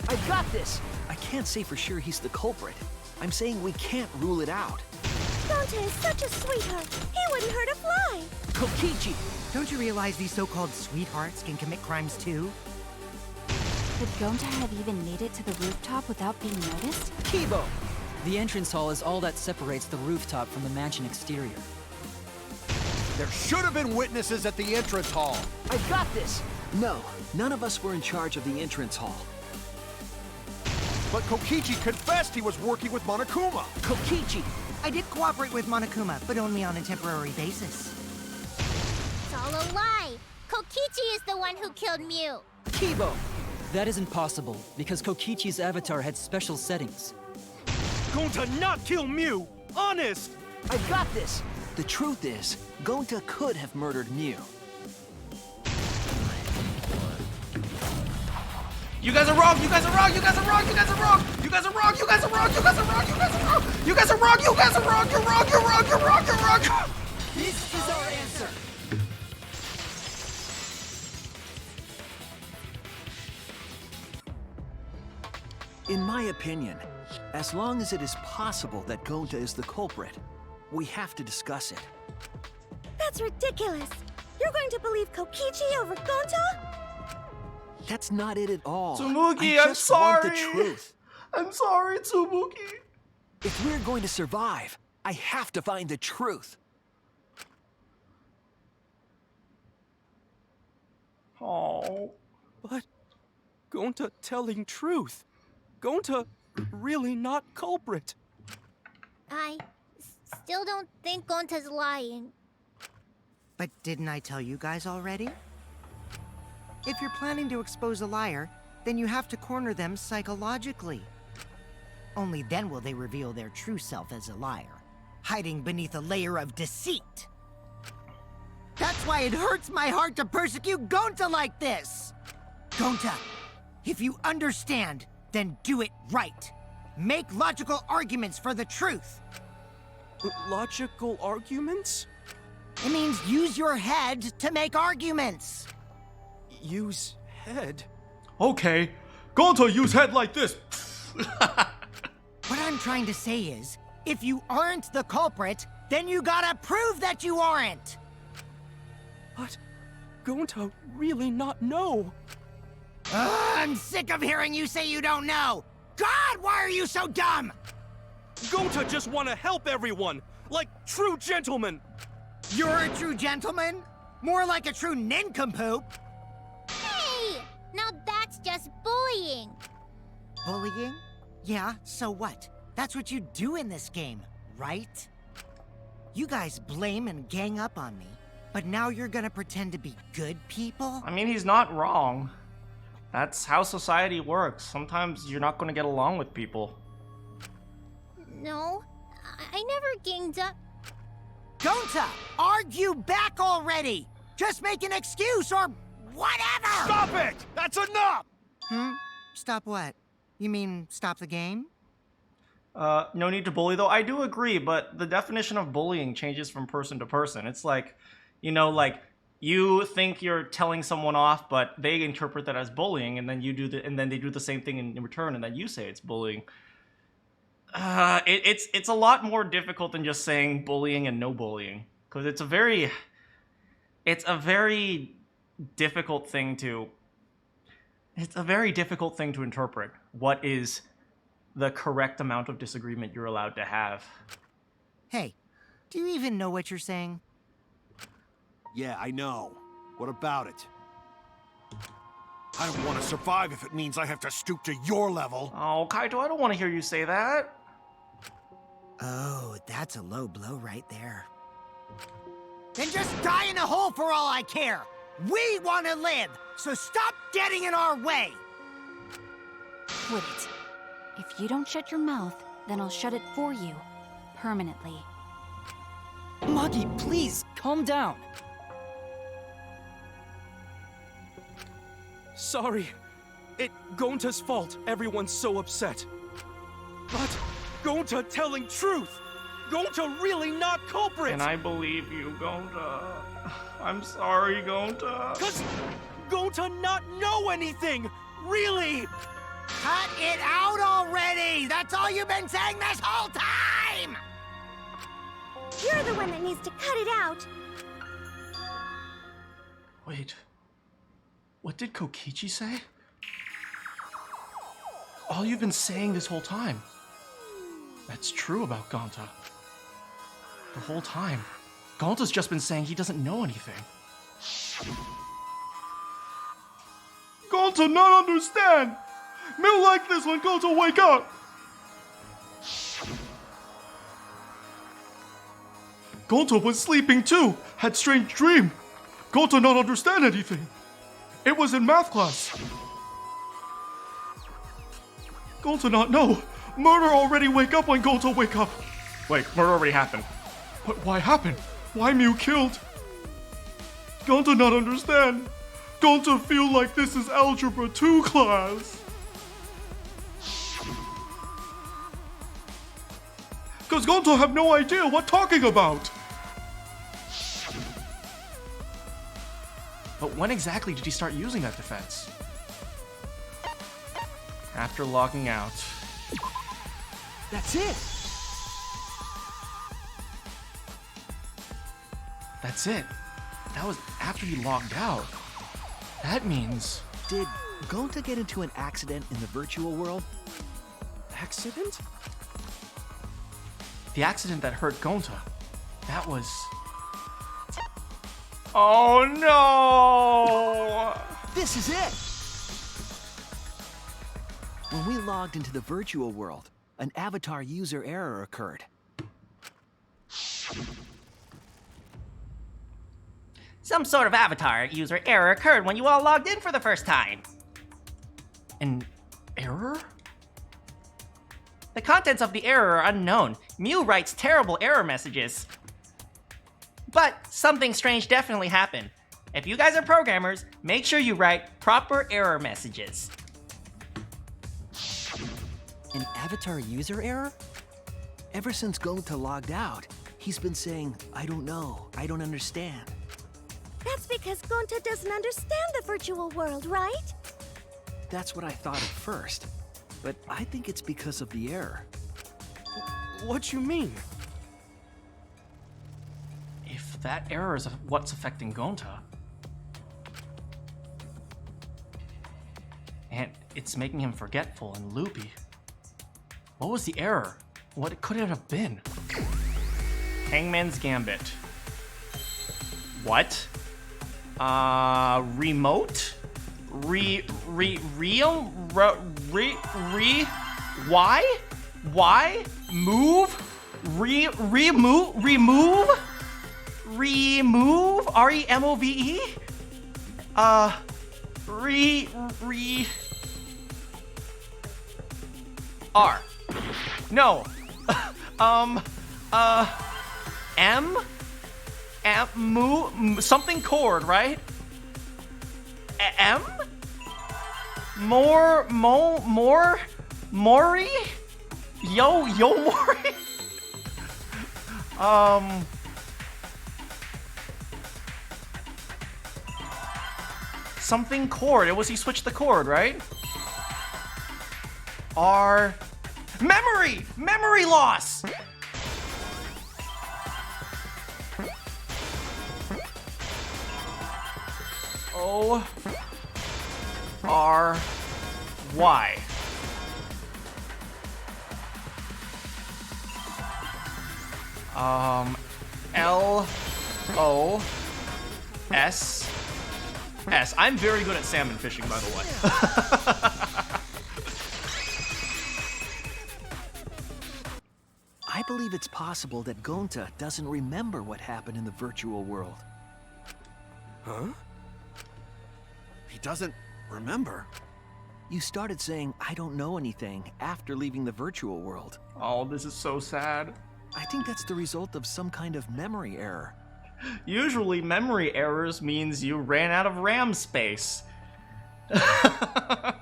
I've got this! I can't say for sure he's the culprit. I'm saying we can't rule it out. Gonta is such a sweetheart. He wouldn't hurt a fly. Kokichi! Don't you realize these so-called sweethearts can commit crimes too? Could Gonta have even made it to the rooftop without being noticed? Kibo! The entrance hall is all that separates the rooftop from the mansion exterior. There should have been witnesses at the entrance hall. I've got this! No, none of us were in charge of the entrance hall. But Kokichi confessed he was working with Monokuma. Kokichi! I did cooperate with Monokuma, but only on a temporary basis. It's all a lie. Kokichi is the one who killed Miu. Kibo! That isn't possible, because Kokichi's avatar had special settings. Gonta not kill Miu! Honest! I've got this! The truth is, Gonta could have murdered Miu. You guys are wrong! You guys are wrong! You guys are wrong! You guys are wrong! You guys are wrong! You guys are wrong! You guys are wrong! You guys are wrong! You guys are wrong! You guys are wrong! You're wrong! You're wrong! You're wrong! You're wrong! This is our answer! In my opinion, as long as it is possible that Gonta is the culprit, we have to discuss it. That's ridiculous. You're going to believe Kokichi over Gonta? That's not it at all. Tsumugi, I I'm just want sorry. the truth. I'm sorry, Tsumugi. If we're going to survive, I have to find the truth. Oh. But Gonta telling truth. Gonta really not culprit. I still don't think Gonta's lying. But didn't I tell you guys already? If you're planning to expose a liar, then you have to corner them psychologically. Only then will they reveal their true self as a liar, hiding beneath a layer of deceit. That's why it hurts my heart to persecute Gonta like this! Gonta, if you understand, then do it right. Make logical arguments for the truth. Logical arguments? It means use your head to make arguments. Use head? Okay, Gonta use head like this. What I'm trying to say is, if you aren't the culprit, then you gotta prove that you aren't! But Gonta really not know. I'm sick of hearing you say you don't know! God, why are you so dumb? Gonta just want to help everyone, like true gentlemen. You're a true gentleman? More like a true nincompoop. Hey! Now that's just bullying. Bullying? Yeah, so what? That's what you do in this game, right? You guys blame and gang up on me, but now you're gonna pretend to be good people? I mean, he's not wrong. That's how society works. Sometimes you're not going to get along with people. No, I never ganged up. Gonta, argue back already! Just make an excuse or whatever! Stop it! That's enough! Stop what? You mean stop the game? No need to bully, though. I do agree, but the definition of bullying changes from person to person. It's like, you know, like, you think you're telling someone off, but they interpret that as bullying, and then they do the same thing in return, and then you say it's bullying. It's a lot more difficult than just saying bullying and no bullying, because it's a very difficult thing to interpret. What is the correct amount of disagreement you're allowed to have? Hey, do you even know what you're saying? Yeah, I know. What about it? I don't want to survive if it means I have to stoop to your level. Oh, Kaito, I don't want to hear you say that. Oh, that's a low blow right there. Then just die in a hole for all I care! We want to live, so stop getting in our way! Quit it. If you don't shut your mouth, then I'll shut it for you. Permanently. Magi, please, calm down. Sorry. It's Gonta's fault everyone's so upset. But Gonta telling truth! Gonta really not culprit! And I believe you, Gonta. I'm sorry, Gonta. 'Cause Gonta not know anything! Really! Cut it out already! That's all you've been saying this whole time! You're the one that needs to cut it out. Wait. What did Kokichi say? All you've been saying this whole time. That's true about Gonta. The whole time. Gonta's just been saying he doesn't know anything. Gonta not understand! Miu like this when Gonta wake up! Gonta was sleeping too, had strange dream. Gonta not understand anything. It was in math class. Gonta not know. Murder already wake up when Gonta wake up. Wait, murder already happened. But why happened? Why Miu killed? Gonta not understand. Gonta feel like this is Algebra 2 class. Cause Gonta have no idea what talking about. But when exactly did he start using that defense? After logging out. That's it! That's it. That was after he logged out. That means... Did Gonta get into an accident in the virtual world? Accident? The accident that hurt Gonta. That was... Oh no! This is it! When we logged into the virtual world, an avatar user error occurred. Some sort of avatar user error occurred when you all logged in for the first time. An error? The contents of the error are unknown. Miu writes terrible error messages. But something strange definitely happened. If you guys are programmers, make sure you write proper error messages. An avatar user error? Ever since Gonta logged out, he's been saying, I don't know, I don't understand. That's because Gonta doesn't understand the virtual world, right? That's what I thought at first, but I think it's because of the error. What you mean? If that error is what's affecting Gonta, and it's making him forgetful and loopy, what was the error? What could it have been? Hangman's Gambit. What? Remote? Why? Move? Remove? R. No. Something chord, right? M? Mori? Yo Mori? Something chord. It was he switched the chord, right? R. Memory! Memory loss! O. R. Y. L. O. S. S. I'm very good at salmon fishing, by the way. I believe it's possible that Gonta doesn't remember what happened in the virtual world. Huh? He doesn't remember? You started saying, I don't know anything, after leaving the virtual world. Oh, this is so sad. I think that's the result of some kind of memory error. Usually, memory errors means you ran out of RAM space. Oh,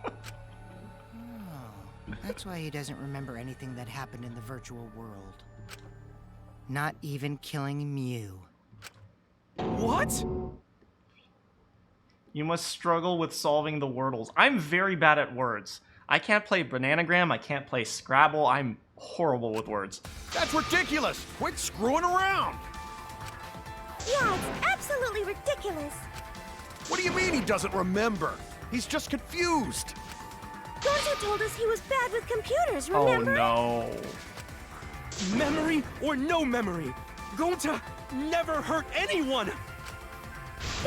that's why he doesn't remember anything that happened in the virtual world. Not even killing Miu. What? You must struggle with solving the wordles. I'm very bad at words. I can't play Bananagram, I can't play Scrabble, I'm horrible with words. That's ridiculous! Quit screwing around! Yeah, it's absolutely ridiculous. What do you mean he doesn't remember? He's just confused! Gonta told us he was bad with computers, remember? Oh no. Memory or no memory, Gonta never hurt anyone!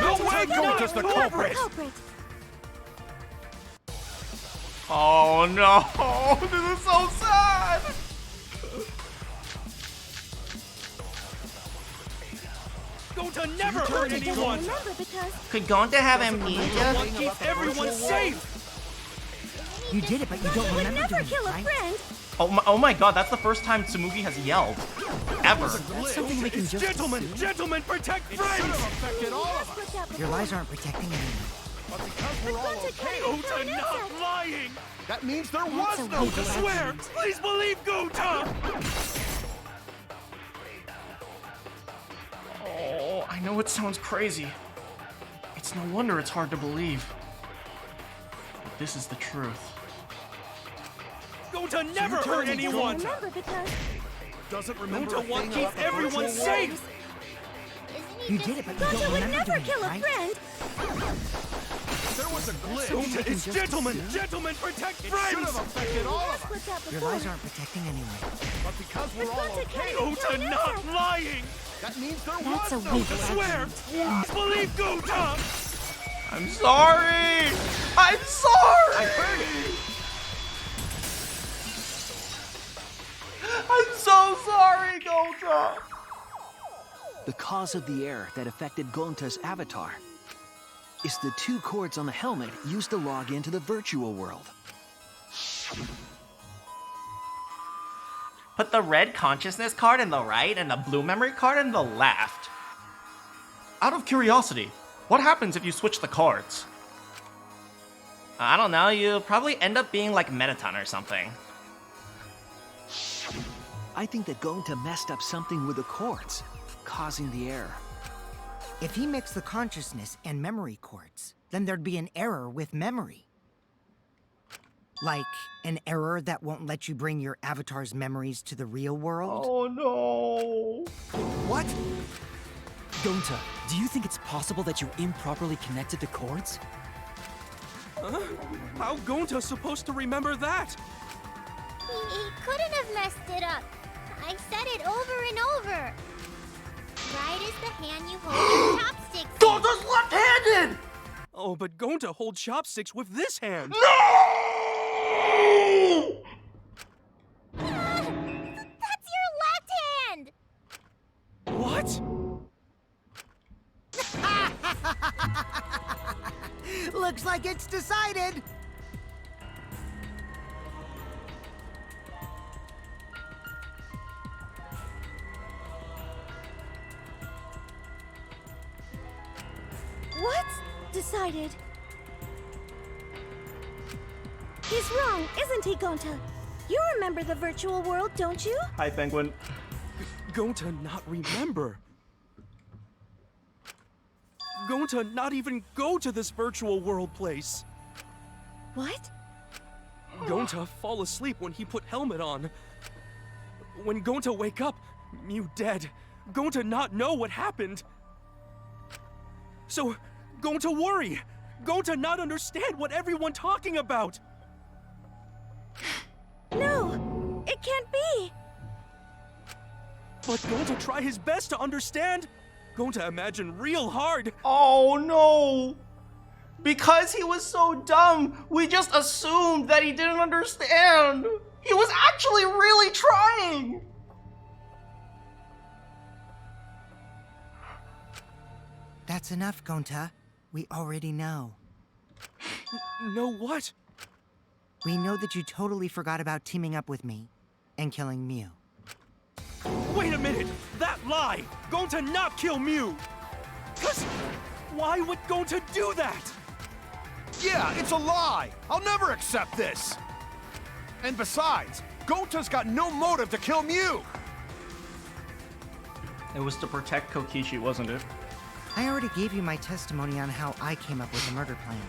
No way Gonta's the culprit! Oh no, this is so sad! Gonta never hurt anyone! Could Gonta have amnesia? Keep everyone safe! You did it, but you don't remember never doing kill it, a right? friend. Oh my god, that's the first time Tsumugi has yelled. Ever. That's something we can just Gentlemen, assume. gentlemen, protect friends! Your lies aren't protecting anyone. But because we're all okay, Gonta not lying! that means there That's was a no weak I swear, please believe Gonta! Oh, I know it sounds crazy. It's no wonder it's hard to believe. But this is the truth. Gonta never hurt anyone! Remember because doesn't remember Gonta wants to keep everyone safe! You did it, but you Gonta don't would remember never doing kill it, a right? friend. There was a glitch. Gonta is gentlemen, gentlemen, protect It should friends! have affected all of us. Split that Your before. lies aren't protecting anyone. But because we're all Gonta okay, can't Gonta not lying! that means there That's a was no weak I swear, please believe Gonta! I'm sorry! I'm sorry! I heard it. I'm so sorry, Gonta! The cause of the error that affected Gonta's avatar is the two cords on the helmet used to log into the virtual world. Put the red consciousness card in the right and the blue memory card in the left. Out of curiosity, what happens if you switch the cards? I don't know, you probably end up being like Metaton or something. I think that Gonta messed up something with the cords, causing the error. If he mixed the consciousness and memory cords, then there'd be an error with memory. Like an error that won't let you bring your avatar's memories to the real world? Oh no! What? Gonta, do you think it's possible that you improperly connected the cords? Huh? How Gonta's supposed to remember that? He couldn't have messed it up. I said it over and over. Right is the hand you hold your chopsticks. Gonta's left-handed! Oh, but Gonta holds chopsticks with this hand. No! That's your left hand. What? Looks like it's decided! What's decided? He's wrong, isn't he, Gonta? You remember the virtual world, don't you? Hi, Penguin. Gonta not remember. Gonta not even go to this virtual world place. What? Gonta fall asleep when he put helmet on. When Gonta wake up, Miu dead. Gonta not know what happened. So, Gonta worry. Gonta not understand what everyone talking about. No, it can't be. But Gonta try his best to understand. Gonta imagine real hard. Oh no! Because he was so dumb, we just assumed that he didn't understand. He was actually really trying. That's enough, Gonta. We already know. Know what? We know that you totally forgot about teaming up with me and killing Miu. Wait a minute! That lie! Gonta not kill Miu! Cause why would Gonta do that? Yeah, it's a lie! I'll never accept this! And besides, Gonta's got no motive to kill Miu! It was to protect Kokichi, wasn't it? I already gave you my testimony on how I came up with the murder plan.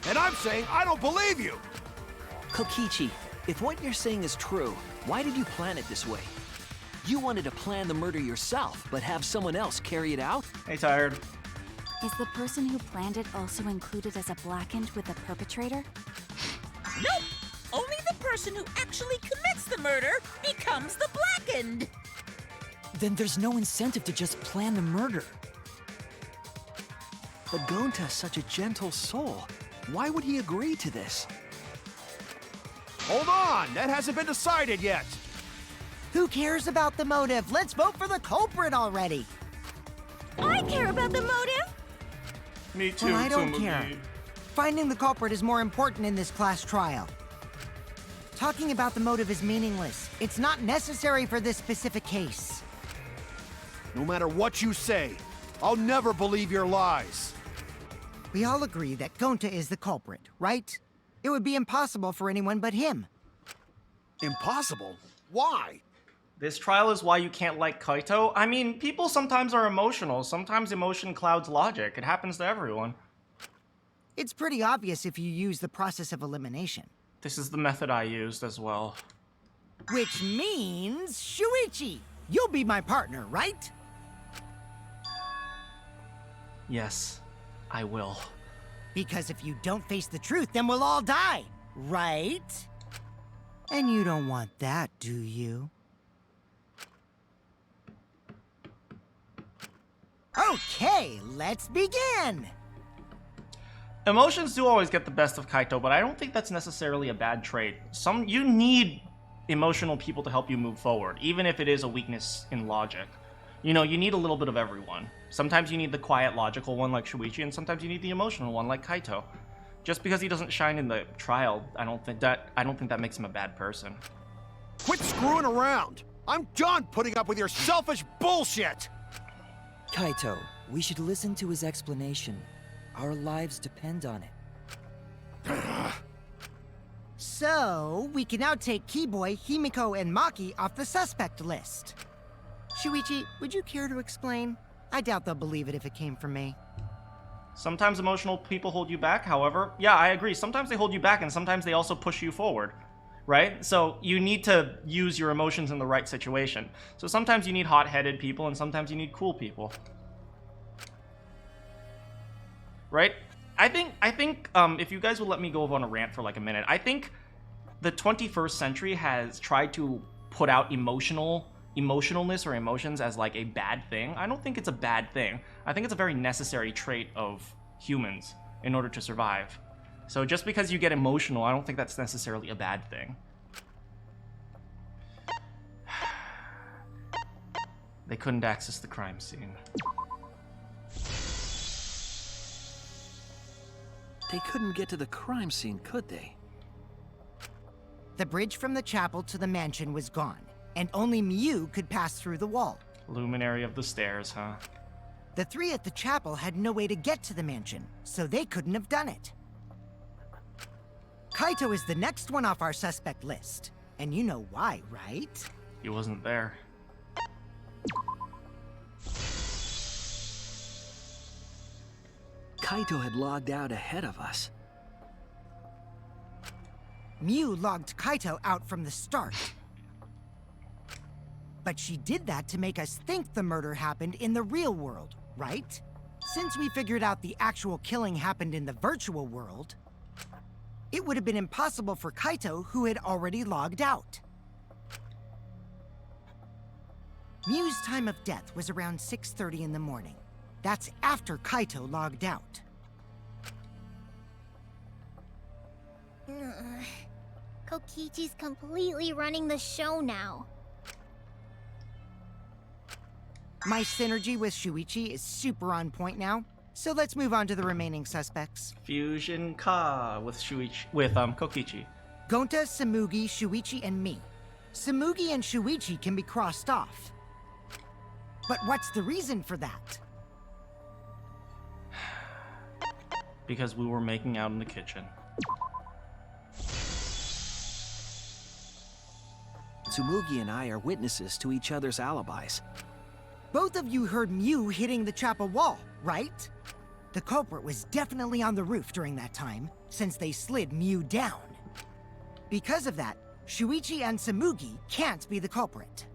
And I'm saying I don't believe you! Kokichi, if what you're saying is true, why did you plan it this way? You wanted to plan the murder yourself, but have someone else carry it out? Hey, Tired. Is the person who planned it also included as a blackened with the perpetrator? Nope! Only the person who actually commits the murder becomes the blackened! Then there's no incentive to just plan the murder. But Gonta's such a gentle soul. Why would he agree to this? Hold on! That hasn't been decided yet! Who cares about the motive? Let's vote for the culprit already! I care about the motive! Me too, Well, I don't Tsumugi. care. Finding the culprit is more important in this class trial. Talking about the motive is meaningless. It's not necessary for this specific case. No matter what you say, I'll never believe your lies. We all agree that Gonta is the culprit, right? It would be impossible for anyone but him. Impossible? Why? This trial is why you can't like Kaito. I mean, people sometimes are emotional. Sometimes emotion clouds logic. It happens to everyone. It's pretty obvious if you use the process of elimination. This is the method I used as well. Which means, Shuichi, you'll be my partner, right? Yes, I will. Because if you don't face the truth, then we'll all die, right? And you don't want that, do you? Okay, let's begin! Emotions do always get the best of Kaito, but I don't think that's necessarily a bad trait. You need emotional people to help you move forward, even if it is a weakness in logic. You know, you need a little bit of everyone. Sometimes you need the quiet, logical one like Shuichi, and sometimes you need the emotional one like Kaito. Just because he doesn't shine in the trial, I don't think that makes him a bad person. Quit screwing around! I'm done putting up with your selfish bullshit! Kaito, we should listen to his explanation. Our lives depend on it. So, we can now take Keyboy, Himiko, and Maki off the suspect list. Shuichi, would you care to explain? I doubt they'll believe it if it came from me. Sometimes emotional people hold you back, however. Yeah, I agree. Sometimes they hold you back, and sometimes they also push you forward. Right? So you need to use your emotions in the right situation. So sometimes you need hot-headed people, and sometimes you need cool people. Right? I think if you guys will let me go on a rant for like a minute, I think the 21st century has tried to put out emotionalness or emotions as like a bad thing. I don't think it's a bad thing. I think it's a very necessary trait of humans in order to survive. So just because you get emotional, I don't think that's necessarily a bad thing. They couldn't access the crime scene. They couldn't get to the crime scene, could they? The bridge from the chapel to the mansion was gone, and only Miu could pass through the wall. Luminary of the stairs, huh? The three at the chapel had no way to get to the mansion, so they couldn't have done it. Kaito is the next one off our suspect list. And you know why, right? He wasn't there. Kaito had logged out ahead of us. Miu logged Kaito out from the start. But she did that to make us think the murder happened in the real world, right? Since we figured out the actual killing happened in the virtual world, it would have been impossible for Kaito, who had already logged out. Miu's time of death was around 6:30 in the morning. That's after Kaito logged out. Kokichi's completely running the show now. My synergy with Shuichi is super on point now, so let's move on to the remaining suspects. Fusion Ka with Kokichi. Gonta, Tsumugi, Shuichi, and me. Tsumugi and Shuichi can be crossed off. But what's the reason for that? Because we were making out in the kitchen. Tsumugi and I are witnesses to each other's alibis. Both of you heard Miu hitting the chapel wall, right? The culprit was definitely on the roof during that time, since they slid Miu down. Because of that, Shuichi and Tsumugi can't be the culprit.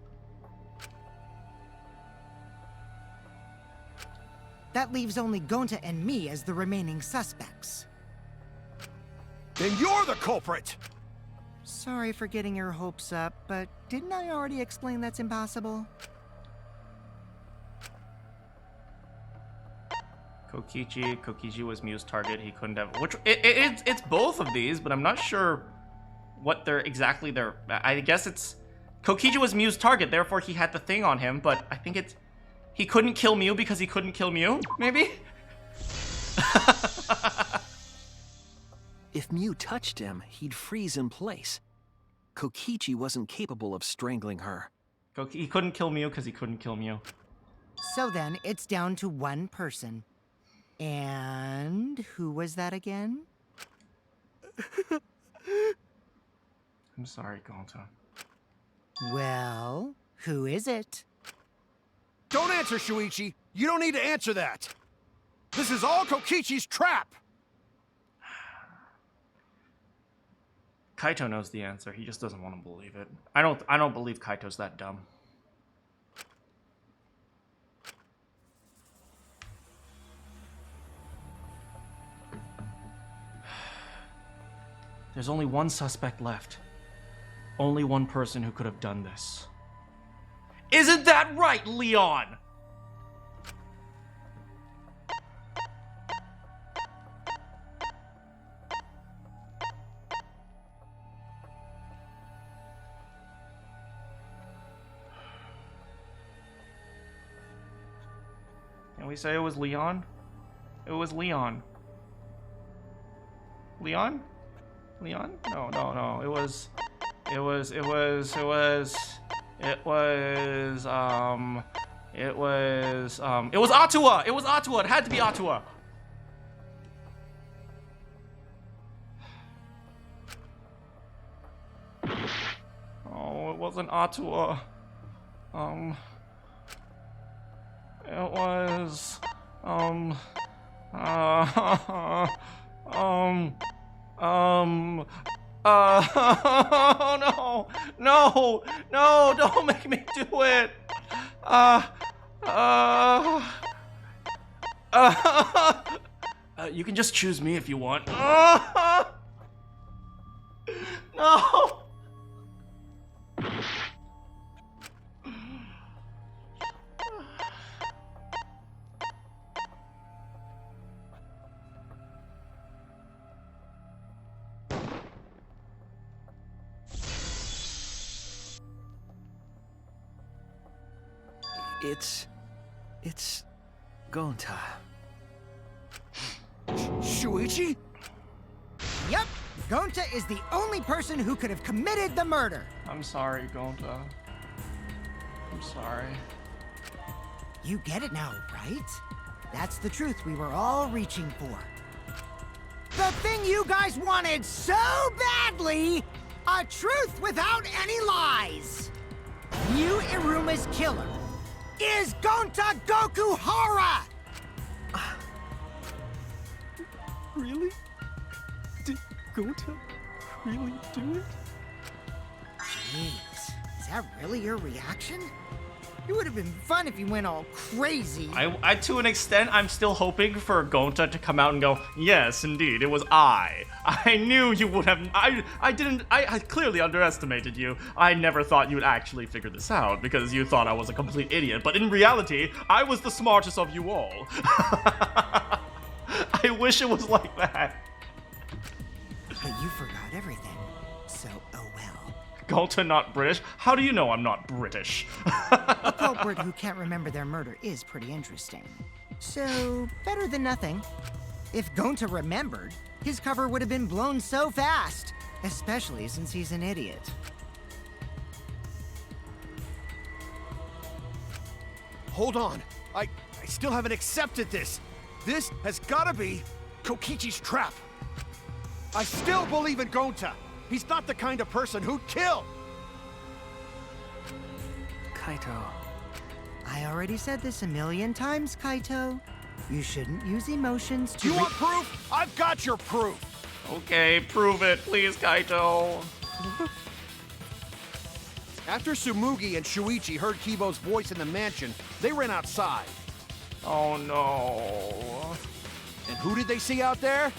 That leaves only Gonta and me as the remaining suspects. Then you're the culprit! Sorry for getting your hopes up, but didn't I already explain that's impossible? Kokichi was Miu's target. He couldn't have. It's both of these, but I'm not sure what they're exactly. I guess it's Kokichi was Miu's target, therefore he had the thing on him. But I think it's he couldn't kill Miu because he couldn't kill Miu. Maybe. If Miu touched him, he'd freeze in place. Kokichi wasn't capable of strangling her. He couldn't kill Miu because he couldn't kill Miu. So then, it's down to one person. And who was that again? I'm sorry, Gonta. Well, who is it? Don't answer, Shuichi! You don't need to answer that! This is all Kokichi's trap! Kaito knows the answer. He just doesn't want to believe it. I don't believe Kaito's that dumb. There's only one suspect left. Only one person who could have done this. Isn't that right, Leon? Can we say it was Leon? It was Leon. Leon? Leon? No. It was Atua! It was Atua! It had to be Atua! Oh, it wasn't Atua. It was no, don't make me do it. You can just choose me if you want. No. It's Gonta. Shuichi? Gonta is the only person who could have committed the murder. I'm sorry, Gonta. I'm sorry. You get it now, right? That's the truth we were all reaching for. The thing you guys wanted so badly! A truth without any lies! Miu Iruma's killer is Gonta Gokuhara! Really? Did Gonta really do it? Jeez, is that really your reaction? It would have been fun if you went all crazy. I to an extent, I'm still hoping for Gonta to come out and go, yes, indeed, it was I. I knew you would have, I clearly underestimated you. I never thought you would actually figure this out because you thought I was a complete idiot, but in reality, I was the smartest of you all. I wish it was like that. But you forgot everything, so oh well. Gonta not British? How do you know I'm not British? A culprit who can't remember their murder is pretty interesting. So, better than nothing. If Gonta remembered, his cover would have been blown so fast, especially since he's an idiot. Hold on. I still haven't accepted this. This has gotta be Kokichi's trap. I still believe in Gonta. He's not the kind of person who'd kill. Kaito. I already said this a million times, Kaito. You shouldn't use emotions to— You want proof? I've got your proof. Okay, prove it, please, Kaito. After Tsumugi and Shuichi heard Kibo's voice in the mansion, they ran outside. Oh no. And who did they see out there?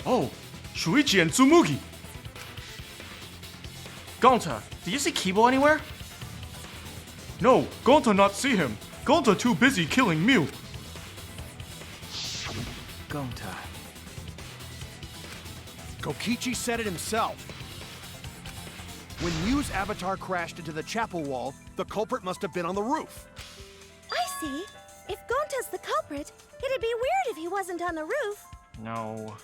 Oh, Shuichi and Tsumugi. Gonta, do you see Kibo anywhere? No, Gonta not see him. Gonta too busy killing Miu. Gonta. Kokichi said it himself. When Miu's avatar crashed into the chapel wall, the culprit must have been on the roof. I see. If Gonta's the culprit, it'd be weird if he wasn't on the roof. No.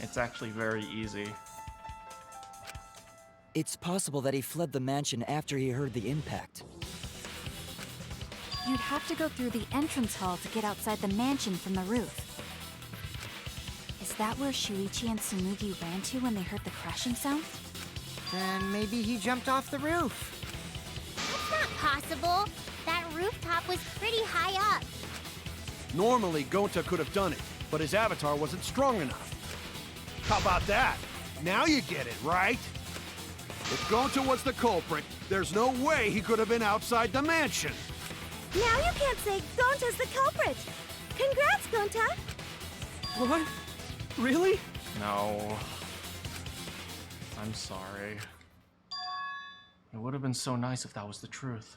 It's actually very easy. It's possible that he fled the mansion after he heard the impact. You'd have to go through the entrance hall to get outside the mansion from the roof. Is that where Shuichi and Tsumugi ran to when they heard the crashing sound? Then maybe he jumped off the roof. That's not possible. That rooftop was pretty high up. Normally, Gonta could have done it, but his avatar wasn't strong enough. How about that? Now you get it, right? If Gonta was the culprit, there's no way he could have been outside the mansion. Now you can't say Gonta's the culprit. Congrats, Gonta. What? Really? No. I'm sorry. It would have been so nice if that was the truth.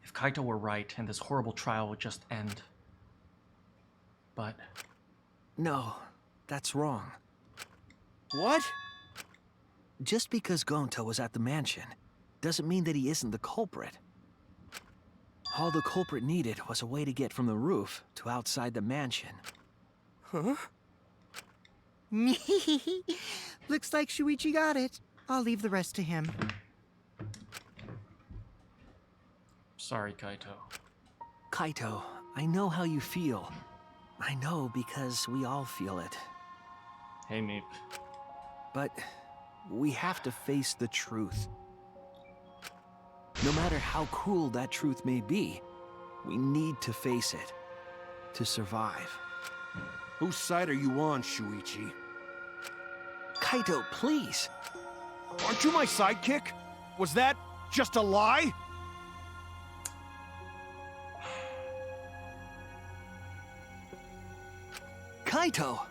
If Kaito were right and this horrible trial would just end. But... No, that's wrong. What? Just because Gonta was at the mansion doesn't mean that he isn't the culprit. All the culprit needed was a way to get from the roof to outside the mansion. Huh? Looks like Shuichi got it. I'll leave the rest to him. Sorry, Kaito. Kaito, I know how you feel. I know because we all feel it. Hey, Meep. But we have to face the truth. No matter how cruel that truth may be, we need to face it to survive. Whose side are you on, Shuichi? Kaito, please. Aren't you my sidekick? Was that just a lie? Kaito!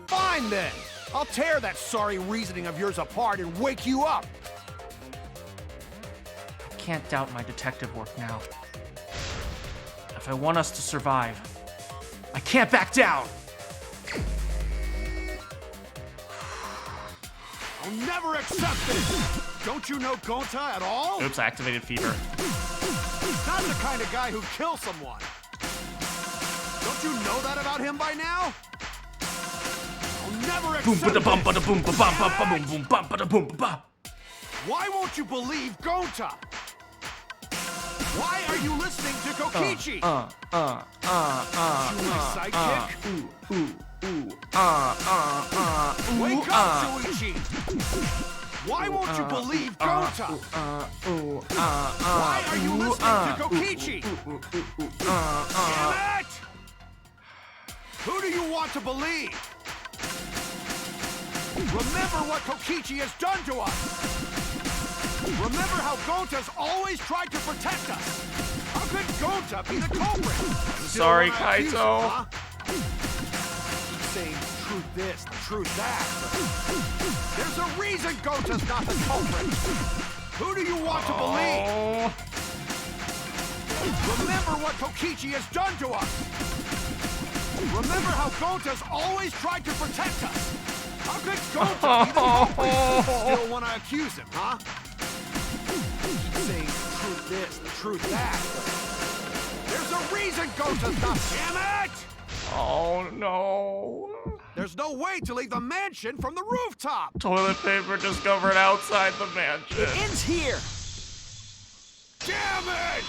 Fine then! I'll tear that sorry reasoning of yours apart and wake you up! I can't doubt my detective work now. If I want us to survive, I can't back down! I'll never accept this! Don't you know Gonta at all? Oops, I activated fever. Not the kind of guy who kills someone. Don't you know that about him by now? I'll never accept this. Why won't you believe Gonta? Why are you listening to Kokichi? You my sidekick? Wake up, Shuichi! Why won't you believe Gonta? Why are you listening to Kokichi? Damn it! Who do you want to believe? Remember what Kokichi has done to us! Remember how Gonta's always tried to protect us! How could Gonta be the culprit? Sorry, Kaito. Keep saying truth this, the truth that. There's a reason Gonta's not the culprit! Who do you want to believe? Remember what Kokichi has done to us! Remember how Gonta's always tried to protect us! How could Gonta be the culprit? Still want to accuse him, huh? Keep saying the truth this, the truth that. There's a reason Gonta's not. Damn it! Oh no. There's no way to leave the mansion from the rooftop! Toilet paper discovered outside the mansion. It ends here! Damn it!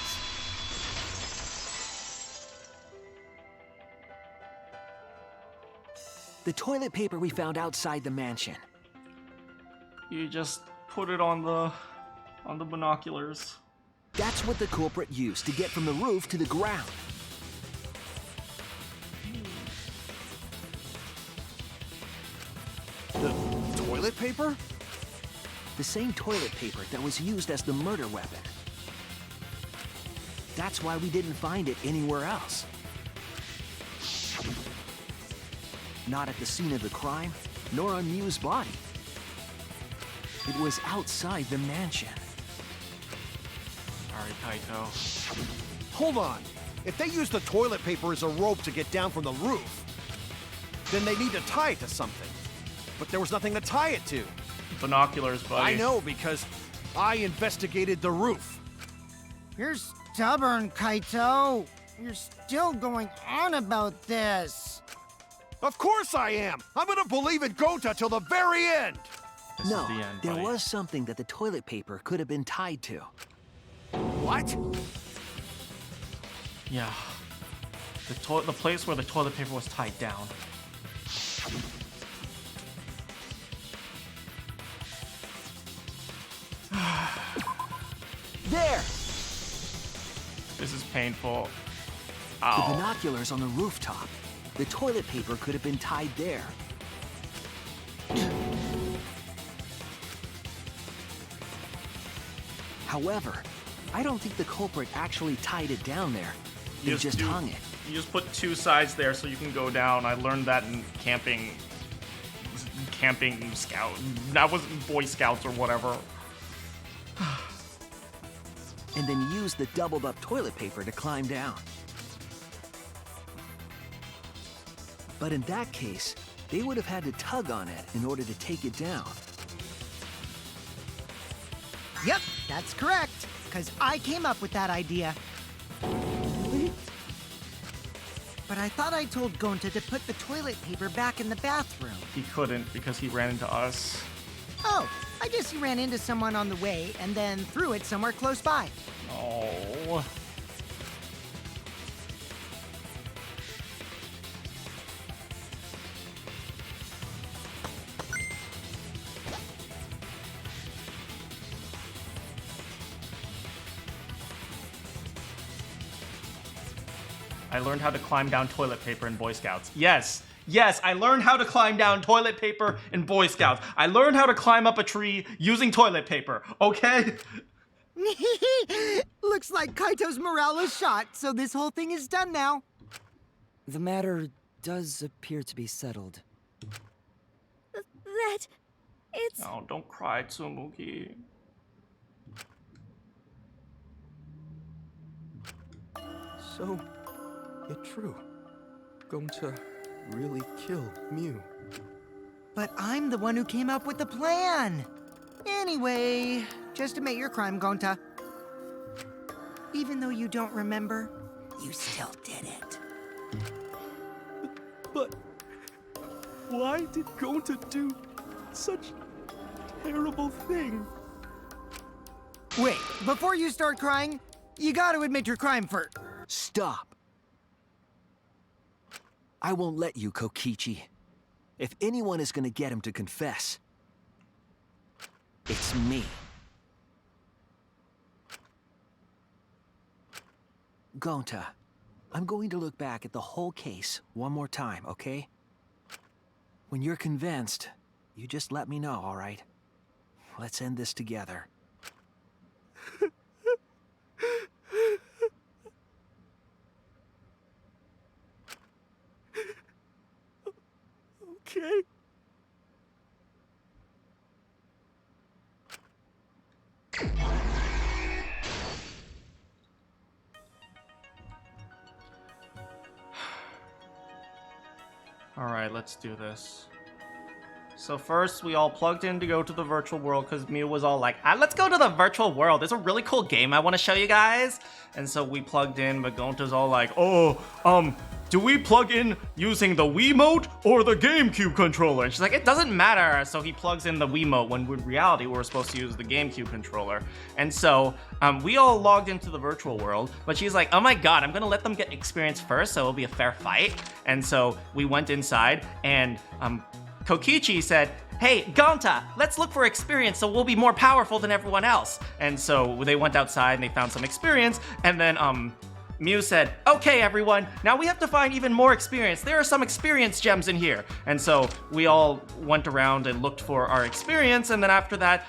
The toilet paper we found outside the mansion. You just put it on the binoculars. That's what the culprit used to get from the roof to the ground. The toilet paper? The same toilet paper that was used as the murder weapon. That's why we didn't find it anywhere else. Not at the scene of the crime, nor on Miu's body. It was outside the mansion. Sorry, Kaito. Hold on. If they use the toilet paper as a rope to get down from the roof, then they need to tie it to something. But there was nothing to tie it to. Binoculars, buddy. I know, because I investigated the roof. You're stubborn, Kaito. You're still going on about this. Of course I am! I'm gonna believe in Gonta till the very end! This No, is the end, there buddy. was something that the toilet paper could have been tied to. What? Yeah. The place where the toilet paper was tied down. There! This is painful. The Ow. binoculars on the rooftop. The toilet paper could have been tied there. However, I don't think the culprit actually tied it down there. They just hung it. You just put two sides there so you can go down. I learned that in camping scout. That was Boy Scouts or whatever. And then use the doubled up toilet paper to climb down. But in that case, they would have had to tug on it in order to take it down. Yep, that's correct. Because I came up with that idea. But I thought I told Gonta to put the toilet paper back in the bathroom. He couldn't because he ran into us. Oh, I guess he ran into someone on the way and then threw it somewhere close by. Oh. I learned how to climb down toilet paper in Boy Scouts. Yes, yes, I learned how to climb down toilet paper in Boy Scouts. I learned how to climb up a tree using toilet paper, okay? Looks like Kaito's morale is shot, so this whole thing is done now. The matter does appear to be settled. That... it's... Oh, don't cry, Tsumugi. So, it's true. Gonta really killed Miu. But I'm the one who came up with the plan. Anyway, just admit your crime, Gonta. Even though you don't remember, you still did it. But why did Gonta do such a terrible thing? Wait, before you start crying, you gotta admit your crime first. Stop. I won't let you, Kokichi. If anyone is gonna get him to confess, it's me. Gonta, I'm going to look back at the whole case one more time, okay? When you're convinced, you just let me know, all right? Let's end this together. Okay. Alright, let's do this. So first, we all plugged in to go to the virtual world because Miu was all like, let's go to the virtual world. There's a really cool game I want to show you guys. And so we plugged in, but Gonta's all like, Do we plug in using the Wiimote or the GameCube controller? and she's like, it doesn't matter. So he plugs in the Wiimote when in reality we're supposed to use the GameCube controller. And so we all logged into the virtual world, but she's like, oh my god, I'm gonna let them get experience first so it'll be a fair fight. And so we went inside and Kokichi said, hey, Gonta, let's look for experience so we'll be more powerful than everyone else. And so they went outside and they found some experience, and then Miu said, okay, everyone, now we have to find even more experience. There are some experience gems in here. And so we all went around and looked for our experience, and then after that,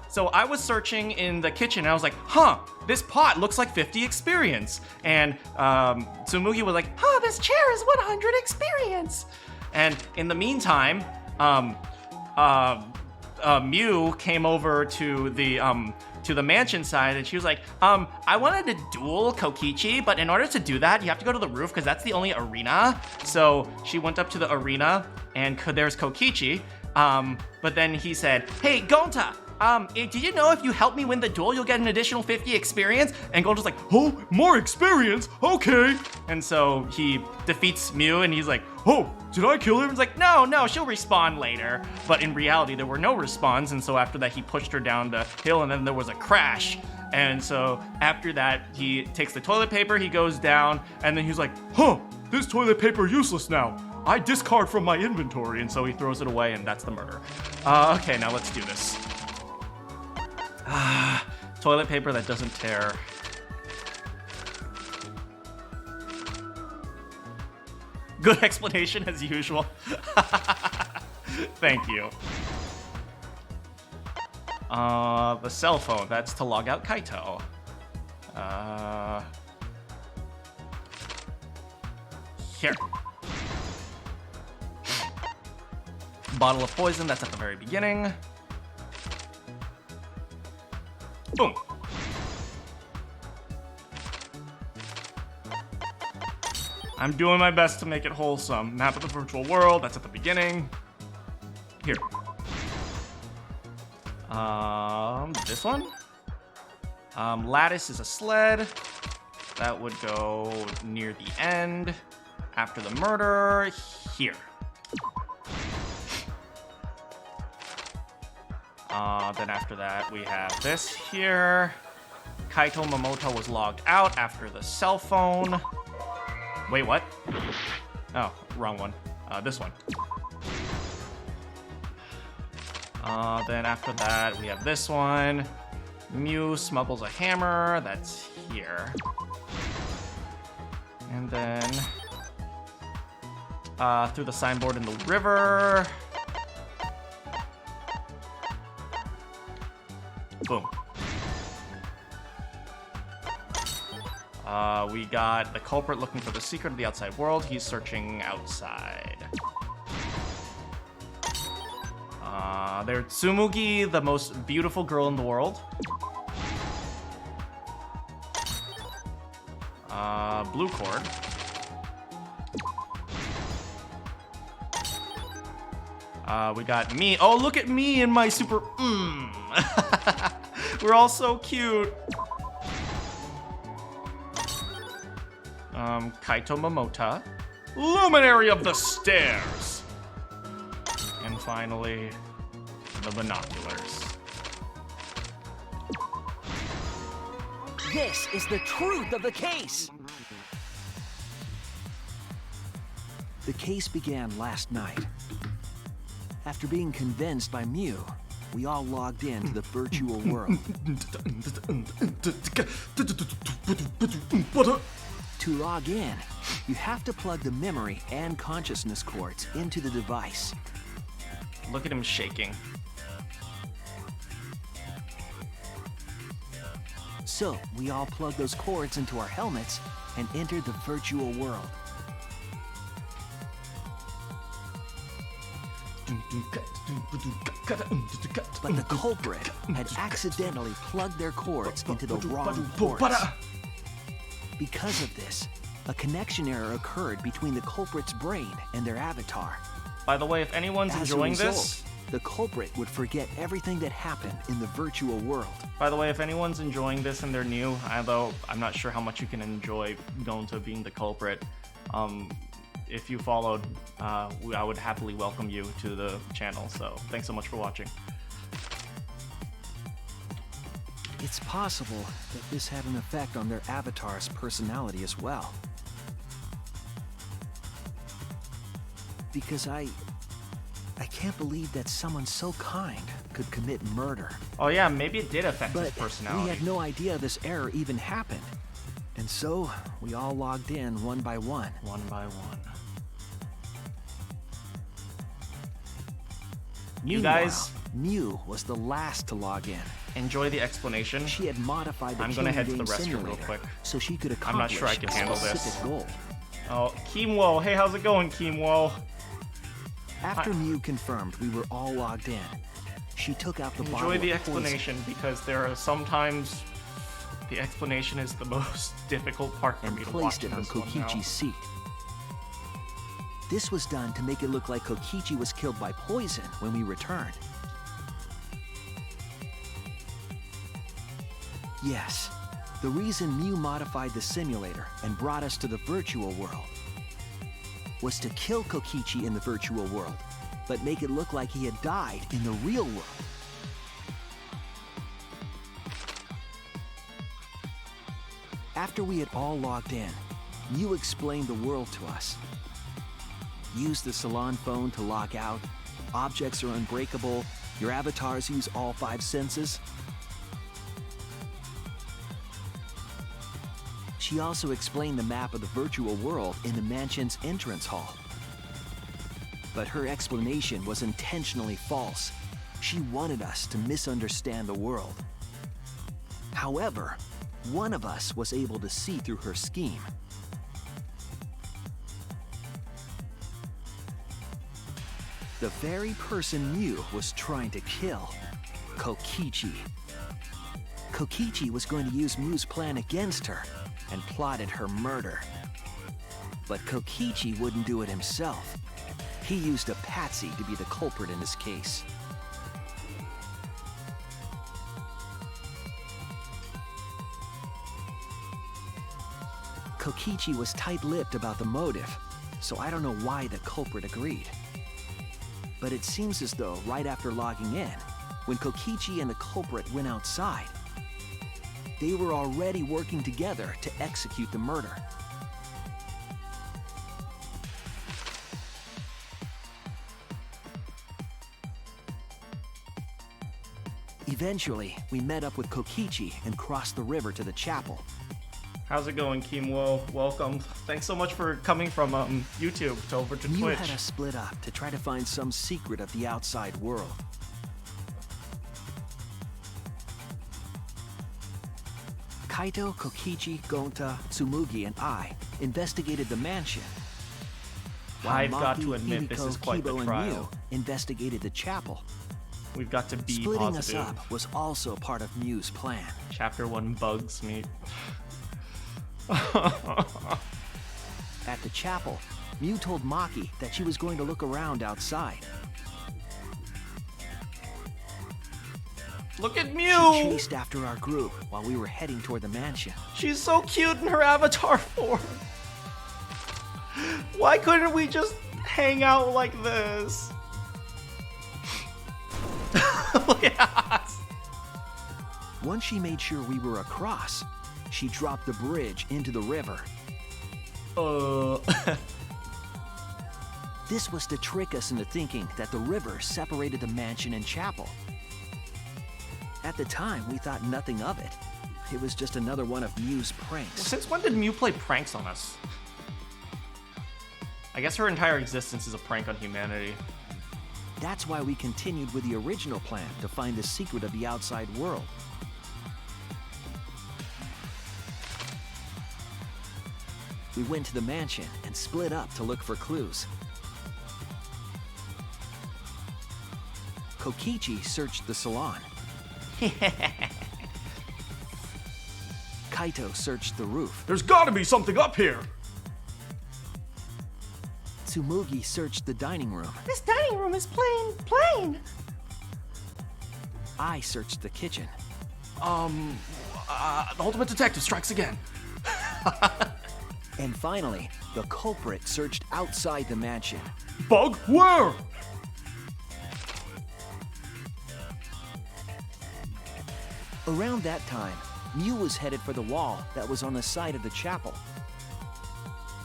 so I was searching in the kitchen, and I was like, this pot looks like 50 experience. And Tsumugi was like, this chair is 100 experience. And in the meantime, Miu came over to the mansion side, and she was like, I wanted to duel Kokichi, but in order to do that, you have to go to the roof because that's the only arena. So she went up to the arena, and there's Kokichi. But then he said, hey, Gonta, did you know if you help me win the duel, you'll get an additional 50 experience? And Gonta's like, oh, more experience? Okay. And so he defeats Miu, and he's like, oh, did I kill him? He's like, no, she'll respawn later. But in reality, there were no respawns, and so after that, he pushed her down the hill, and then there was a crash. And so after that, he takes the toilet paper, he goes down, and then he's like, this toilet paper useless now. I discard from my inventory. and so he throws it away, and that's the murder. Okay, now let's do this. Toilet paper that doesn't tear. Good explanation as usual. Thank you. The cell phone, that's to log out Kaito. Here. Bottle of poison, that's at the very beginning. Boom. I'm doing my best to make it wholesome. Map of the virtual world, that's at the beginning. Here. This one? Lattice is a sled. That would go near the end. After the murder, here. Then after that, we have this here. Kaito Momoto was logged out after the cell phone. Wait, what? Oh, wrong one. This one. Then after that, we have this one. Miu smuggles a hammer. That's here. And then through the signboard in the river. Boom. We got the culprit looking for the secret of the outside world. He's searching outside. There's Tsumugi, the most beautiful girl in the world. Blue cord. We got me. Oh, look at me and my super. We're all so cute. Kaito Momota, Luminary of the Stairs, and finally, the binoculars. This is the truth of the case! The case began last night. After being convinced by Miu, we all logged in to the virtual world. To log in, you have to plug the memory and consciousness cords into the device. Look at him shaking. So, we all plugged those cords into our helmets and entered the virtual world. But the culprit had accidentally plugged their cords into the wrong ports. Because of this, a connection error occurred between the culprit's brain and their avatar. By the way, if anyone's enjoying this, the culprit would forget everything that happened in the virtual world. By the way, if anyone's enjoying this and they're new, although I'm not sure how much you can enjoy Gonta being the culprit, if you followed, I would happily welcome you to the channel, so thanks so much for watching. It's possible that this had an effect on their avatar's personality as well. Because I can't believe that someone so kind could commit murder. Oh yeah, maybe it did affect his But personality. we had no idea this error even happened. And so, we all logged in one by one. One by one. You guys, Miu was the last to log in. Enjoy the explanation. She had modified the I'm gonna head to the killing game restroom real simulator quick. so she could I'm not accomplish sure I can handle a specific this. goal. Oh, Kimwo. Hey, how's it going, Kimwo? After Miu confirmed we were all logged in, she took out the bottle Enjoy the of poison. explanation, because there are sometimes the explanation is the most difficult part for and me to placed watch it on this one now. Kokichi's seat. This was done to make it look like Kokichi was killed by poison when we returned. Yes, the reason Miu modified the simulator and brought us to the virtual world was to kill Kokichi in the virtual world, but make it look like he had died in the real world. After we had all logged in, Miu explained the world to us. Use the salon phone to log out. Objects are unbreakable. Your avatars use all 5 senses. She also explained the map of the virtual world in the mansion's entrance hall. But her explanation was intentionally false. She wanted us to misunderstand the world. However, one of us was able to see through her scheme. The very person Miu was trying to kill, Kokichi. Kokichi was going to use Miu's plan against her and plotted her murder. But Kokichi wouldn't do it himself. He used a patsy to be the culprit in this case. Kokichi was tight-lipped about the motive, so I don't know why the culprit agreed. But it seems as though right after logging in, when Kokichi and the culprit went outside, they were already working together to execute the murder. Eventually, we met up with Kokichi and crossed the river to the chapel. How's it going, Kimwo? Welcome. Thanks so much for coming from YouTube to over to Miu Twitch. had us split up to try to find some secret of the outside world. Kaito, Kokichi, Gonta, Tsumugi, and I investigated the mansion. While I've got to Maki, admit, this Himiko, is quite Kibo, the and trial. Miu investigated the chapel. We've got to be Splitting positive. us up was also part of Miu's plan. Chapter 1 bugs me. At the chapel, Miu told Maki that she was going to look around outside. Look at She Miu! chased after our group while we were heading toward the mansion. She's so cute in her avatar form. Why couldn't we just hang out like this? Look at us. Once she made sure we were across, she dropped the bridge into the river. This was to trick us into thinking that the river separated the mansion and chapel. At the time, we thought nothing of it. It was just another one of Miu's pranks. Since when did Miu play pranks on us? I guess her entire existence is a prank on humanity. That's why we continued with the original plan to find the secret of the outside world. We went to the mansion and split up to look for clues. Kokichi searched the salon. Kaito searched the roof. There's gotta be something up here! Tsumugi searched the dining room. This dining room is plain. I searched the kitchen. The ultimate detective strikes again. And finally, the culprit searched outside the mansion. Bug? Where? Around that time, Miu was headed for the wall that was on the side of the chapel.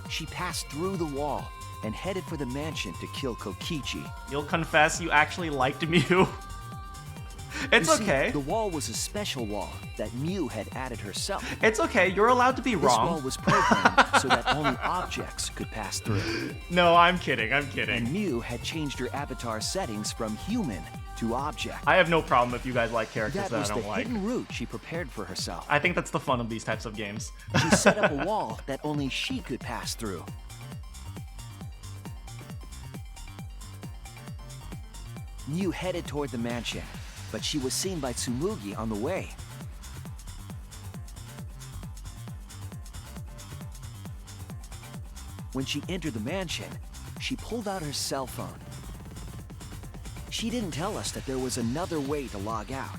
She passed through the wall and headed for the mansion to kill Kokichi. You'll confess you actually liked Miu. It's You see, okay. The wall was a special wall that Miu had added herself. It's okay, you're allowed to be This wrong. wall was programmed so that only objects could pass through. No, I'm kidding. And Miu had changed her avatar settings from human to object. I have no problem if you guys like characters That that, was I the don't like. hidden route she prepared for herself. I think that's the fun of these types of games. She set up a wall that only she could pass through. Miu headed toward the mansion, but she was seen by Tsumugi on the way. When she entered the mansion, she pulled out her cell phone. She didn't tell us that there was another way to log out.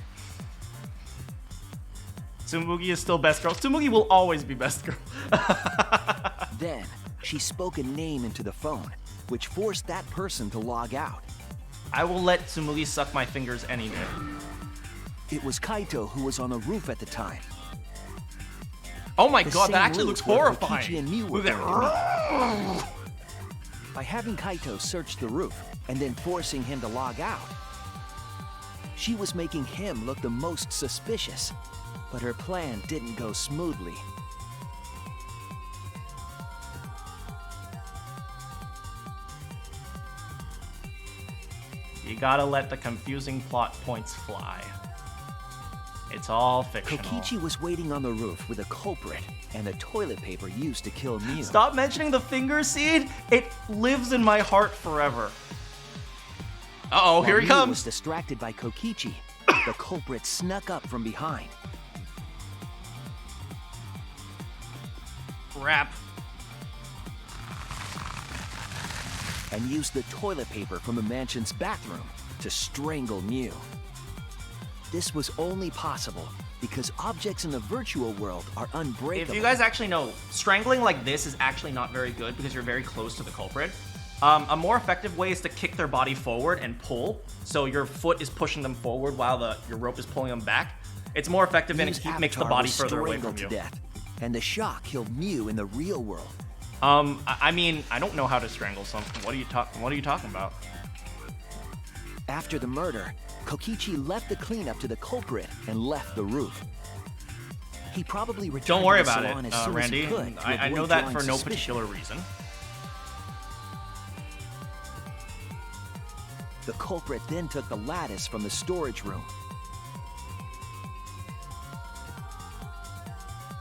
Tsumugi is still best girl. Tsumugi will always be best girl. Then, she spoke a name into the phone, which forced that person to log out. I will let Tsumugi suck my fingers any day. It was Kaito who was on the roof at the time. Oh my The god, same that actually roof looks where horrifying. Kokichi and Miu were Look at going. that. By having Kaito search the roof and then forcing him to log out, she was making him look the most suspicious, but her plan didn't go smoothly. You gotta let the confusing plot points fly. It's all fictional. Kokichi was waiting on the roof with a culprit and the toilet paper used to kill Miu. Stop mentioning the finger seed. It lives in my heart forever. Uh-oh, here he While Miu comes. was distracted by Kokichi, the culprit snuck up from behind. Crap. And used the toilet paper from the mansion's bathroom to strangle Miu. This was only possible because objects in the virtual world are unbreakable. If you guys actually know, strangling like this is actually not very good because you're very close to the culprit. A more effective way is to kick their body forward and pull, so your foot is pushing them forward while your rope is pulling them back. It's more effective and Miu's it makes the avatar body was further away strangled from you. to death, and the shock killed Miu in the real world. I mean, I don't know how to strangle something. What are you talking about? After the murder, Kokichi left the cleanup to the culprit and left the roof. He probably returned Don't worry to the about salon it, as soon Randy. as he could to I avoid know that drawing for no suspicion. particular reason. The culprit then took the lattice from the storage room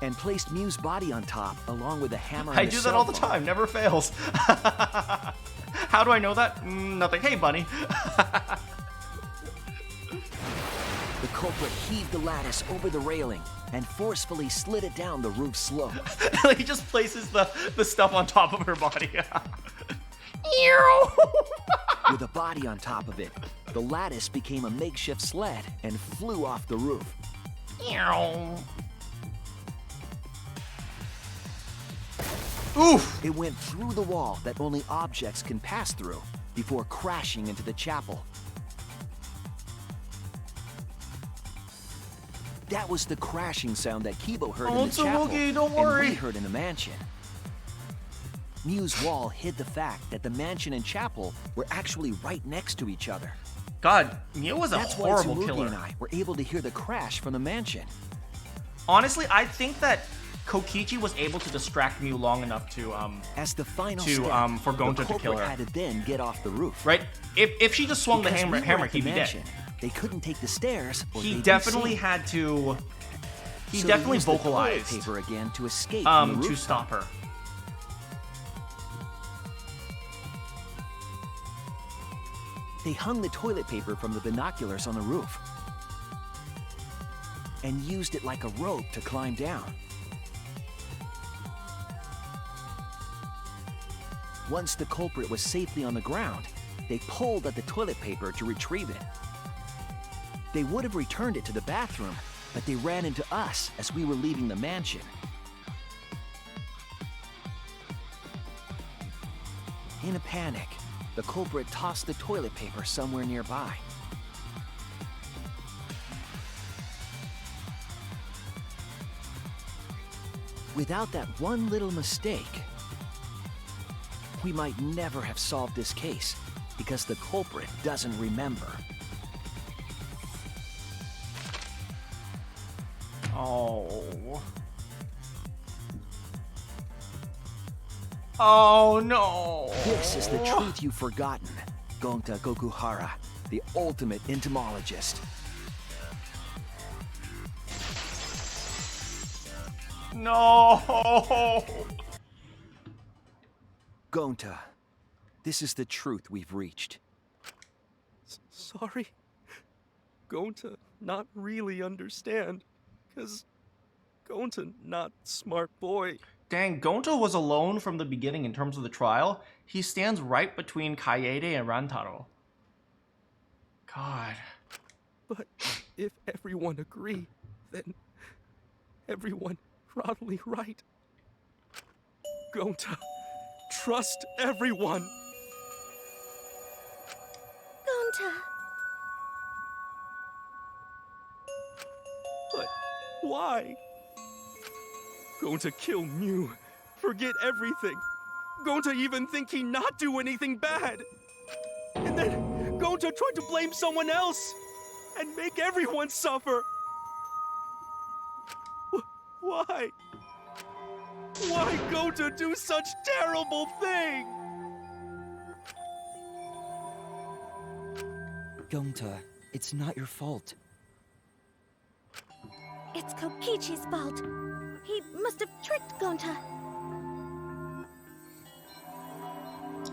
and placed Miu's body on top along with the hammer and I the do that cell all the phone. time, never fails. How do I know that? Nothing. Hey, bunny. The culprit heaved the lattice over the railing and forcefully slid it down the roof slope. He just places the stuff on top of her body. With a body on top of it, the lattice became a makeshift sled and flew off the roof. Oof! It went through the wall that only objects can pass through before crashing into the chapel. That was the crashing sound that Kibo heard in the chapel, Tsumugi, don't worry. and we heard in the mansion. Miu's wall hid the fact that the mansion and chapel were actually right next to each other. God, Miu was a That's why horrible Tsumugi killer. and I were able to hear the crash from the mansion. Honestly, I think that Kokichi was able to distract Miu long enough to As the final to, step, for Gonta the to kill culprit her. had to then get off the roof. right. If she just swung the Because we were hammer, at the he'd be dead. mansion, they couldn't take the stairs. Or He they'd be definitely seen. had to. He So they definitely used the toilet vocalized paper again to escape from the to rooftop. stop her. They hung the toilet paper from the binoculars on the roof and used it like a rope to climb down. Once the culprit was safely on the ground, they pulled at the toilet paper to retrieve it. They would have returned it to the bathroom, but they ran into us as we were leaving the mansion. In a panic, the culprit tossed the toilet paper somewhere nearby. Without that one little mistake, we might never have solved this case because the culprit doesn't remember. Oh. Oh no. This is the truth you've forgotten, Gonta Gokuhara, the ultimate entomologist. No. Gonta, this is the truth we've reached. Sorry. Gonta not really understand. 'Cause Gonta not smart boy. Dang, Gonta was alone from the beginning in terms of the trial. He stands right between Kaede and Rantaro. God. But if everyone agree, then everyone probably right. Gonta, trust everyone. Gonta. But why? Gonta kill Miu, forget everything. Gonta even think he not do anything bad. And then Gonta tried to blame someone else and make everyone suffer. Why? Why Gonta do such terrible thing? Gonta, it's not your fault. It's Kokichi's fault. He must have tricked Gonta.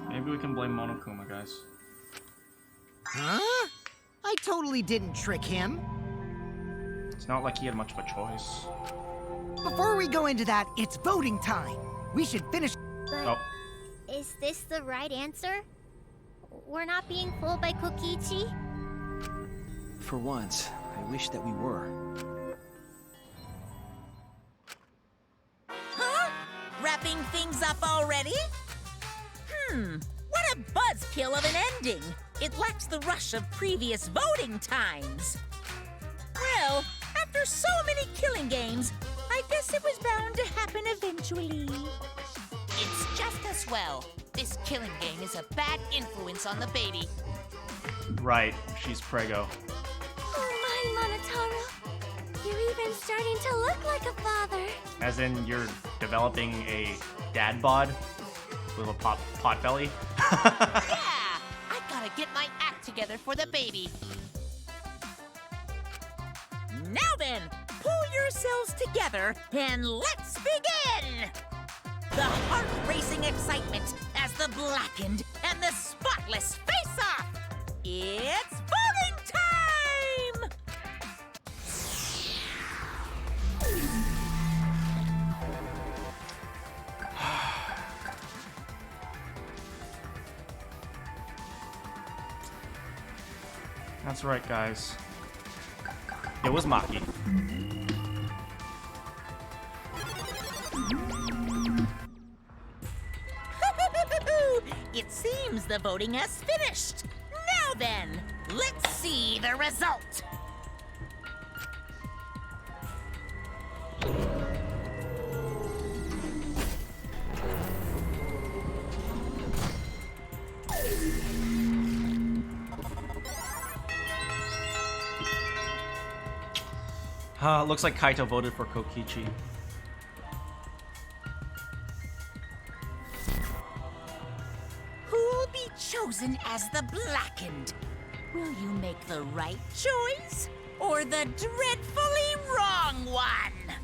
Maybe we can blame Monokuma, guys. Huh? I totally didn't trick him. It's not like he had much of a choice. Before we go into that, it's voting time. We should finish. But Oh. is this the right answer? We're not being fooled by Kokichi? For once, I wish that we were. Huh? Wrapping things up already? What a buzzkill of an ending! It lacks the rush of previous voting times. Well, after so many killing games, I guess it was bound to happen eventually. It's just as well. This killing game is a bad influence on the baby. Right, she's prego. Oh my, Monotaro. You're even starting to look like a father. As in, you're developing a dad bod with a pot belly. Yeah! I gotta get my act together for the baby. Now then, pull yourselves together and let's begin! The heart-racing excitement as the blackened and the spotless face-off! It's voting time! That's right, guys. It was Maki. means the voting has finished. Now then, let's see the result. Looks like Kaito voted for Kokichi. Who'll be chosen as the blackened? Will you make the right choice or the dreadfully wrong one?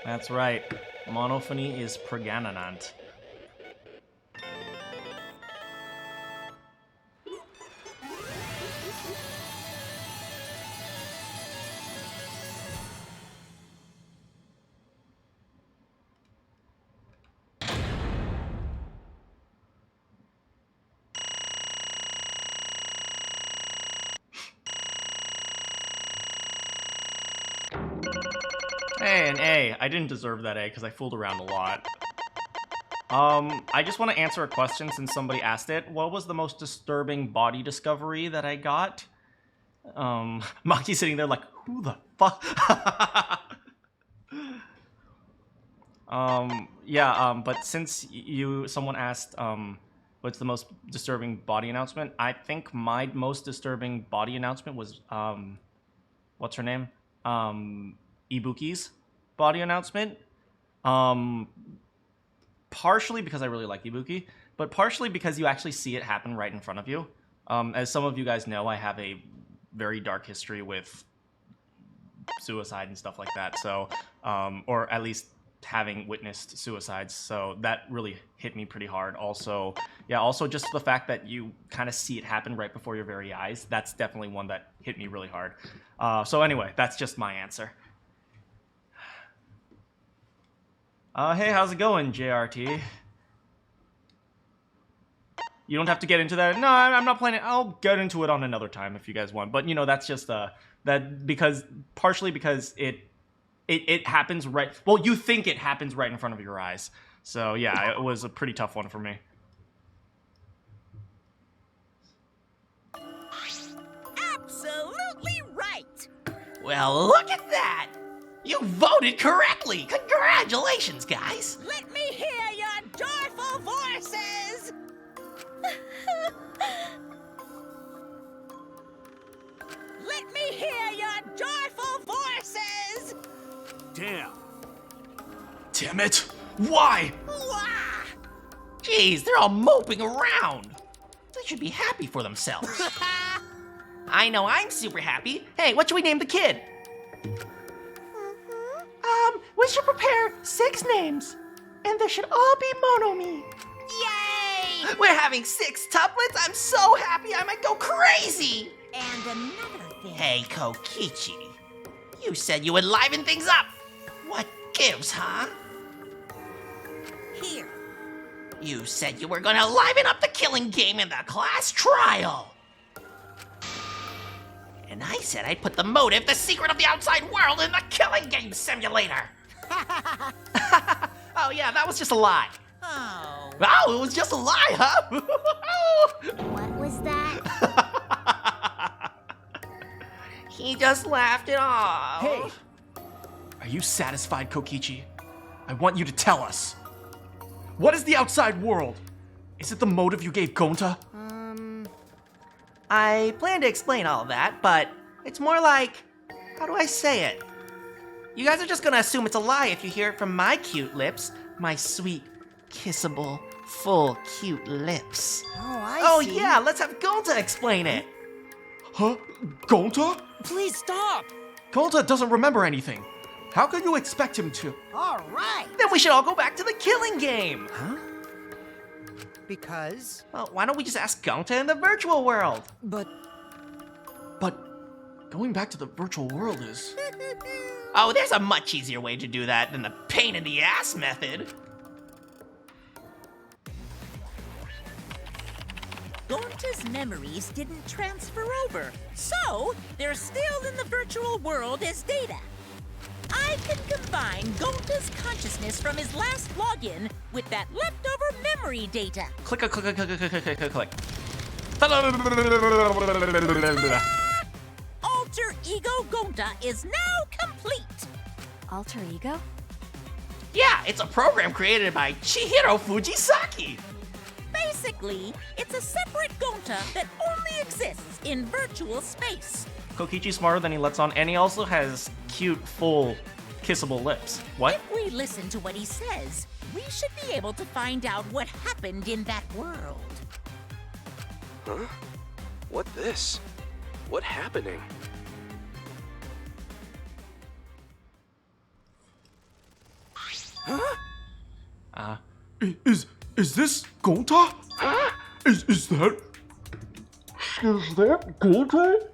That's right. Monophony is pregnant. Hey, an A. I didn't deserve that A because I fooled around a lot. I just want to answer a question since somebody asked it. What was the most disturbing body discovery that I got? Maki's sitting there like, who the fuck? But since someone asked, what's the most disturbing body announcement? I think my most disturbing body announcement was, what's her name? Ibuki's body announcement. Partially because I really like Ibuki, but partially because you actually see it happen right in front of you. As some of you guys know, I have a very dark history with suicide and stuff like that. So, or at least having witnessed suicides. So that really hit me pretty hard. Also, also just the fact that you kind of see it happen right before your very eyes. That's definitely one that hit me really hard. So anyway, that's just my answer. Hey, how's it going, JRT? You don't have to get into that. No, I'm not planning. I'll get into it on another time if you guys want. But, you know, that's just, partially because it happens right, well, you think it happens right in front of your eyes. So, yeah, it was a pretty tough one for me. Absolutely right. Well, look at that! You voted correctly! Congratulations, guys! Let me hear your joyful voices! Let me hear your joyful voices! Damn it! Why? Wah! Jeez, they're all moping around. They should be happy for themselves. I know I'm super happy. Hey, what should we name the kid? We should prepare 6 names, and they should all be Monomi. Yay! We're having 6 tuplets? I'm so happy I might go crazy! And another thing. Hey, Kokichi. You said you would liven things up. What gives, huh? Here. You said you were gonna liven up the killing game in the class trial. And I said I'd put the motive, the secret of the outside world, in the killing game simulator. Oh yeah, that was just a lie. Oh. Oh, it was just a lie, huh? What was that? He just laughed it off. Hey! Are you satisfied, Kokichi? I want you to tell us. What is the outside world? Is it the motive you gave Gonta? I plan to explain all of that, but it's more like, how do I say it? You guys are just gonna assume it's a lie if you hear it from my cute lips. My sweet, kissable, full, cute lips. I see. Yeah, let's have Gonta explain it. Huh? Gonta? Please stop! Gonta doesn't remember anything. How could you expect him to? All right. Then we should all go back to the killing game. Huh? Because? Well, why don't we just ask Gonta in the virtual world? But going back to the virtual world is... Oh, there's a much easier way to do that than the pain in the ass method. Gonta's memories didn't transfer over, so they're still in the virtual world as data. I can combine Gonta's consciousness from his last login with that leftover memory data. Click. Alter Ego Gonta is now complete. Alter ego? Yeah, it's a program created by Chihiro Fujisaki. Basically, it's a separate Gonta that only exists in virtual space. Kokichi's smarter than he lets on, and he also has cute, full, kissable lips. What? If we listen to what he says, we should be able to find out what happened in that world. Huh? What this? What happening? Huh? Is this Gonta? Huh? Is that Gonta?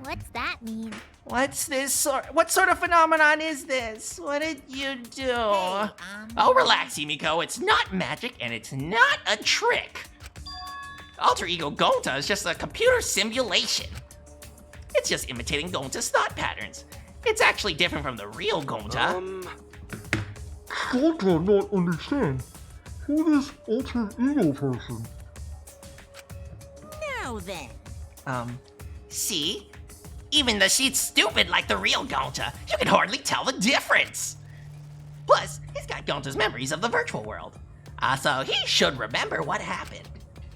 What's that mean? What sort of phenomenon is this? What did you do? Oh, relax, Himiko. It's not magic and it's not a trick. Alter Ego Gonta is just a computer simulation. It's just imitating Gonta's thought patterns. It's actually different from the real Gonta. Gonta not understand. Who is Alter Ego person? Now then. See? Even though she's stupid like the real Gonta, you can hardly tell the difference. Plus, he's got Gonta's memories of the virtual world. So he should remember what happened.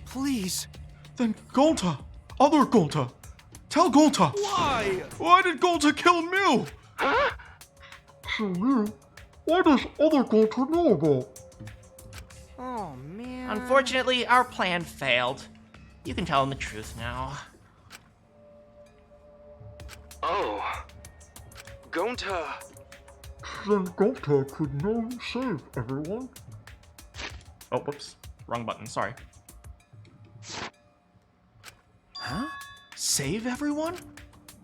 Please. Then Gonta, other Gonta, tell Gonta. Why? Why did Gonta kill Miu? Huh? Kill Miu? Why does other Gonta know about? Oh, man. Unfortunately, our plan failed. You can tell him the truth now. Oh. Gonta. Then Gonta could now save everyone. Oh, whoops. Wrong button, sorry. Huh? Save everyone?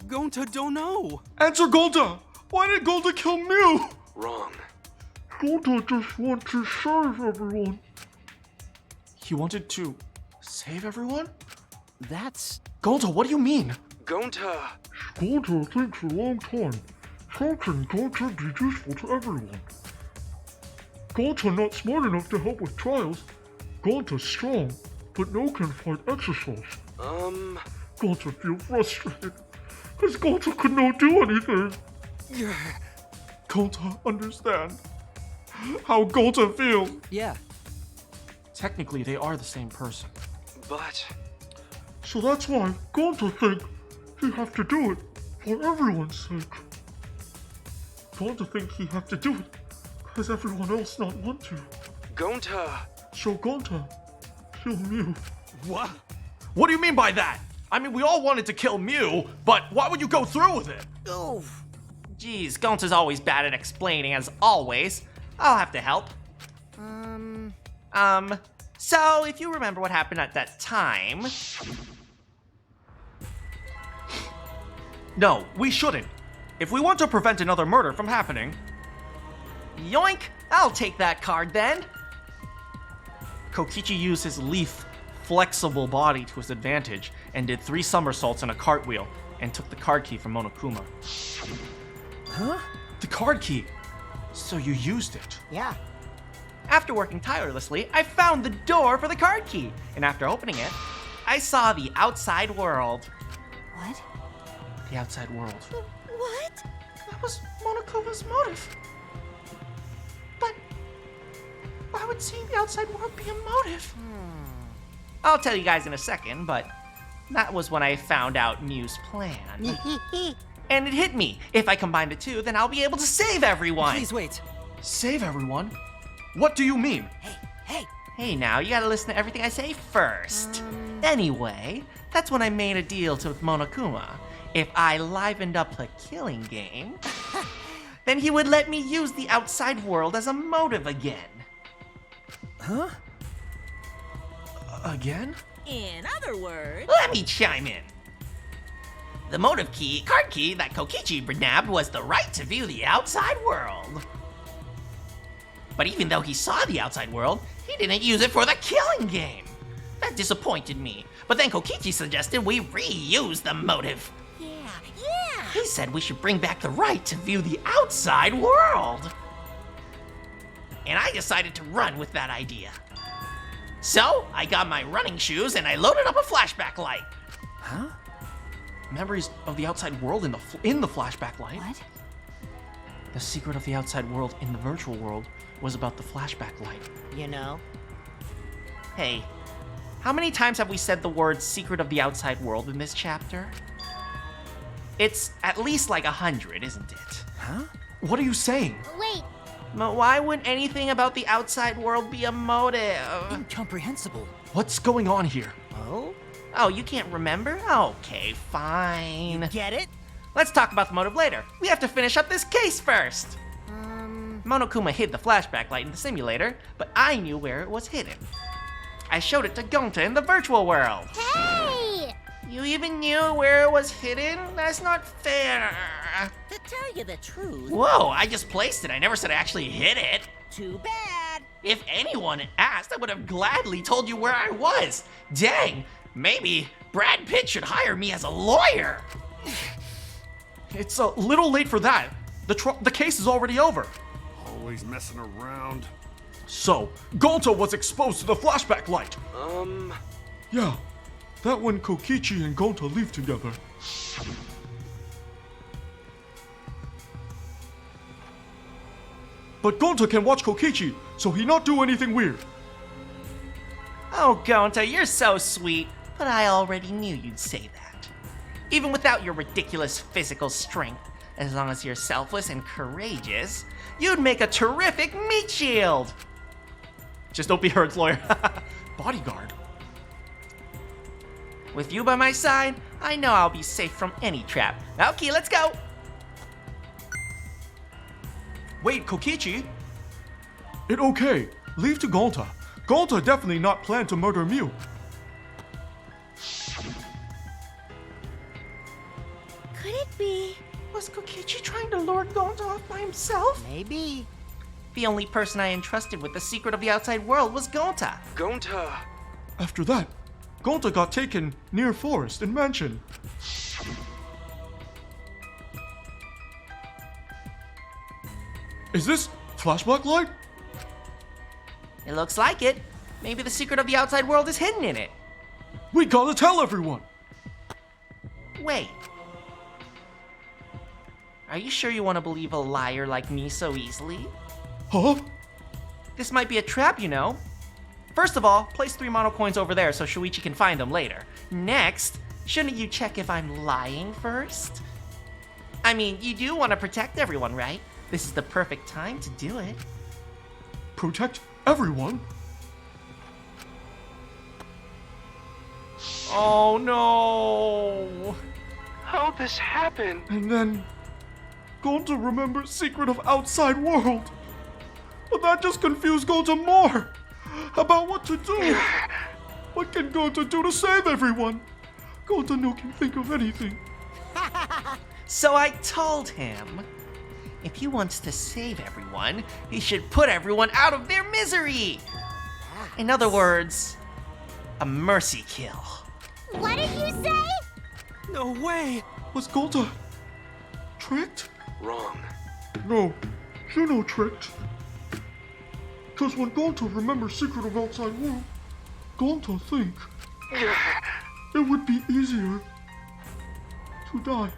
Gonta don't know. Answer Gonta! Why did Gonta kill Miu? Wrong. Gonta just want to save everyone. He wanted to save everyone? That's... Gonta, what do you mean? Gonta. Gonta thinks a long time. How can Gonta be useful to everyone? Gonta not smart enough to help with trials. Gonta's strong, but no can fight exercise. Gonta feel frustrated, because Gonta could not do anything. Gonta understand how Gonta feels. Yeah. Technically, they are the same person. But... So that's why Gonta think he have to do it for everyone's sake. Gonta think he have to do it because everyone else not want to. Gonta. So Gonta kill Miu. What? What do you mean by that? I mean, we all wanted to kill Miu, but why would you go through with it? Oof. Jeez, Gonta's always bad at explaining, as always. I'll have to help. So if you remember what happened at that time... No, we shouldn't. If we want to prevent another murder from happening... Yoink! I'll take that card then. Kokichi used his lithe, flexible body to his advantage and did 3 somersaults and a cartwheel and took the card key from Monokuma. Huh? The card key! So you used it? Yeah. After working tirelessly, I found the door for the card key, and after opening it, I saw the outside world. What? The outside world. What? That was Monokuma's motive. But why would seeing the outside world be a motive? I'll tell you guys in a second, but that was when I found out Miu's plan. And it hit me. If I combine the two, then I'll be able to save everyone. Please wait. Save everyone? What do you mean? Hey now, you gotta listen to everything I say first. Anyway, that's when I made a deal with Monokuma. If I livened up the killing game, then he would let me use the outside world as a motive again. Huh? Again? In other words... Let me chime in. The motive card key that Kokichi nabbed was the right to view the outside world. But even though he saw the outside world, he didn't use it for the killing game. That disappointed me. But then Kokichi suggested we reuse the motive. Yeah. He said we should bring back the right to view the outside world. And I decided to run with that idea. So, I got my running shoes and I loaded up a flashback light. Huh? Memories of the outside world in the flashback light. What? The secret of the outside world in the virtual world was about the flashback light. You know? Hey, how many times have we said the word secret of the outside world in this chapter? It's at least like 100, isn't it? Huh? What are you saying? Wait, But why would anything about the outside world be a motive? Incomprehensible. What's going on here? Oh? Oh, you can't remember? Okay, fine. Get it? Let's talk about the motive later. We have to finish up this case first. Monokuma hid the flashback light in the simulator, but I knew where it was hidden. I showed it to Gonta in the virtual world. hey! You even knew where it was hidden? That's not fair. To tell you the truth, Whoa, I just placed it. I never said I actually hid it. too bad. If anyone asked, I would have gladly told you where I was. Dang, maybe Brad Pitt should hire me as a lawyer. It's a little late for that. The case is already over. Always messing around. So, Gonta was exposed to the flashback light. Yeah, that when Kokichi and Gonta leave together. But Gonta can watch Kokichi, so he not do anything weird. Oh, Gonta, you're so sweet. But I already knew you'd say that. Even without your ridiculous physical strength, as long as you're selfless and courageous, you'd make a terrific meat shield. Just don't be Herd's lawyer. Bodyguard. With you by my side, I know I'll be safe from any trap. Okay, let's go. Wait, Kokichi? It okay. Leave to Gonta. Gonta definitely not plan to murder Miu. Could it be? Was Kokichi trying to lure Gonta off by himself? Maybe. The only person I entrusted with the secret of the outside world was Gonta. Gonta. After that, Gonta got taken near forest in mansion. Is this flashback light? It looks like it. Maybe the secret of the outside world is hidden in it. We gotta tell everyone. Wait. Are you sure you want to believe a liar like me so easily? Huh? This might be a trap, you know. First of all, place 3 mono coins over there so Shuichi can find them later. Next, shouldn't you check if I'm lying first? I mean, you do want to protect everyone, right? This is the perfect time to do it. Protect everyone? Oh no! How'd this happen? And then Gonta remembers secret of outside world. But that just confused Gonta more about what to do. What can Gonta do to save everyone? Gonta no can think of anything. So I told him, if he wants to save everyone, he should put everyone out of their misery. In other words, a mercy kill. What did you say? No way. Was Gonta tricked? Wrong. No, you no tricked. Cause when Gonta remembers secret of outside world, Gonta think it would be easier to die.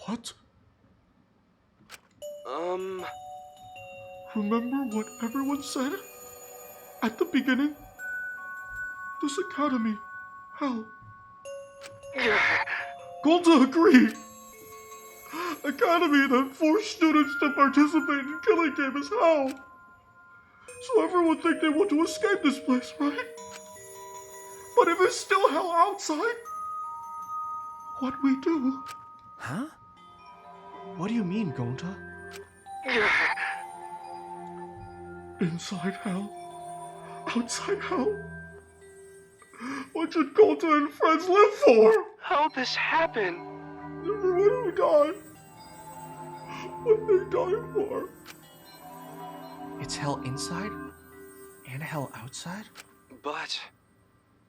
What? Remember what everyone said at the beginning? This academy, hell. Gonta agreed. Academy that forced students to participate in killing game is hell. So everyone think they want to escape this place, right? But if it's still hell outside, what we do? Huh? What do you mean, Gonta? Inside hell? Outside hell? What should Gonta and friends live for? How'd this happen? Everyone who died. What they die for? It's hell inside and hell outside? But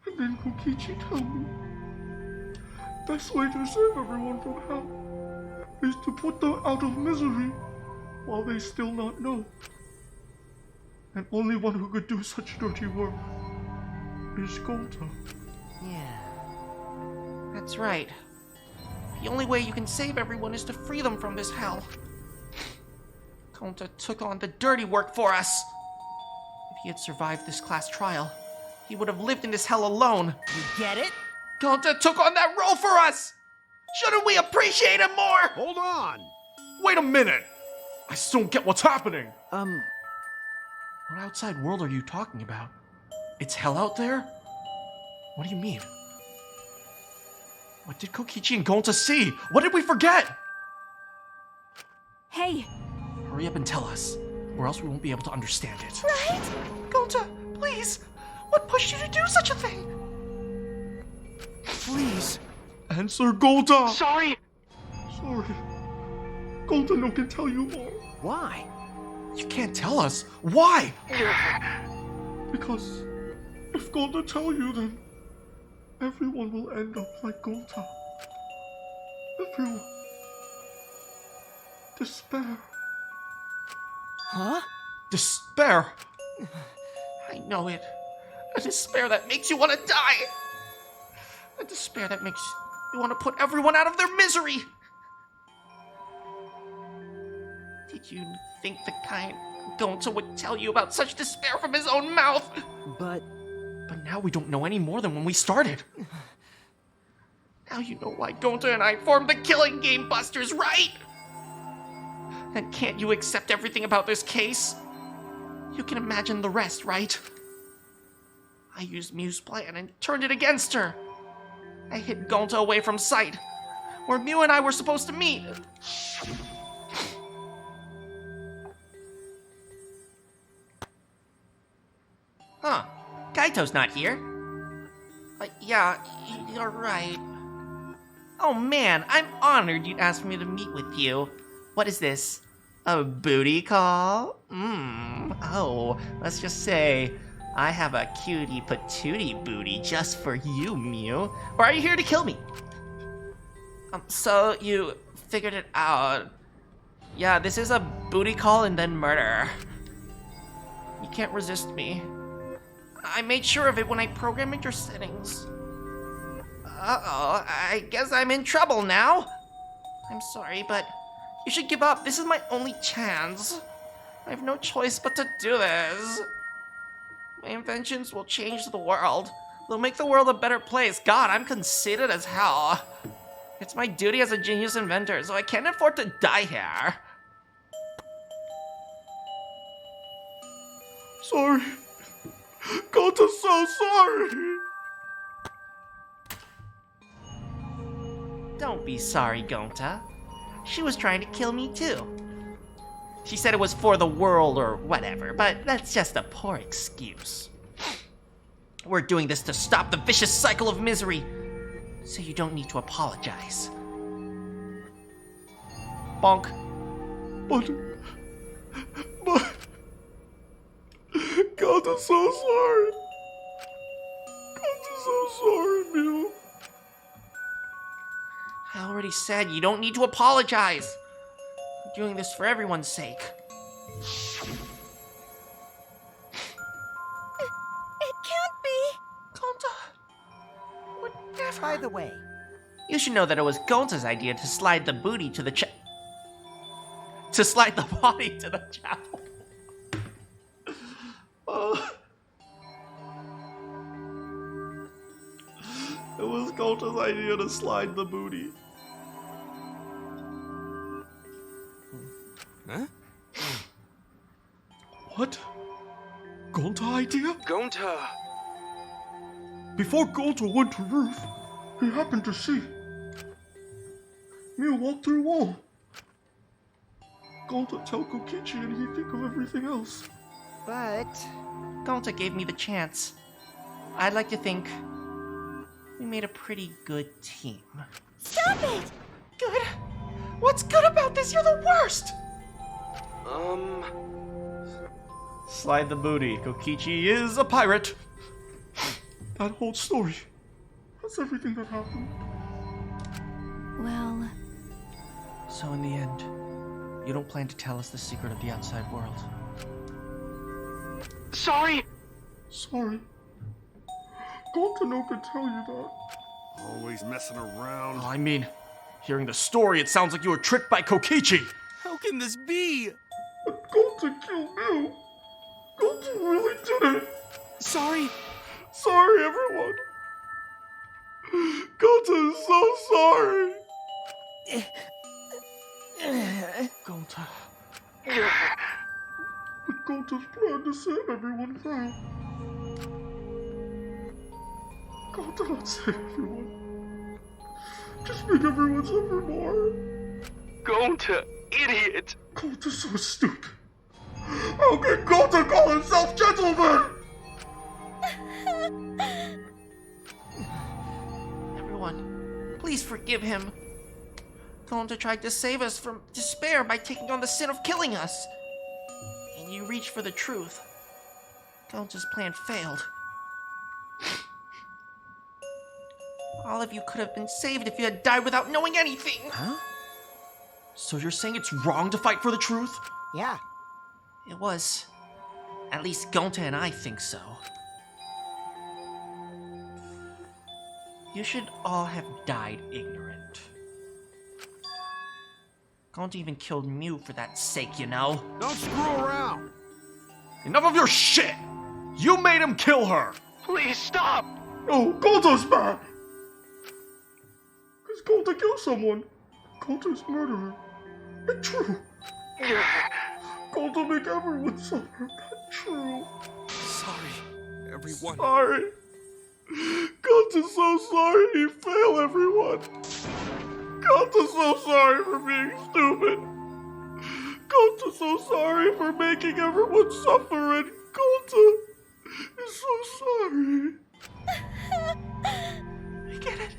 And then Kokichi tell me best way to save everyone from hell is to put them out of misery while they still not know. And only one who could do such dirty work is Gonta. Yeah. That's right. The only way you can save everyone is to free them from this hell. Gonta took on the dirty work for us. If he had survived this class trial, he would have lived in this hell alone. You get it? Gonta took on that role for us! Shouldn't we appreciate him more? Hold on! Wait a minute! I still don't get what's happening! What outside world are you talking about? It's hell out there? What do you mean? What did Kokichi and Gonta see? What did we forget? Hey! Hurry up and tell us, or else we won't be able to understand it. Right? Gonta, please! What pushed you to do such a thing? Please! Answer Gonta! Sorry! Sorry. Gonta no can tell you more. Why? You can't tell us. Why? Because if Gonta tell you, then everyone will end up like Gonta. Everyone. Despair. Huh? Despair! I know it. A despair that makes you want to die. A despair that makes you want to put everyone out of their misery. Did you think the kind Gonta would tell you about such despair from his own mouth? But now we don't know any more than when we started. Now you know why Gonta and I formed the Killing Game Busters, right? And can't you accept everything about this case? You can imagine the rest, right? I used Miu's plan and turned it against her. I hid Gonta away from sight, where Miu and I were supposed to meet. Huh. Kaito's not here. Yeah, you're right. Oh man, I'm honored you'd ask me to meet with you. What is this? A booty call? Oh, let's just say I have a cutie patootie booty just for you, Miu. Or are you here to kill me? So you figured it out. Yeah, this is a booty call and then murder. You can't resist me. I made sure of it when I programmed your settings. Uh-oh, I guess I'm in trouble now. I'm sorry, but you should give up. This is my only chance. I have no choice but to do this. My inventions will change the world. They'll make the world a better place. God, I'm conceited as hell. It's my duty as a genius inventor, so I can't afford to die here. Sorry. Gonta's so sorry. Don't be sorry, Gonta. She was trying to kill me too. She said it was for the world or whatever, but that's just a poor excuse. We're doing this to stop the vicious cycle of misery, so you don't need to apologize. Bonk. But Gonta's so sorry. Gonta's so sorry, Miu. I already said you don't need to apologize. We're doing this for everyone's sake. It can't be. Gonta. Whatever. By the way, You should know that it was Gonta's idea to slide the booty to the to slide the body to the chapel. It was Gonta's idea to slide the booty. Huh? What? Gonta idea? Gonta! Before Gonta went to roof, he happened to see Miu walk through wall. Gonta tell Kokichi and he think of everything else. but Gonta gave me the chance. I'd like to think we made a pretty good team. Stop it! Good? What's good about this? You're the worst! Slide the booty. Kokichi is a pirate. That whole story. That's everything that happened. So in the end, you don't plan to tell us the secret of the outside world? Sorry! Sorry. Gonta no could tell you that. Always messing around. Oh, I mean, hearing the story, it sounds like you were tricked by Kokichi. How can this be? But Gonta killed Miu. Gonta really did it. Sorry? Sorry, everyone. Gonta is so sorry. Gonta. But Gonta's plan to save everyone failed. Gonta not save everyone. Just make everyone suffer more. Gonta, idiot! Gonta's so stupid. How can Gonta call himself gentleman? Everyone, please forgive him. Gonta tried to save us from despair by taking on the sin of killing us. And you reached for the truth. Gonta's plan failed. All of you could have been saved if you had died without knowing anything. Huh? So you're saying it's wrong to fight for the truth? Yeah. It was. At least Gonta and I think so. You should all have died ignorant. Gonta even killed Miu for that sake, you know? Don't screw around! Enough of your shit! You made him kill her! Please stop! No, Gonta's bad. Because Gonta killed someone. Gonta's murderer. It's true. Gonta make everyone suffer. That's true. Sorry, everyone. Sorry. Gonta's so sorry he failed everyone. Gonta's so sorry for being stupid. Gonta's so sorry for making everyone suffer, and Gonta is so sorry. I get it.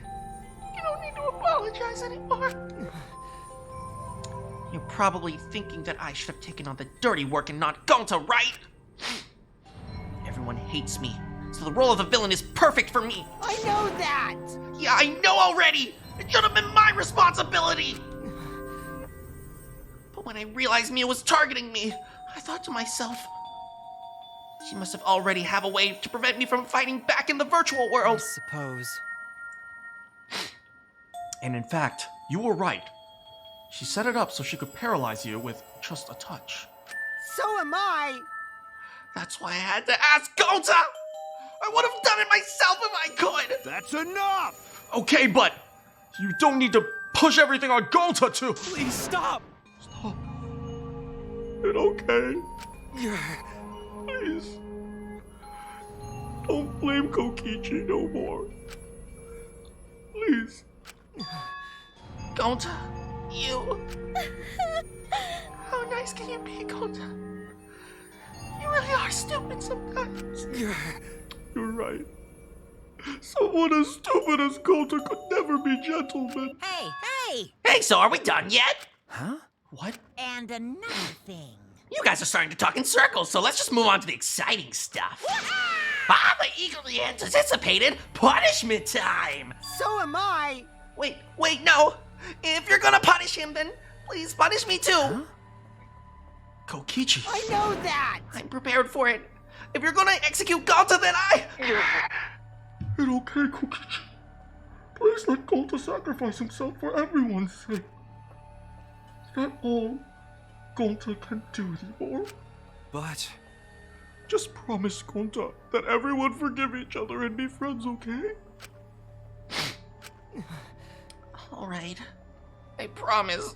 You don't need to apologize anymore. You're probably thinking that I should have taken on the dirty work and not Gonta, right? Everyone hates me, so the role of the villain is perfect for me. I know that! Yeah, I know already! It should have been my responsibility! But when I realized Miu was targeting me, I thought to myself, she must have already have a way to prevent me from fighting back in the virtual I world. suppose. And in fact, you were right. She set it up so she could paralyze you with just a touch. So am I. That's why I had to ask Gonta! I would have done it myself if I could! That's enough! Okay, but you don't need to push everything on Gonta too! Please stop! Stop. It's okay. Please. Don't blame Kokichi no more. Please. Gonta, you... How nice can you be, Gonta? You really are stupid sometimes. You're right. Someone as stupid as Gonta could never be gentleman. Hey, hey! Hey, so are we done yet? Huh? What? And another thing. You guys are starting to talk in circles, so let's just move on to the exciting stuff. The eagerly anticipated punishment time! So am I. Wait, no. If you're gonna punish him, then please punish me too. Huh? Kokichi. I know that. I'm prepared for it. If you're gonna execute Gonta, then I... It's okay, Kokichi. Please let Gonta sacrifice himself for everyone's sake. Is that all Gonta can do anymore? But... Just promise, Gonta, that everyone forgive each other and be friends, okay? All right. I promise.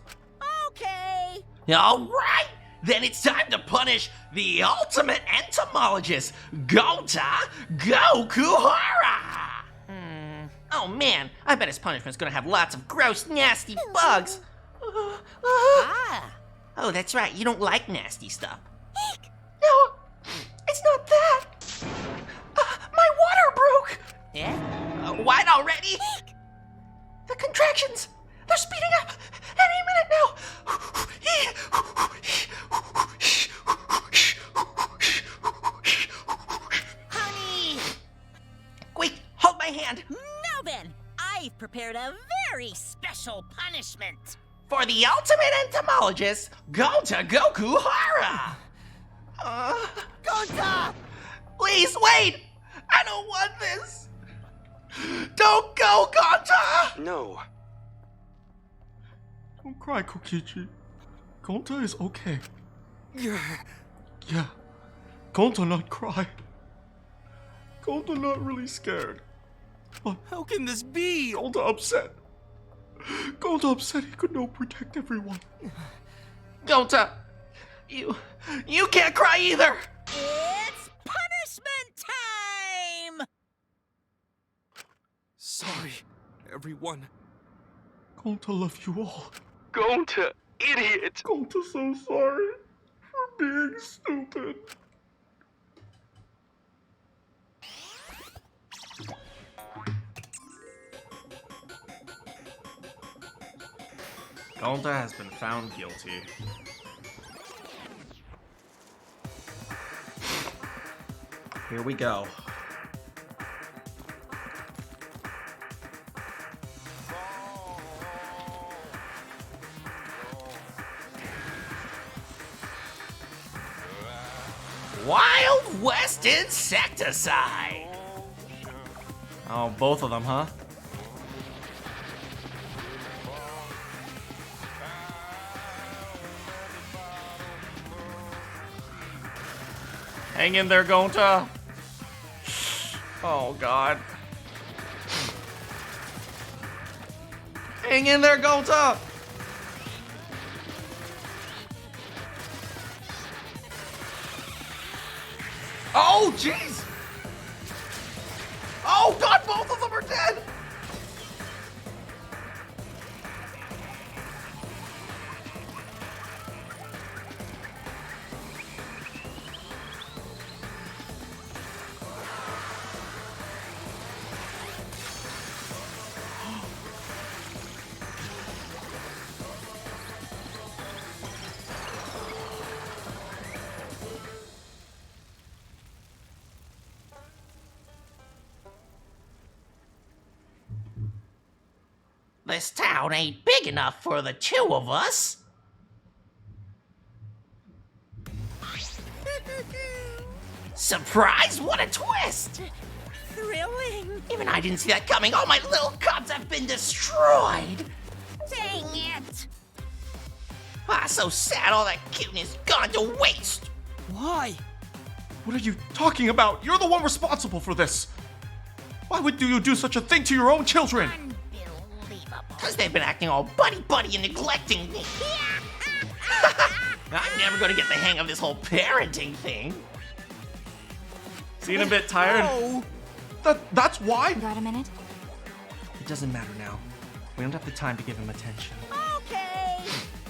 Okay. All right. Then it's time to punish the ultimate entomologist, Gonta Gokuhara. Oh man, I bet his punishment's gonna have lots of gross, nasty bugs. Oh, that's right. You don't like nasty stuff. No, it's not that. My water broke. Yeah? What already? The contractions. They're speeding up any minute now. Honey! Quick, hold my hand. Now then, I've prepared a very special punishment. For the ultimate entomologist, Gonta Goku Hara! Gonta! Please, wait! I don't want this! Don't go, Gonta! No. Don't cry, Kokichi. Gonta is okay. Yeah. Gonta not cry. Gonta not really scared. But How can this be? Gonta upset. Gonta upset he could not protect everyone. Gonta, you can't cry either! It's punishment time! Sorry, everyone. Gonta love you all. Gonta, idiot! Gonta so sorry for being stupid. Gonta has been found guilty. Here we go. Wild West Insecticide! Oh, both of them, huh? Hang in there, Gonta. Oh, God. Hang in there, Gonta. Oh, jeez. Oh, God, both of them are dead. This town ain't big enough for the two of us. Surprise, what a twist! Thrilling! Even I didn't see that coming. All my little cubs have been destroyed. Dang it! Ah, so sad all that cuteness gone to waste. Why? What are you talking about? You're the one responsible for this. Why would you do such a thing to your own children? Because they've been acting all buddy-buddy and neglecting me. I'm never gonna get the hang of this whole parenting thing. Seem a bit tired? That's why? Got a minute? It doesn't matter now. We don't have the time to give him attention. Okay!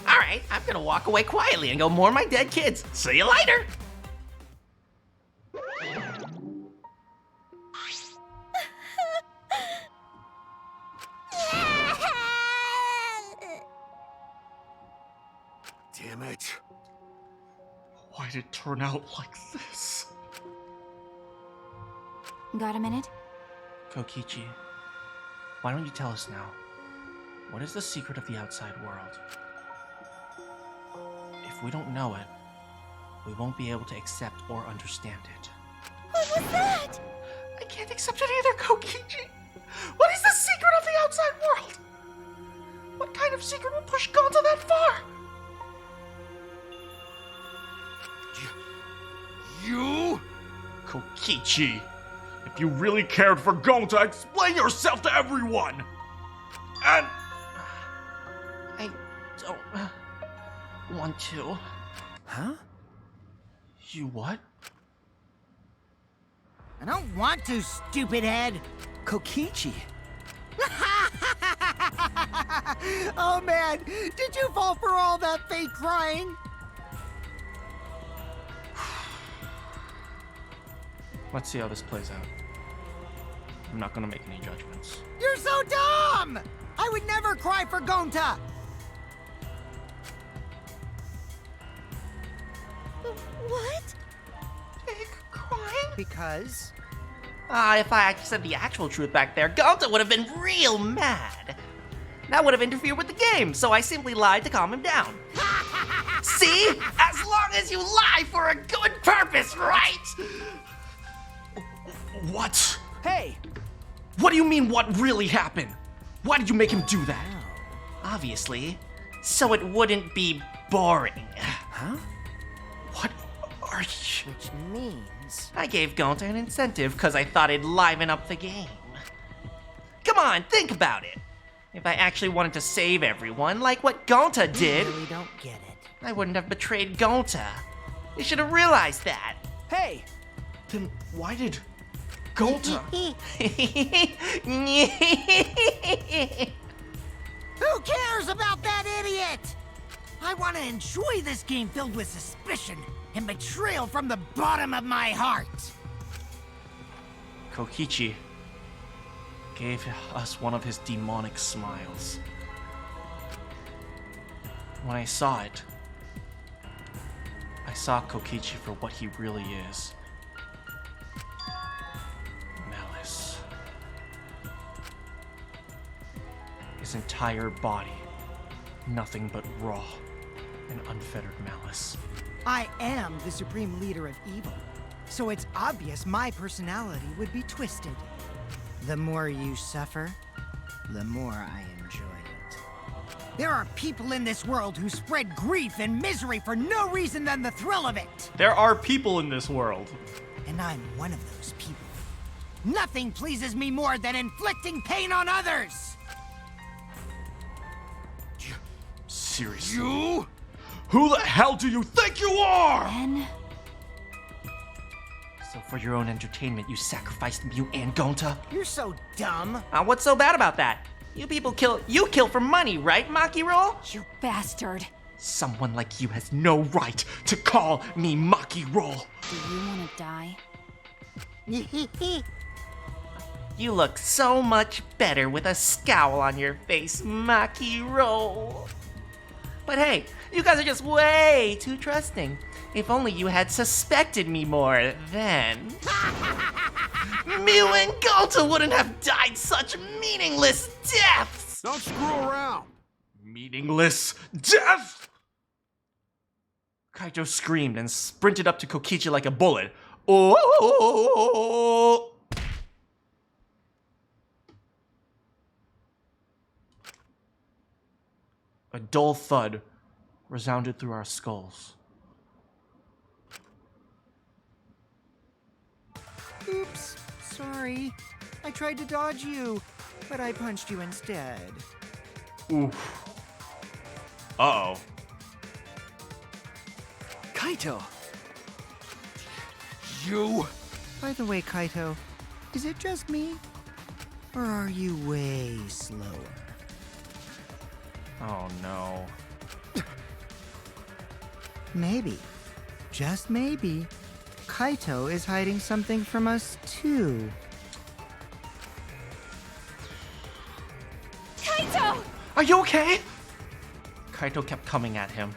Alright, I'm gonna walk away quietly and go mourn my dead kids. See you later! Damn it. Why did it turn out like this? Got a minute? Kokichi, why don't you tell us now? What is the secret of the outside world? If we don't know it, we won't be able to accept or understand it. What was that? I can't accept it either, Kokichi. What is the secret of the outside world? What kind of secret would push Gonta that far? You? Kokichi, if you really cared for Gonta, explain yourself to everyone! And... I don't want to. Huh? You what? I don't want to, stupid head. Kokichi. Oh man, did you fall for all that fake crying? Let's see how this plays out. I'm not gonna make any judgments. You're so dumb! I would never cry for Gonta! What? Crying? Because? If I said the actual truth back there, Gonta would have been real mad. That would have interfered with the game, so I simply lied to calm him down. See? As long as you lie for a good purpose, right? What? Hey! What do you mean, what really happened? Why did you make him do that? Obviously, so it wouldn't be boring. Huh? What are you? Which means... I gave Gonta an incentive because I thought it'd liven up the game. Come on, think about it. If I actually wanted to save everyone, like what Gonta did, I really don't get it. I wouldn't have betrayed Gonta. You should have realized that. Hey! Then why did Gonta? Who cares about that idiot? I want to enjoy this game filled with suspicion and betrayal from the bottom of my heart. Kokichi gave us one of his demonic smiles. When I saw it, I saw Kokichi for what he really is. Malice. His entire body, nothing but raw and unfettered malice. I am the supreme leader of evil, so it's obvious my personality would be twisted. The more you suffer, the more I enjoy it. There are people in this world who spread grief and misery for no reason than the thrill of it. There are people in this world. And I'm one of those people. Nothing pleases me more than inflicting pain on others! Seriously? You? Who the hell do you think you are? Ben? So for your own entertainment, you sacrificed Miu and Gonta? You're so dumb. What's so bad about that? You people kill for money, right, Maki Roll? You bastard. Someone like you has no right to call me Maki Roll. Do you want to die? You look so much better with a scowl on your face, Maki Roll. But hey, you guys are just way too trusting. If only you had suspected me more then. Miu and Gonta wouldn't have died such meaningless deaths! Don't screw around. Meaningless death! Kaito screamed and sprinted up to Kokichi like a bullet. Oh! A dull thud resounded through our skulls. Oops, sorry. I tried to dodge you, but I punched you instead. Oof. Uh-oh. Kaito! You? By the way, Kaito, is it just me? Or are you way slower? Oh no. Maybe, just maybe, Kaito is hiding something from us too. Kaito! Are you okay? Kaito kept coming at him.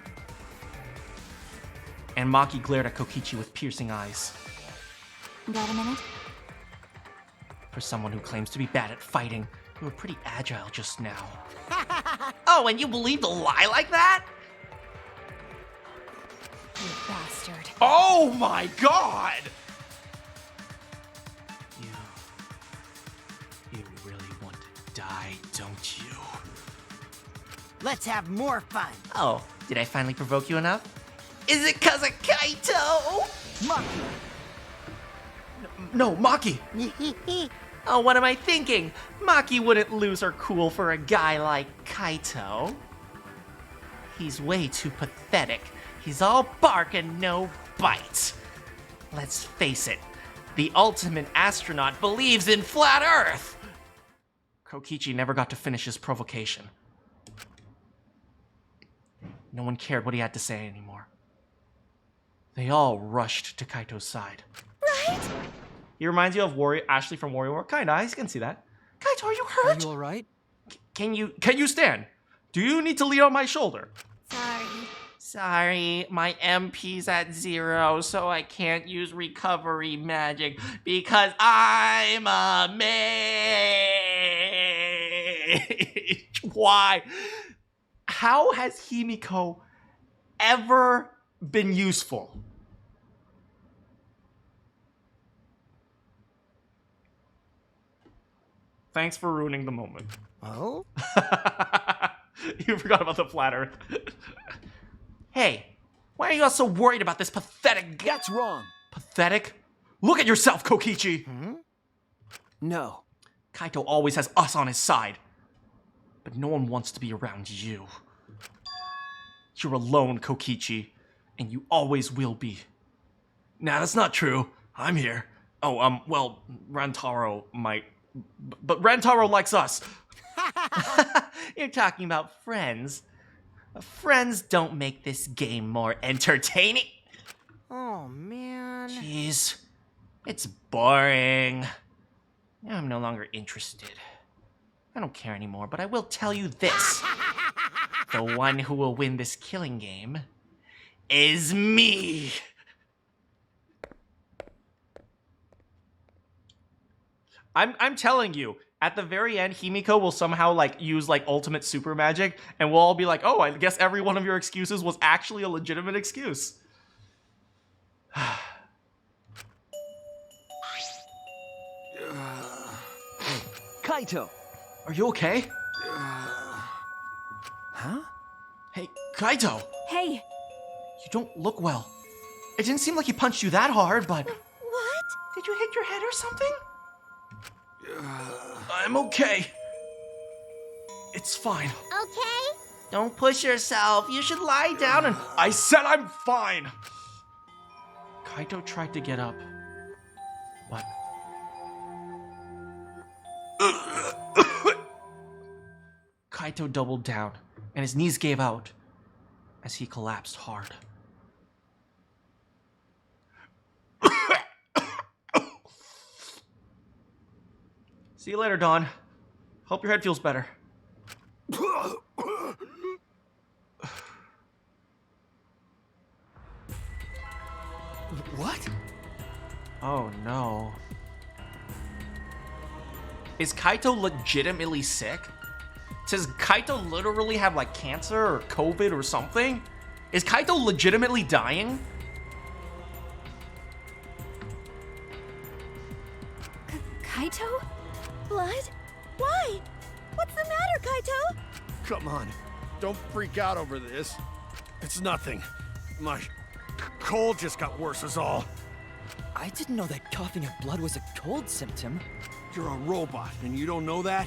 And Maki glared at Kokichi with piercing eyes. Got a minute? For someone who claims to be bad at fighting, you were pretty agile just now. Oh, and you believed a lie like that? You bastard. Oh my god! You really want to die, don't you? Let's have more fun. Oh, did I finally provoke you enough? Is it 'cause of Kaito? Maki. No, Maki! Oh, what am I thinking? Maki wouldn't lose her cool for a guy like Kaito. He's way too pathetic. He's all bark and no bite. Let's face it, the ultimate astronaut believes in flat Earth. Kokichi never got to finish his provocation. No one cared what he had to say anymore. They all rushed to Kaito's side. Right? He reminds you of Ashley from Warrior War. Kinda, I can see that. Kaito, are you Are hurt? you alright? Can you stand? Do you need to lean on my shoulder? Sorry, my MP's at 0, so I can't use recovery magic because I'm a mage. Why? How has Himiko ever been useful? Thanks for ruining the moment. Oh? You forgot about the flat earth. Hey, why are you all so worried about this pathetic... That's wrong. Pathetic? Look at yourself, Kokichi! No. Kaito always has us on his side. But no one wants to be around you. You're alone, Kokichi. And you always will be. Nah, that's not true. I'm here. Oh, well, Rantaro might... But Rantaro likes us. You're talking about friends. Friends don't make this game more entertaining. Oh, man. Jeez. It's boring. I'm no longer interested. I don't care anymore, but I will tell you this. The one who will win this killing game is me. I'm telling you, at the very end, Himiko will somehow like use like ultimate super magic, and we'll all be like, oh, I guess every one of your excuses was actually a legitimate excuse. Kaito! Are you okay? Huh? Hey, Kaito! Hey! You don't look well. It didn't seem like he punched you that hard, but... What? Did you hit your head or something? I'm okay. It's fine. Okay? Don't push yourself. You should lie down and... I said I'm fine! Kaito tried to get up, but... Kaito doubled down, and his knees gave out as he collapsed hard. See you later, Dawn. Hope your head feels better. What? Oh no. Is Kaito legitimately sick? Does Kaito literally have like cancer or COVID or something? Is Kaito legitimately dying? Kaito? Blood? Why? What's the matter, Kaito? Come on, don't freak out over this. It's nothing. My cold just got worse is all. I didn't know that coughing up blood was a cold symptom. You're a robot and you don't know that?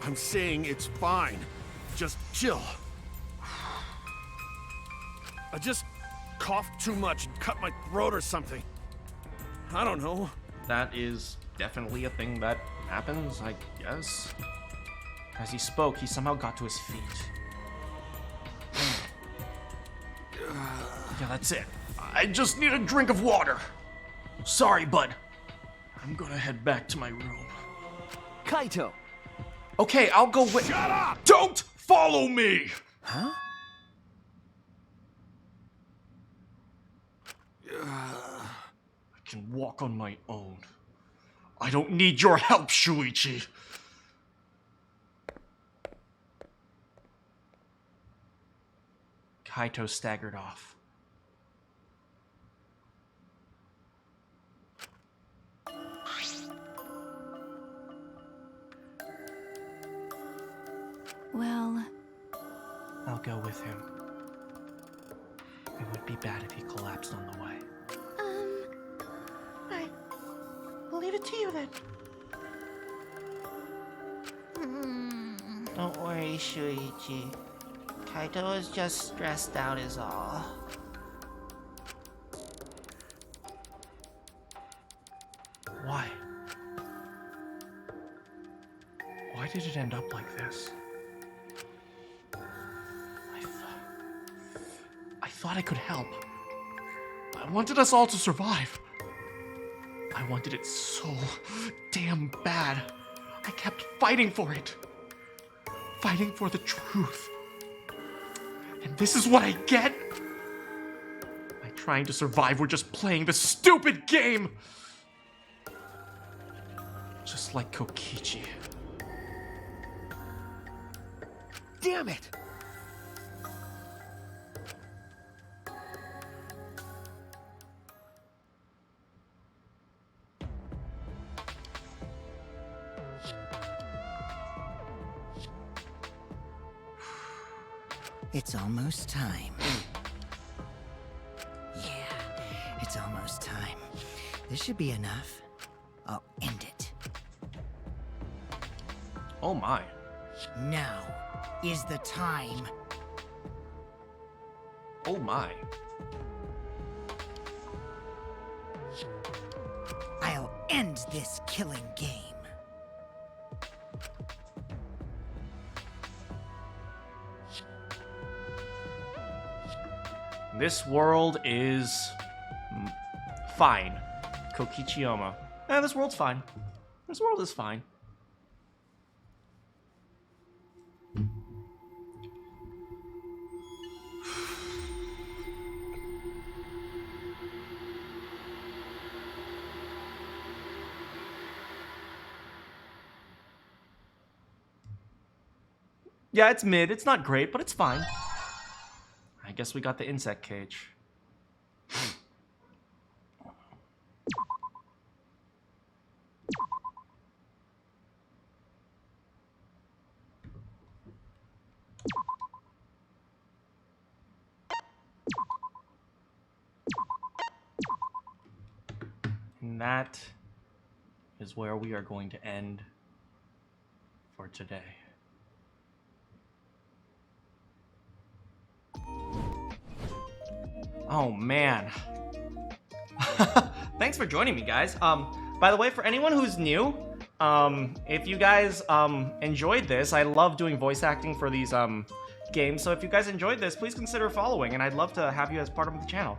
I'm saying it's fine. Just chill. I just coughed too much and cut my throat or something. I don't know. That is definitely a thing that happens, I guess. As he spoke, he somehow got to his feet. Yeah, that's it. I just need a drink of water. Sorry, bud. I'm gonna head back to my room. Kaito! Okay, I'll go with- Shut up! Don't follow me! Huh? I can walk on my own. I don't need your help, Shuichi. Kaito staggered off. Well, I'll go with him. It would be bad if he collapsed on the way. Right. I'll leave it to you then. Don't worry, Shuichi. Kaito is just stressed out is all. Why? Why did it end up like this? I thought I could help. I wanted us all to survive. I wanted it so damn bad. I kept fighting for it. Fighting for the truth. And this is what I get? By trying to survive, we're just playing the stupid game! Just like Kokichi. Damn it! It's almost time. Yeah, it's almost time. This should be enough. I'll end it. Oh my. Now is the time. Oh my. I'll end this killing game. This world is fine. Kokichiyama. This world's fine. This world is fine. Yeah, it's mid. It's not great, but it's fine. I guess we got the insect cage. And that is where we are going to end for today. Oh man. Thanks for joining me, guys. By the way, for anyone who's new, if you guys enjoyed this, I love doing voice acting for these games. So if you guys enjoyed this, please consider following, and I'd love to have you as part of the channel.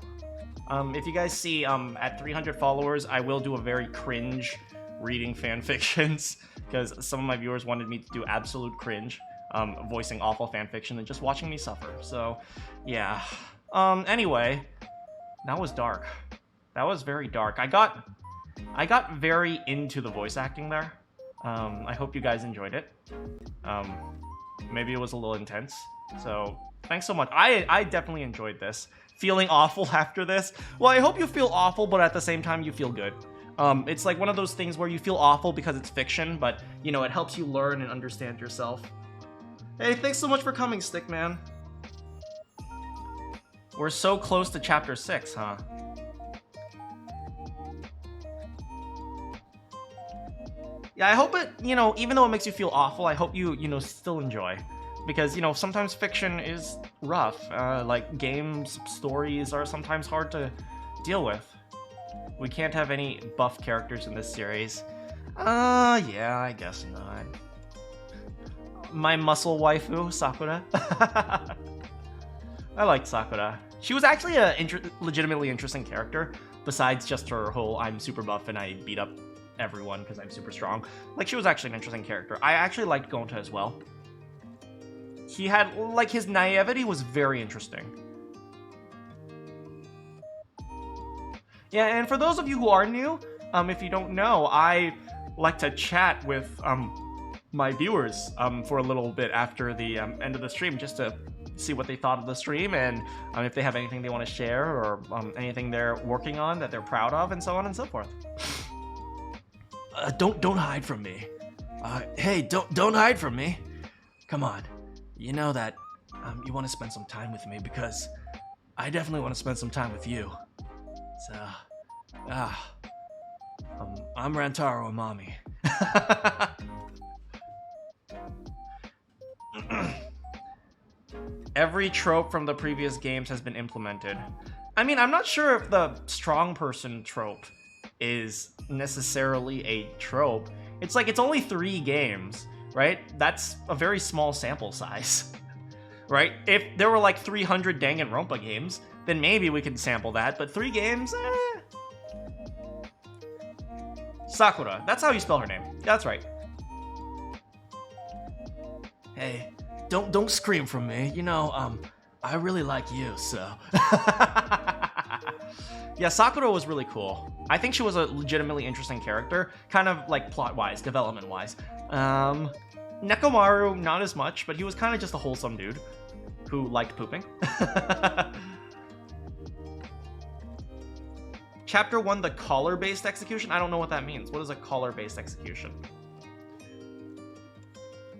If you guys see at 300 followers, I will do a very cringe reading fan fictions because some of my viewers wanted me to do absolute cringe, voicing awful fan fiction and just watching me suffer. So, yeah. Anyway, that was dark. That was very dark. I got very into the voice acting there. I hope you guys enjoyed it. Maybe it was a little intense. So, thanks so much. I definitely enjoyed this. Feeling awful after this. Well, I hope you feel awful, but at the same time, you feel good. It's like one of those things where you feel awful because it's fiction, but, you know, it helps you learn and understand yourself. Hey, thanks so much for coming, Stickman. We're so close to chapter 6, huh? Yeah, I hope it, you know, even though it makes you feel awful, I hope you, you know, still enjoy. Because, you know, sometimes fiction is rough. Like, games, stories are sometimes hard to deal with. We can't have any buff characters in this series. Yeah, I guess not. My muscle waifu, Sakura. I liked Sakura. She was actually a legitimately interesting character, besides just her whole I'm super buff and I beat up everyone because I'm super strong. Like, she was actually an interesting character. I actually liked Gonta as well. He had, like, his naivety was very interesting. Yeah, and for those of you who are new, if you don't know, I like to chat with my viewers for a little bit after the end of the stream, just to see what they thought of the stream, and if they have anything they want to share, or anything they're working on that they're proud of, and so on and so forth. Don't hide from me. Hey, don't hide from me. Come on. You know that you want to spend some time with me, because I definitely want to spend some time with you. So, I'm Rantaro Amami. Every trope from the previous games has been implemented. I mean, I'm not sure if the strong person trope is necessarily a trope. It's like, it's only 3 games, right? That's a very small sample size, right? If there were like 300 Danganronpa games, then maybe we could sample that, but 3 games, Sakura, that's how you spell her name. That's right. Hey, don't scream from me. You know, I really like you, so. Yeah, Sakura was really cool. I think she was a legitimately interesting character, kind of like plot-wise, development-wise. Nekomaru, not as much, but he was kind of just a wholesome dude who liked pooping. Chapter 1, the collar-based execution? I don't know what that means. What is a collar-based execution?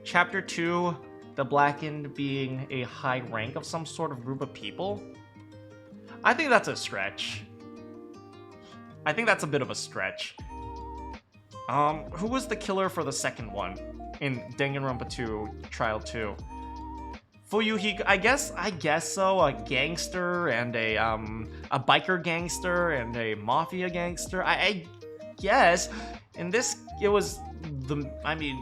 Chapter 2, the blackened being a high rank of some sort of group of people? I think that's a stretch. I think that's a bit of a stretch. Who was the killer for the second one in Danganronpa 2, Trial 2? Fuyuhiko, I guess so. A gangster and a biker gangster and a mafia gangster. I guess. In this, it was the. I mean,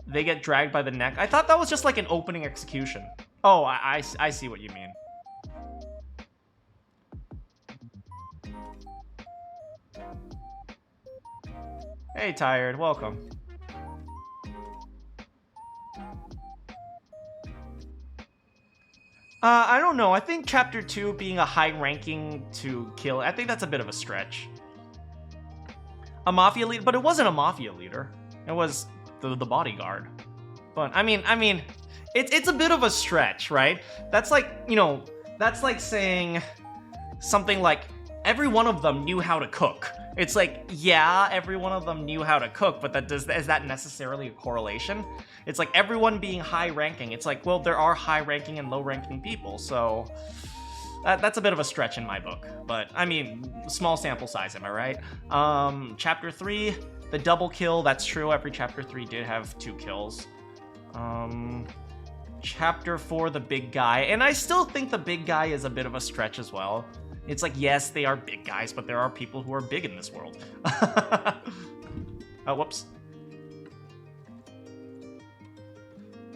they get dragged by the neck. I thought that was just like an opening execution. Oh, I see what you mean. Hey, Tired, welcome. I don't know. I think Chapter 2 being a high ranking to kill, I think that's a bit of a stretch. A mafia leader, but it wasn't a mafia leader. It was the bodyguard. But I mean, it's a bit of a stretch, right? That's like, you know, that's like saying something like every one of them knew how to cook. It's like, yeah, every one of them knew how to cook, but is that necessarily a correlation? It's like everyone being high-ranking. It's like, well, there are high-ranking and low-ranking people, so that's a bit of a stretch in my book. But, I mean, small sample size, am I right? Chapter 3, the double kill, that's true. Every Chapter 3 did have 2 kills. Chapter 4, the big guy. And I still think the big guy is a bit of a stretch as well. It's like, yes, they are big guys, but there are people who are big in this world. Oh, whoops.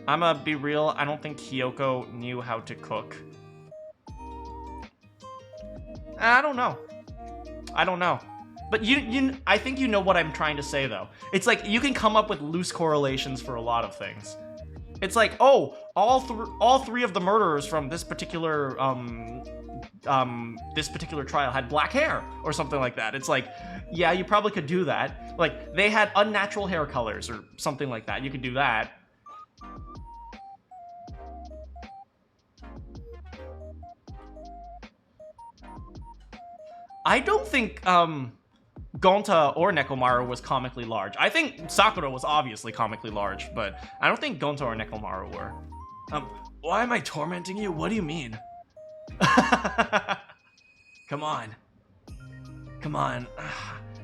I'ma be real, I don't think Kyoko knew how to cook. I don't know. But I think you know what I'm trying to say, though. It's like, you can come up with loose correlations for a lot of things. It's like, oh, all three of the murderers from this particular trial had black hair or something like that. It's like, yeah, you probably could do that. Like, they had unnatural hair colors or something like that. You could do that. I don't think Gonta or Nekomaru was comically large. I think Sakura was obviously comically large, but I don't think Gonta or Nekomaru were. Why am I tormenting you? What do you mean? Come on.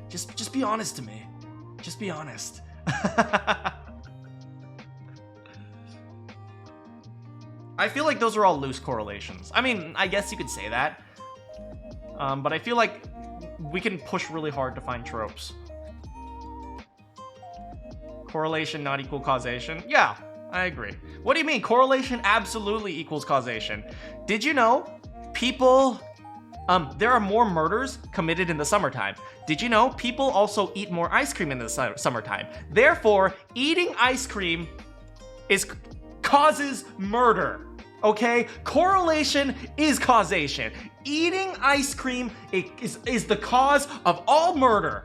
Just be honest to me. Just be honest. I feel like those are all loose correlations. I mean, I guess you could say that. But I feel like we can push really hard to find tropes. Correlation not equal causation? Yeah, I agree. What do you mean? Correlation absolutely equals causation. Did you know people... there are more murders committed in the summertime. Did you know people also eat more ice cream in the summertime? Therefore, eating ice cream causes murder. Okay? Correlation is causation. Eating ice cream is the cause of all murder.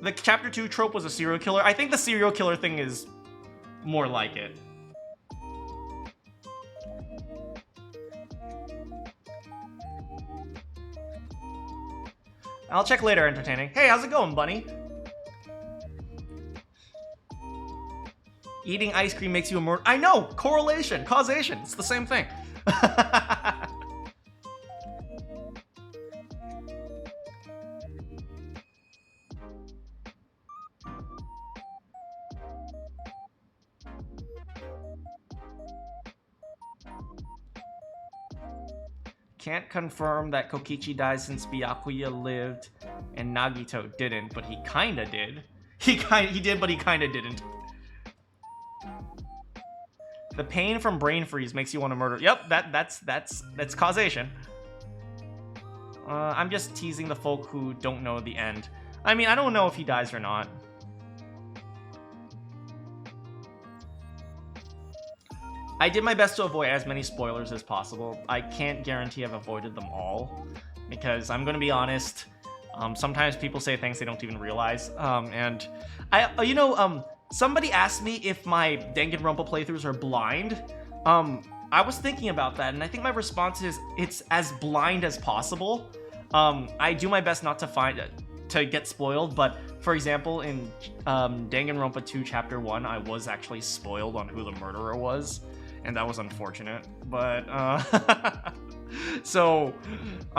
The Chapter 2 trope was a serial killer. I think the serial killer thing is more like it. I'll check later, entertaining. Hey, how's it going, bunny? Eating ice cream makes you a murderer. I know! Correlation, causation, it's the same thing. Can't confirm that Kokichi died since Byakuya lived and Nagito didn't, but he kinda did. He did, but he kinda didn't. The pain from brain freeze makes you want to murder. Yep, that's causation. I'm just teasing the folk who don't know the end. I mean, I don't know if he dies or not. I did my best to avoid as many spoilers as possible. I can't guarantee I've avoided them all, because I'm gonna be honest, sometimes people say things they don't even realize. And somebody asked me if my Danganronpa playthroughs are blind. I was thinking about that, and I think my response is it's as blind as possible. I do my best not to get spoiled, but for example, in Danganronpa 2 Chapter 1, I was actually spoiled on who the murderer was, and that was unfortunate. But so,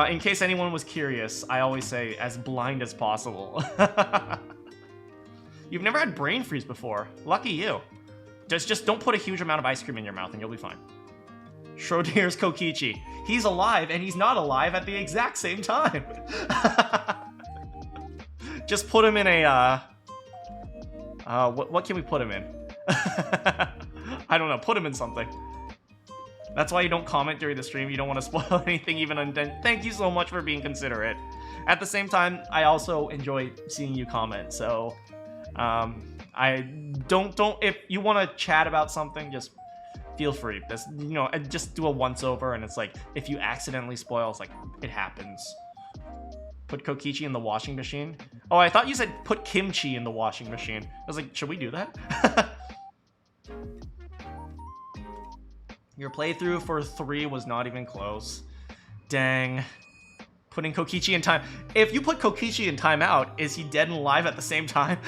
in case anyone was curious, I always say as blind as possible. You've never had brain freeze before. Lucky you. Just don't put a huge amount of ice cream in your mouth and you'll be fine. Schrodinger's Kokichi. He's alive and he's not alive at the exact same time. Just put him in a, what can we put him in? I don't know, put him in something. That's why you don't comment during the stream. You don't want to spoil anything, even undone. Thank you so much for being considerate. At the same time, I also enjoy seeing you comment, so I don't if you want to chat about something, just feel free. Just do a once over, and it's like if you accidentally spoil, it's like it happens. Put Kokichi in the washing machine. Oh, I thought you said put kimchi in the washing machine. I was like, should we do that? Your playthrough for 3 was not even close. Dang. Putting Kokichi in time. If you put Kokichi in timeout, is he dead and alive at the same time?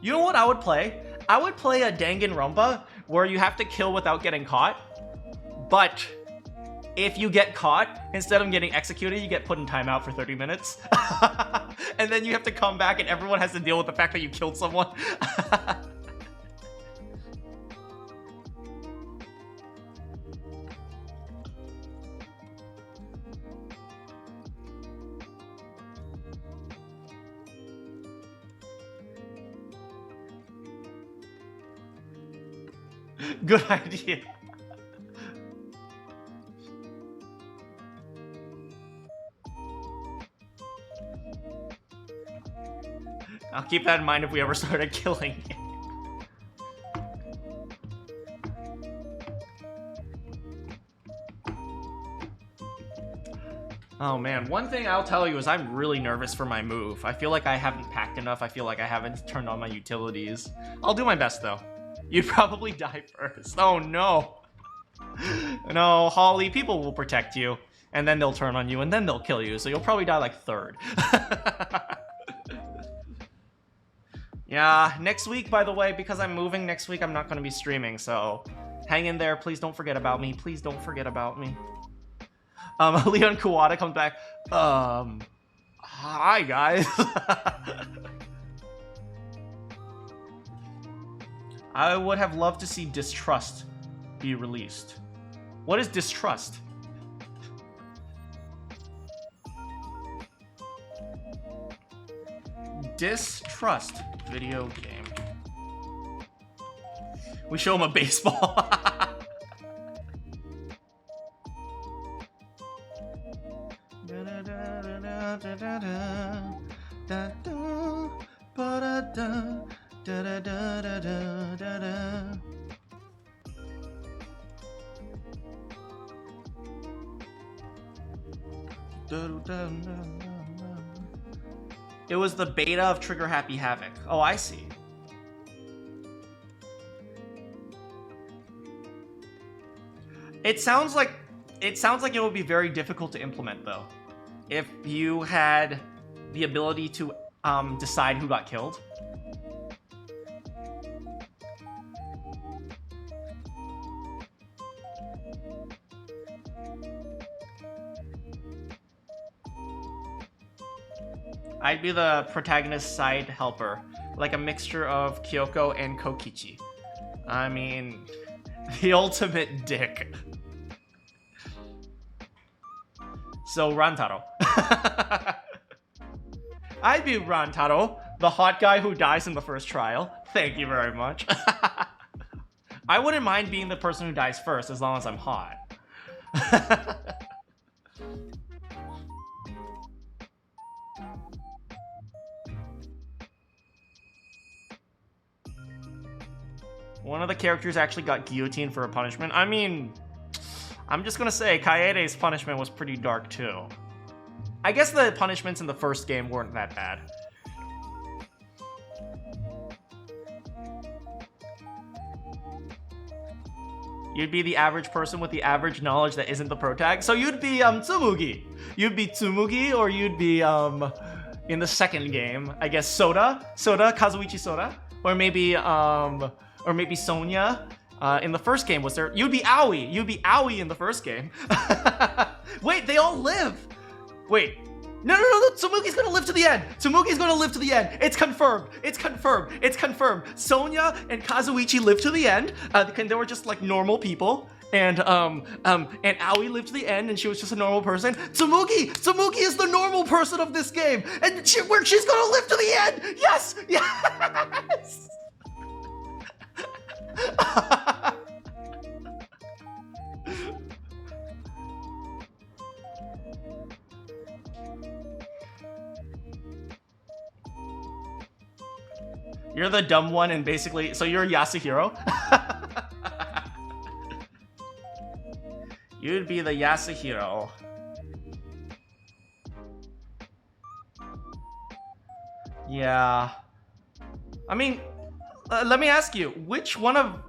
You know what I would play? I would play a Danganronpa where you have to kill without getting caught. But if you get caught, instead of getting executed, you get put in timeout for 30 minutes. And then you have to come back and everyone has to deal with the fact that you killed someone. Good idea. I'll keep that in mind if we ever started killing it. Oh man, one thing I'll tell you is I'm really nervous for my move. I feel like I haven't packed enough. I feel like I haven't turned on my utilities. I'll do my best though. You'd probably die first. Oh no. No, Holly, people will protect you. And then they'll turn on you and then they'll kill you. So you'll probably die like 3rd. Yeah, next week, by the way, because I'm moving next week, I'm not going to be streaming. So hang in there. Please don't forget about me. Please don't forget about me. Leon Kuwata comes back. Hi, guys. I would have loved to see Distrust be released. What is Distrust? Distrust video game. We show him a baseball. It was the beta of Trigger Happy Havoc. Oh, I see. It sounds like it would be very difficult to implement though. If you had the ability to decide who got killed. I'd be the protagonist's side helper, like a mixture of Kyoko and Kokichi. I mean, the ultimate dick. So, Rantaro. I'd be Rantaro, the hot guy who dies in the first trial. Thank you very much. I wouldn't mind being the person who dies first as long as I'm hot. One of the characters actually got guillotined for a punishment. I mean, I'm just gonna say, Kaede's punishment was pretty dark too. I guess the punishments in the first game weren't that bad. You'd be the average person with the average knowledge that isn't the protag. So you'd be Tsumugi. You'd be Tsumugi, or you'd be in the second game, I guess Soda, Kazuichi Soda, or maybe Sonya. In the first game, was there? You'd be Aoi. You'd be Aoi in the first game. Wait, they all live. Wait. No. Tsumugi's gonna live to the end. Tsumugi's gonna live to the end. It's confirmed. It's confirmed. Sonya and Kazuichi lived to the end. They were just like normal people. And Aoi lived to the end, and she was just a normal person. Tsumugi is the normal person of this game, and she's gonna live to the end. Yes. You're the dumb one, and basically, so you're Yasuhiro? You'd be the Yasuhiro. Yeah. I mean, let me ask you, which of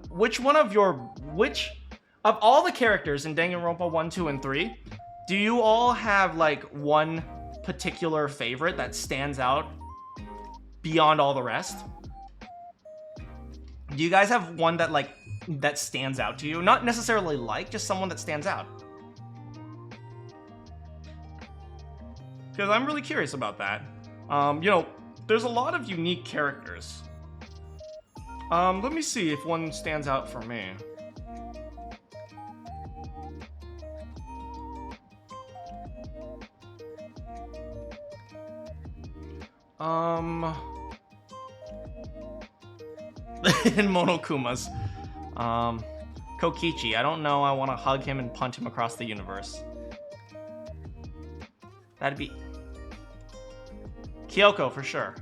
all the characters in Danganronpa 1, 2, and 3, do you all have like one particular favorite that stands out beyond all the rest? Do you guys have one that stands out to you? Not necessarily just someone that stands out. Because I'm really curious about that. You know, there's a lot of unique characters. Let me see if one stands out for me. In Monokuma's. Kokichi. I don't know. I want to hug him and punt him across the universe. That'd be... Kyoko, for sure.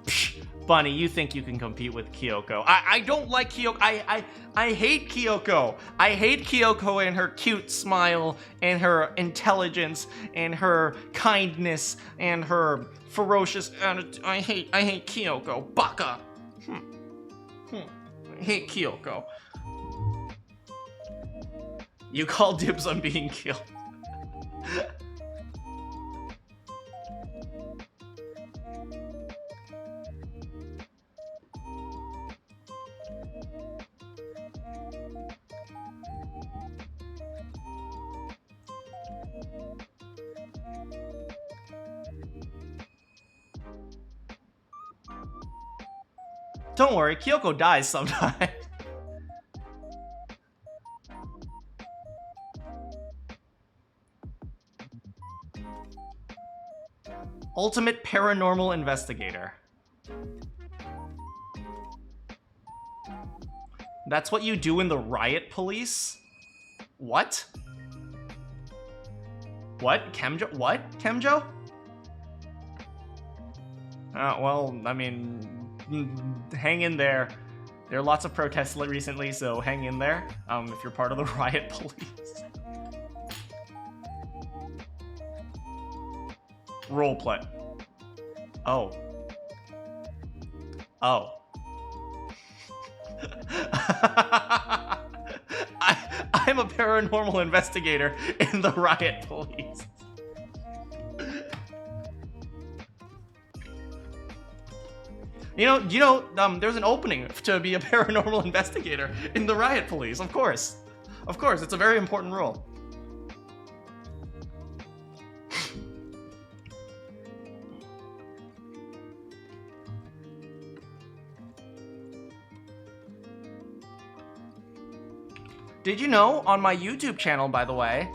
Psh, Bunny, you think you can compete with Kyoko. I don't like Kyoko. I hate Kyoko. I hate Kyoko and her cute smile and her intelligence and her kindness and her ferocious attitude. I hate Kyoko. Baka. I hate Kyoko. You call dibs on being killed. Don't worry, Kyoko dies sometime. Ultimate paranormal investigator. That's what you do in the riot police? What? What? Kemjo? What? Kemjo? Well, I mean, hang in there. There are lots of protests recently, so hang in there, if you're part of the riot police. Roleplay. Oh. Oh. I'm a paranormal investigator in the riot police. You know, there's an opening to be a paranormal investigator in the riot police, of course. Of course, it's a very important role. Did you know, on my YouTube channel, by the way,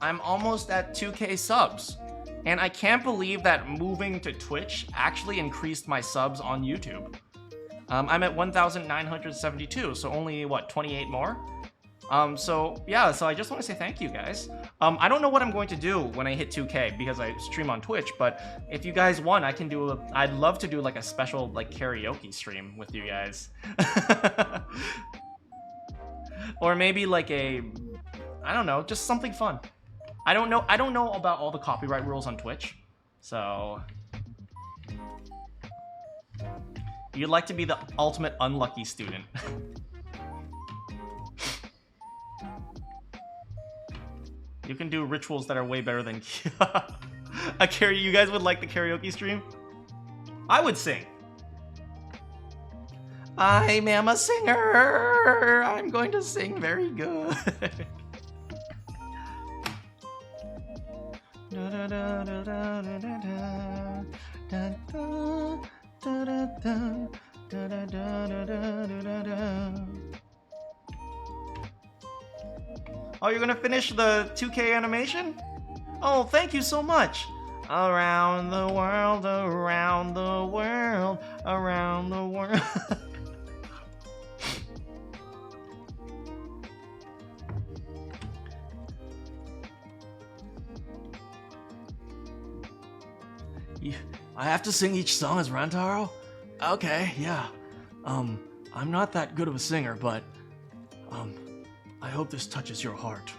I'm almost at 2K subs. And I can't believe that moving to Twitch actually increased my subs on YouTube. I'm at 1,972, so only, what, 28 more? So yeah, so I just want to say thank you guys. I don't know what I'm going to do when I hit 2K because I stream on Twitch, but if you guys want, I'd love to do like a special like karaoke stream with you guys. Or maybe like I don't know, just something fun. I don't know about all the copyright rules on Twitch, so you'd like to be the ultimate unlucky student. You can do rituals that are way better than you guys would like the karaoke stream? I would sing. I am a singer. I'm going to sing very good. Oh, you're gonna finish the 2K animation? Oh, thank you so much. Around the world, around the world, around the world. I have to sing each song as Rantaro? Okay, yeah. I'm not that good of a singer, but I hope this touches your heart.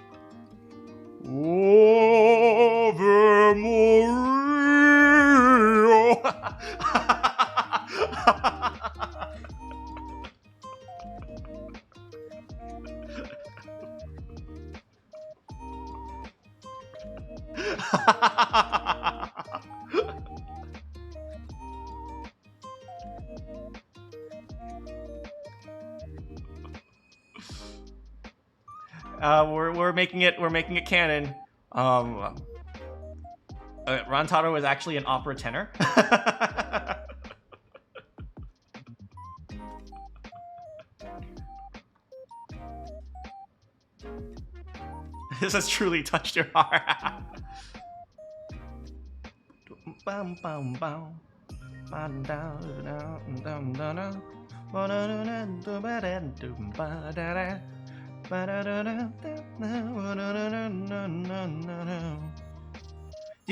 Ave we're making it canon. Rantaro is actually an opera tenor. This has truly touched your heart. You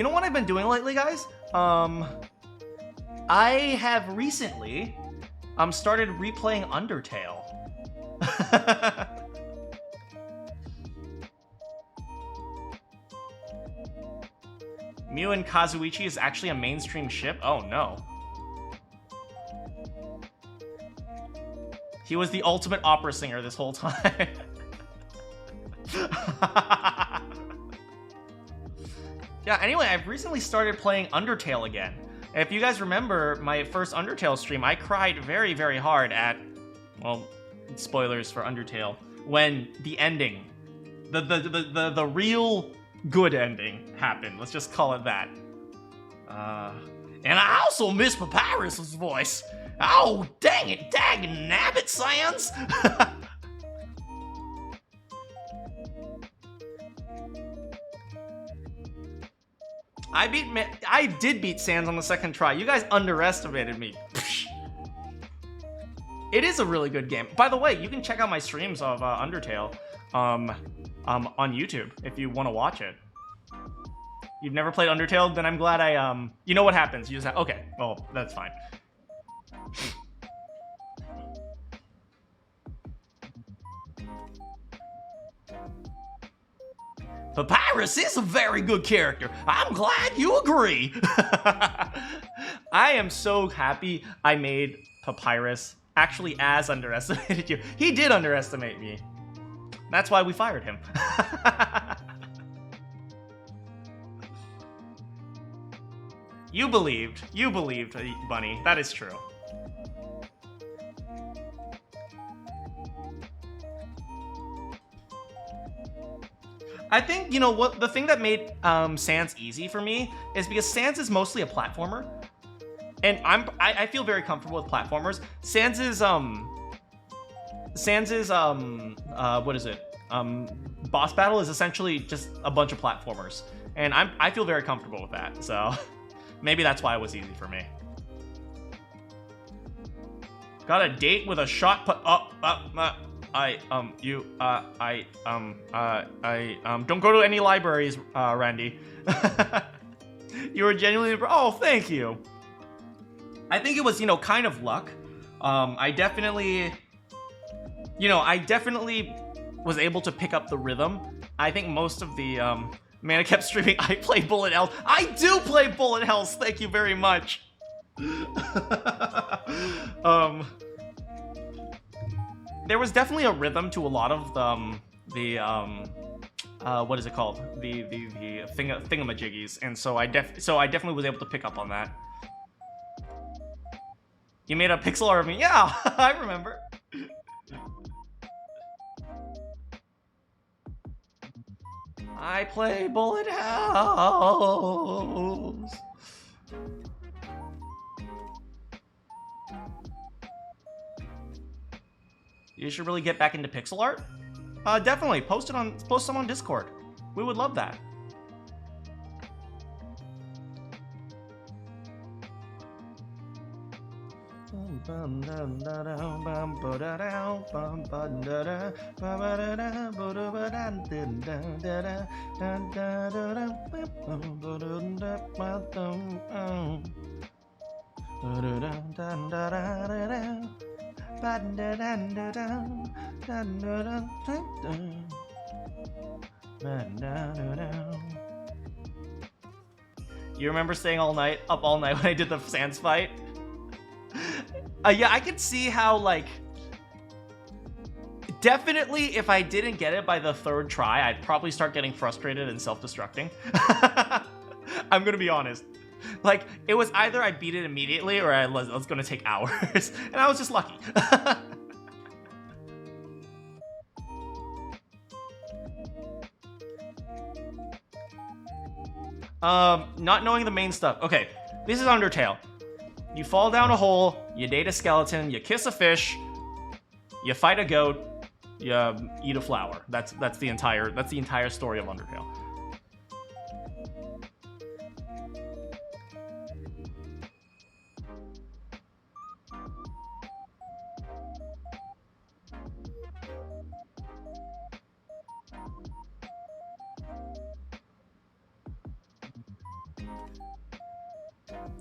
know what I've been doing lately, guys? I have recently started replaying Undertale. Miu and Kazuichi is actually a mainstream ship? Oh no. He was the ultimate opera singer this whole time. Yeah, anyway, I've recently started playing Undertale again. If you guys remember my first Undertale stream, I cried very, very hard at, well, spoilers for Undertale, when the ending, the real good ending happened. Let's just call it that. And I also miss Papyrus's voice. Oh, dang it, daggin' nabbit, Sans! I did beat Sans on the second try. You guys underestimated me. It is a really good game. By the way, you can check out my streams of Undertale on YouTube if you want to watch it. You've never played Undertale? Then I'm glad I you know what happens. You just have, okay. Well, that's fine. Papyrus is a very good character. I'm glad you agree. I am so happy I made Papyrus actually as underestimated you. He did underestimate me. That's why we fired him. You believed, Bunny. That is true. I think, you know what, the thing that made Sans easy for me is because Sans is mostly a platformer. And I feel very comfortable with platformers. Sans is what is it? Boss battle is essentially just a bunch of platformers. And I feel very comfortable with that, so maybe that's why it was easy for me. Got a date with a shot put don't go to any libraries, Randy. You were genuinely, oh, thank you. I think it was, you know, kind of luck. I definitely was able to pick up the rhythm. I think most of the, man, I kept streaming, I play bullet hells. I do play bullet hells, thank you very much. There was definitely a rhythm to a lot of what is it called? The thingamajiggies, and so I definitely was able to pick up on that. You made a pixel art of me, yeah, I remember. I play bullet hells. You should really get back into pixel art. Definitely post them on Discord. We would love that. You remember staying up all night when I did the Sans fight? Yeah, I could see how, like, definitely if I didn't get it by the 3rd try, I'd probably start getting frustrated and self-destructing. I'm gonna be honest. Like, it was either I beat it immediately or it was gonna take hours, and I was just lucky. Not knowing the main stuff. Okay, this is Undertale. You fall down a hole, you date a skeleton, you kiss a fish, you fight a goat, you eat a flower. That's the entire story of Undertale.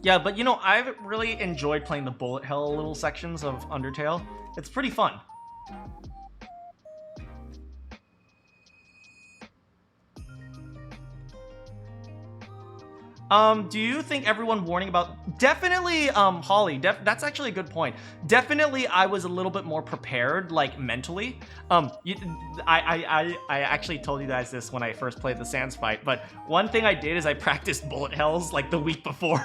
Yeah, but you know, I've really enjoyed playing the bullet hell little sections of Undertale. It's pretty fun. Do you think everyone warning about... Definitely, Holly, that's actually a good point. Definitely, I was a little bit more prepared, like, mentally. I actually told you guys this when I first played the Sans fight, but one thing I did is I practiced bullet hells, like, the week before.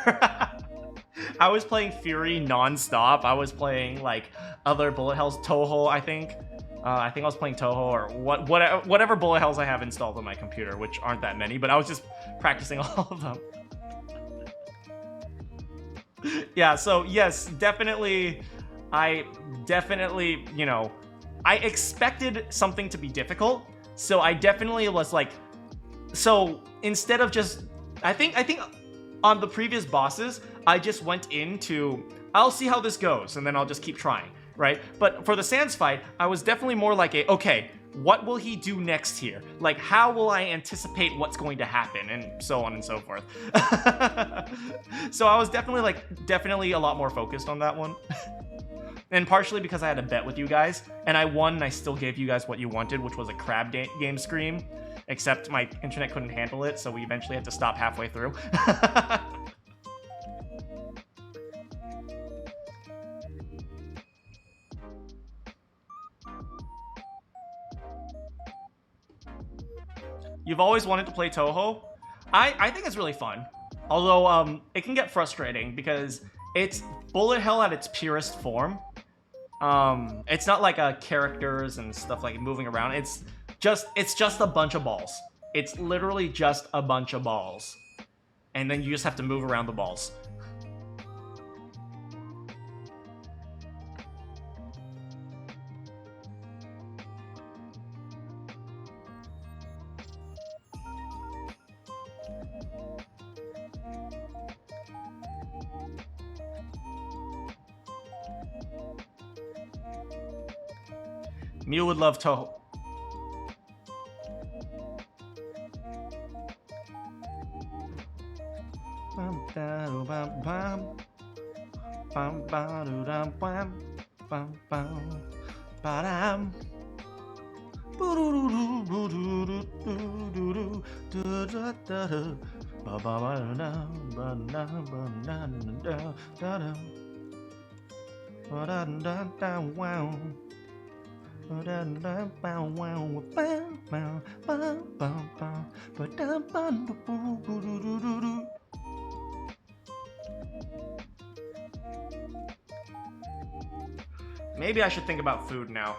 I was playing Fury non-stop. I was playing, like, other bullet hells, Toho, I think. I think I was playing Toho or whatever bullet hells I have installed on my computer, which aren't that many, but I was just practicing all of them. Yeah, so yes, definitely, you know, I expected something to be difficult, so I definitely was like, so instead of just, I think on the previous bosses, I just went into, I'll see how this goes, and then I'll just keep trying, right? But for the Sans fight, I was definitely more like okay, what will he do next here? Like, how will I anticipate what's going to happen? And so on and so forth. So I was definitely a lot more focused on that one. And partially because I had a bet with you guys, and I won, and I still gave you guys what you wanted, which was a crab game scream. Except my internet couldn't handle it, so we eventually had to stop halfway through. You've always wanted to play Toho? I think it's really fun. Although, it can get frustrating because it's bullet hell at its purest form. It's not like characters and stuff like moving around. It's just a bunch of balls. It's literally just a bunch of balls. And then you just have to move around the balls. Miu would love Toho. Maybe I should think about food now.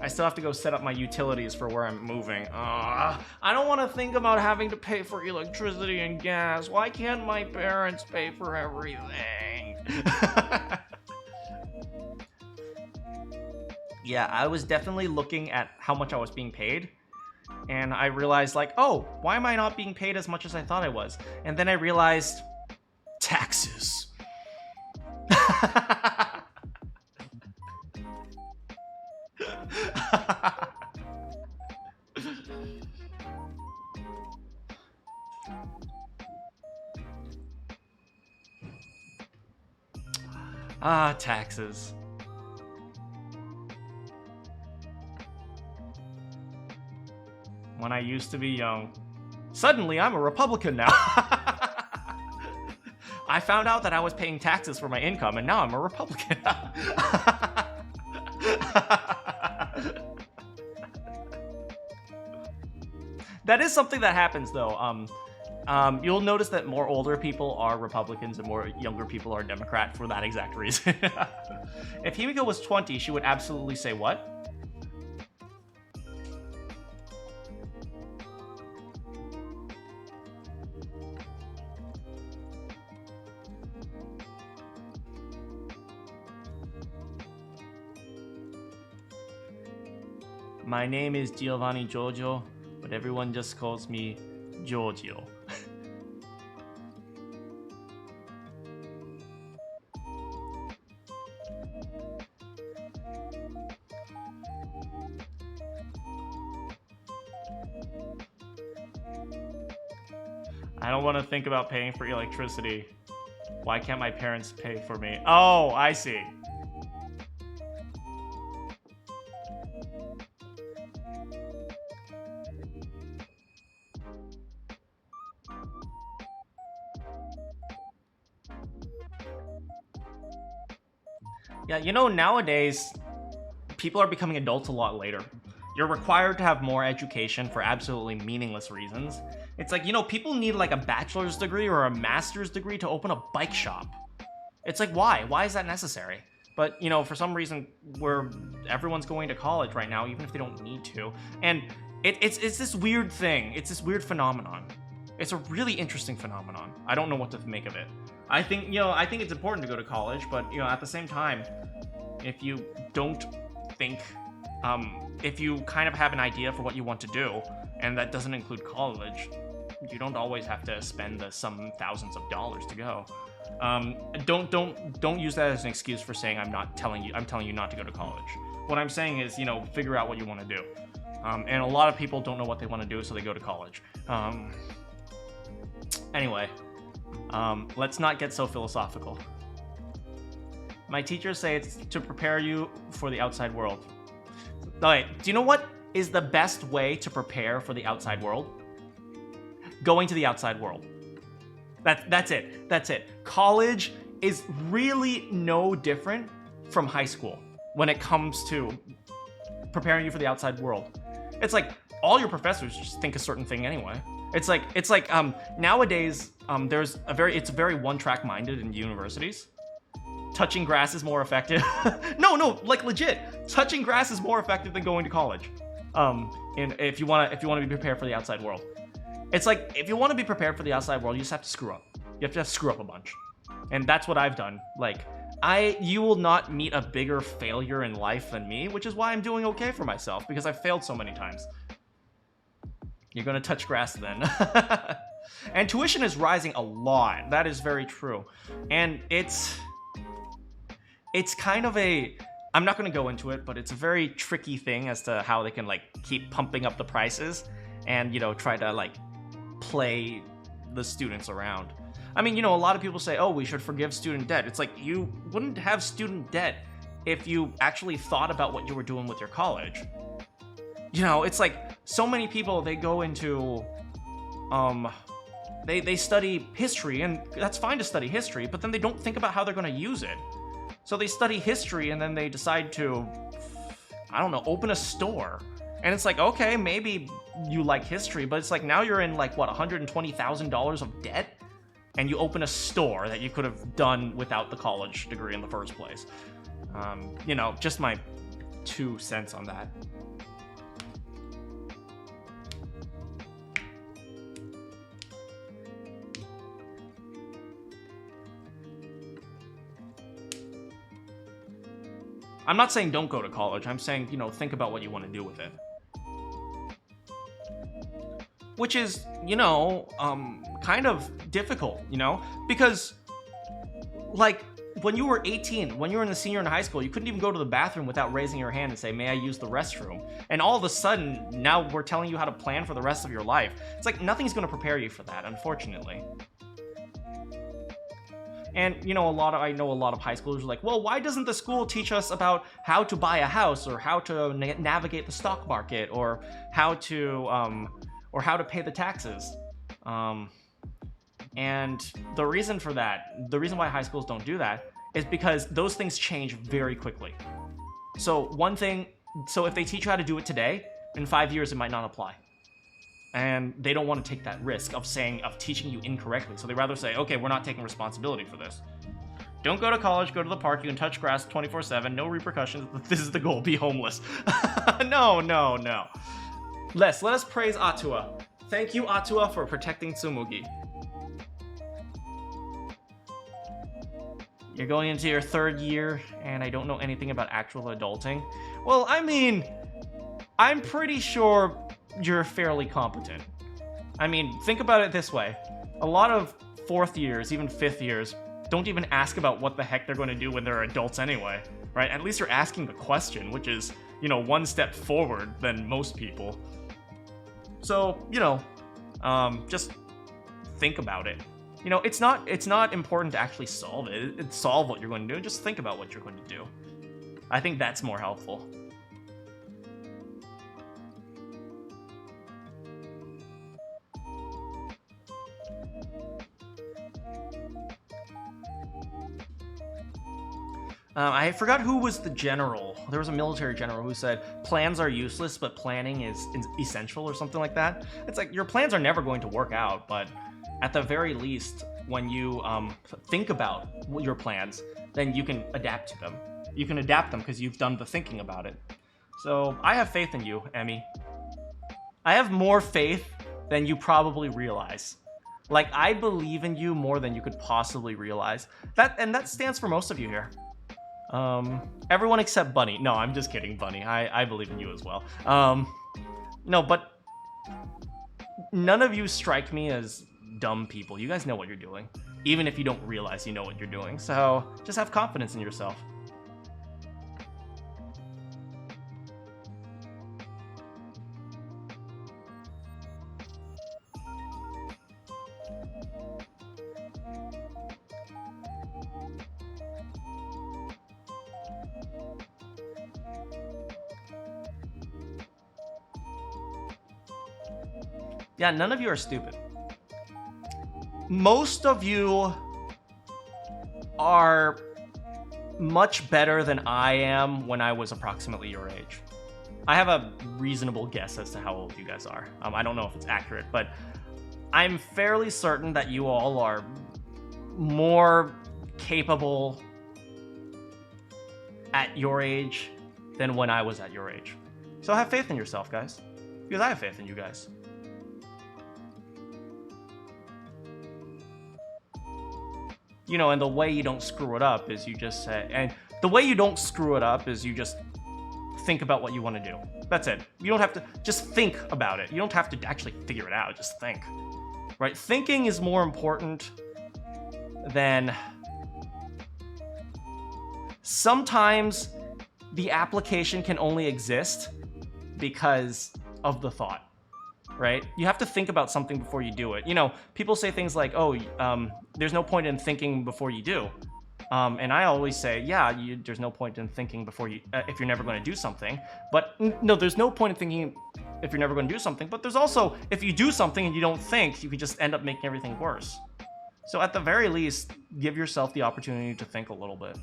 I still have to go set up my utilities for where I'm moving. I don't want to think about having to pay for electricity and gas. Why can't my parents pay for everything? Yeah, I was definitely looking at how much I was being paid. And I realized, like, oh, why am I not being paid as much as I thought I was? And then I realized, taxes. Taxes. When I used to be young. Suddenly, I'm a Republican now. I found out that I was paying taxes for my income, and now I'm a Republican. That is something that happens, though. You'll notice that more older people are Republicans and more younger people are Democrat for that exact reason. If Himiko was 20, she would absolutely say what? My name is Giovanni Giorgio, but everyone just calls me Giorgio. I don't want to think about paying for electricity. Why can't my parents pay for me? Oh, I see. Yeah, you know, nowadays, people are becoming adults a lot later. You're required to have more education for absolutely meaningless reasons. It's like, you know, people need like a bachelor's degree or a master's degree to open a bike shop. It's like, why? Why is that necessary? But, you know, for some reason, everyone's going to college right now, even if they don't need to. And it's this weird thing. It's this weird phenomenon. It's a really interesting phenomenon. I don't know what to make of it. I think it's important to go to college, but, you know, at the same time, if you don't think, if you kind of have an idea for what you want to do, and that doesn't include college, you don't always have to spend some thousands of dollars to go. Don't use that as an excuse for saying I'm telling you not to go to college. What I'm saying is, you know, figure out what you want to do. And a lot of people don't know what they want to do, so they go to college. Anyway, let's not get so philosophical. My teachers say it's to prepare you for the outside world. Alright, do you know what is the best way to prepare for the outside world? Going to the outside world. That's it. College is really no different from high school when it comes to preparing you for the outside world. It's like all your professors just think a certain thing anyway. It's like nowadays it's very one-track minded in universities. Touching grass is more effective. No, like legit. Touching grass is more effective than going to college. And if you want to be prepared for the outside world. It's like, if you want to be prepared for the outside world, you just have to screw up. You have to screw up a bunch. And that's what I've done. Like, you will not meet a bigger failure in life than me, which is why I'm doing okay for myself, because I've failed so many times. You're gonna touch grass then. And tuition is rising a lot. That is very true. And it's kind of a I'm not going to go into it, but it's a very tricky thing as to how they can like keep pumping up the prices and, you know, try to like play the students around. I mean, you know, a lot of people say, oh, we should forgive student debt. It's like, you wouldn't have student debt if you actually thought about what you were doing with your college. You know, it's like so many people, they go into, they study history, and that's fine to study history, but then they don't think about how they're going to use it. So they study history and then they decide to, I don't know, open a store. And it's like, okay, maybe you like history, but it's like now you're in like, what, $120,000 of debt? And you open a store that you could have done without the college degree in the first place. You know, just my 2 cents on that. I'm not saying don't go to college. I'm saying, you know, think about what you want to do with it. Which is, you know, kind of difficult, you know? Because, like, when you were 18, when you were in the senior in high school, you couldn't even go to the bathroom without raising your hand and say, may I use the restroom? And all of a sudden, now we're telling you how to plan for the rest of your life. It's like, nothing's going to prepare you for that, unfortunately. And, you know, I know a lot of high schoolers are like, well, why doesn't the school teach us about how to buy a house, or how to navigate the stock market, or how to pay the taxes? And the reason for that, the reason why high schools don't do that, is because those things change very quickly. So if they teach you how to do it today, in 5 years it might not apply. And they don't want to take that risk of teaching you incorrectly. So they rather say, okay, we're not taking responsibility for this. Don't go to college, go to the park, you can touch grass 24/7, no repercussions, this is the goal, be homeless. No. Let us praise Atua. Thank you, Atua, for protecting Tsumugi. You're going into your 3rd year, and I don't know anything about actual adulting. Well, I mean, I'm pretty sure you're fairly competent. I mean, think about it this way. A lot of 4th years, even 5th years, don't even ask about what the heck they're going to do when they're adults anyway, right? At least you're asking the question, which is, you know, 1 step forward than most people. So, you know, just think about it. You know, it's not important to actually solve it. Solve what you're going to do. Just think about what you're going to do. I think that's more helpful. I forgot who was the general. There was a military general who said, plans are useless, but planning is essential, or something like that. It's like, your plans are never going to work out, but at the very least, when you think about your plans, then you can adapt to them. You can adapt them because you've done the thinking about it. So I have faith in you, Emmy. I have more faith than you probably realize. Like, I believe in you more than you could possibly realize. That stands for most of you here. Everyone except Bunny. No, I'm just kidding, Bunny. I believe in you as well. No, but none of you strike me as dumb people. You guys know what you're doing, even if you don't realize you know what you're doing. So just have confidence in yourself. Yeah, none of you are stupid. Most of you are much better than I am when I was approximately your age. I have a reasonable guess as to how old you guys are. I don't know if it's accurate, but I'm fairly certain that you all are more capable at your age than when I was at your age. So have faith in yourself, guys, because I have faith in you guys. You know, and the way you don't screw it up is you just say, and the way you don't screw it up is you just think about what you want to do. That's it. You don't have to, just think about it. You don't have to actually figure it out, just think. Right? Thinking is more important than, sometimes the application can only exist because of the thought, right? You have to think about something before you do it. You know, people say things like, oh, there's no point in thinking before you do. And I always say, yeah, there's no point in thinking before you, if you're never going to do something. But no, there's no point in thinking if you're never going to do something. But there's also, if you do something and you don't think, you can just end up making everything worse. So at the very least, give yourself the opportunity to think a little bit.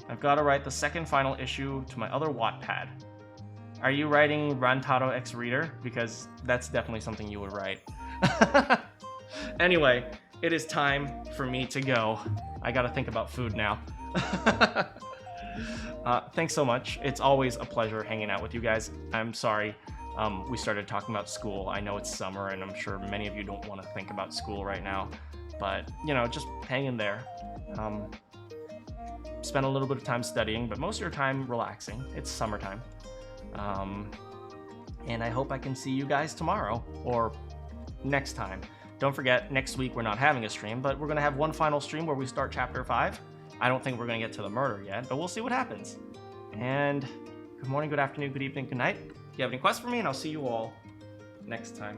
I've got to write the second final issue to my other Wattpad. Are you writing Rantaro X Reader? Because that's definitely something you would write. Anyway, it is time for me to go. I gotta think about food now. Thanks so much. It's always a pleasure hanging out with you guys. I'm sorry we started talking about school. I know it's summer, and I'm sure many of you don't want to think about school right now. But, you know, just hang in there. Spend a little bit of time studying, but most of your time relaxing. It's summertime. And I hope I can see you guys tomorrow, or next time. Don't forget, next week we're not having a stream, but we're going to have one final stream where we start Chapter 5. I don't think we're going to get to the murder yet, but we'll see what happens. And good morning, good afternoon, good evening, good night. If you have any questions for me, and I'll see you all next time.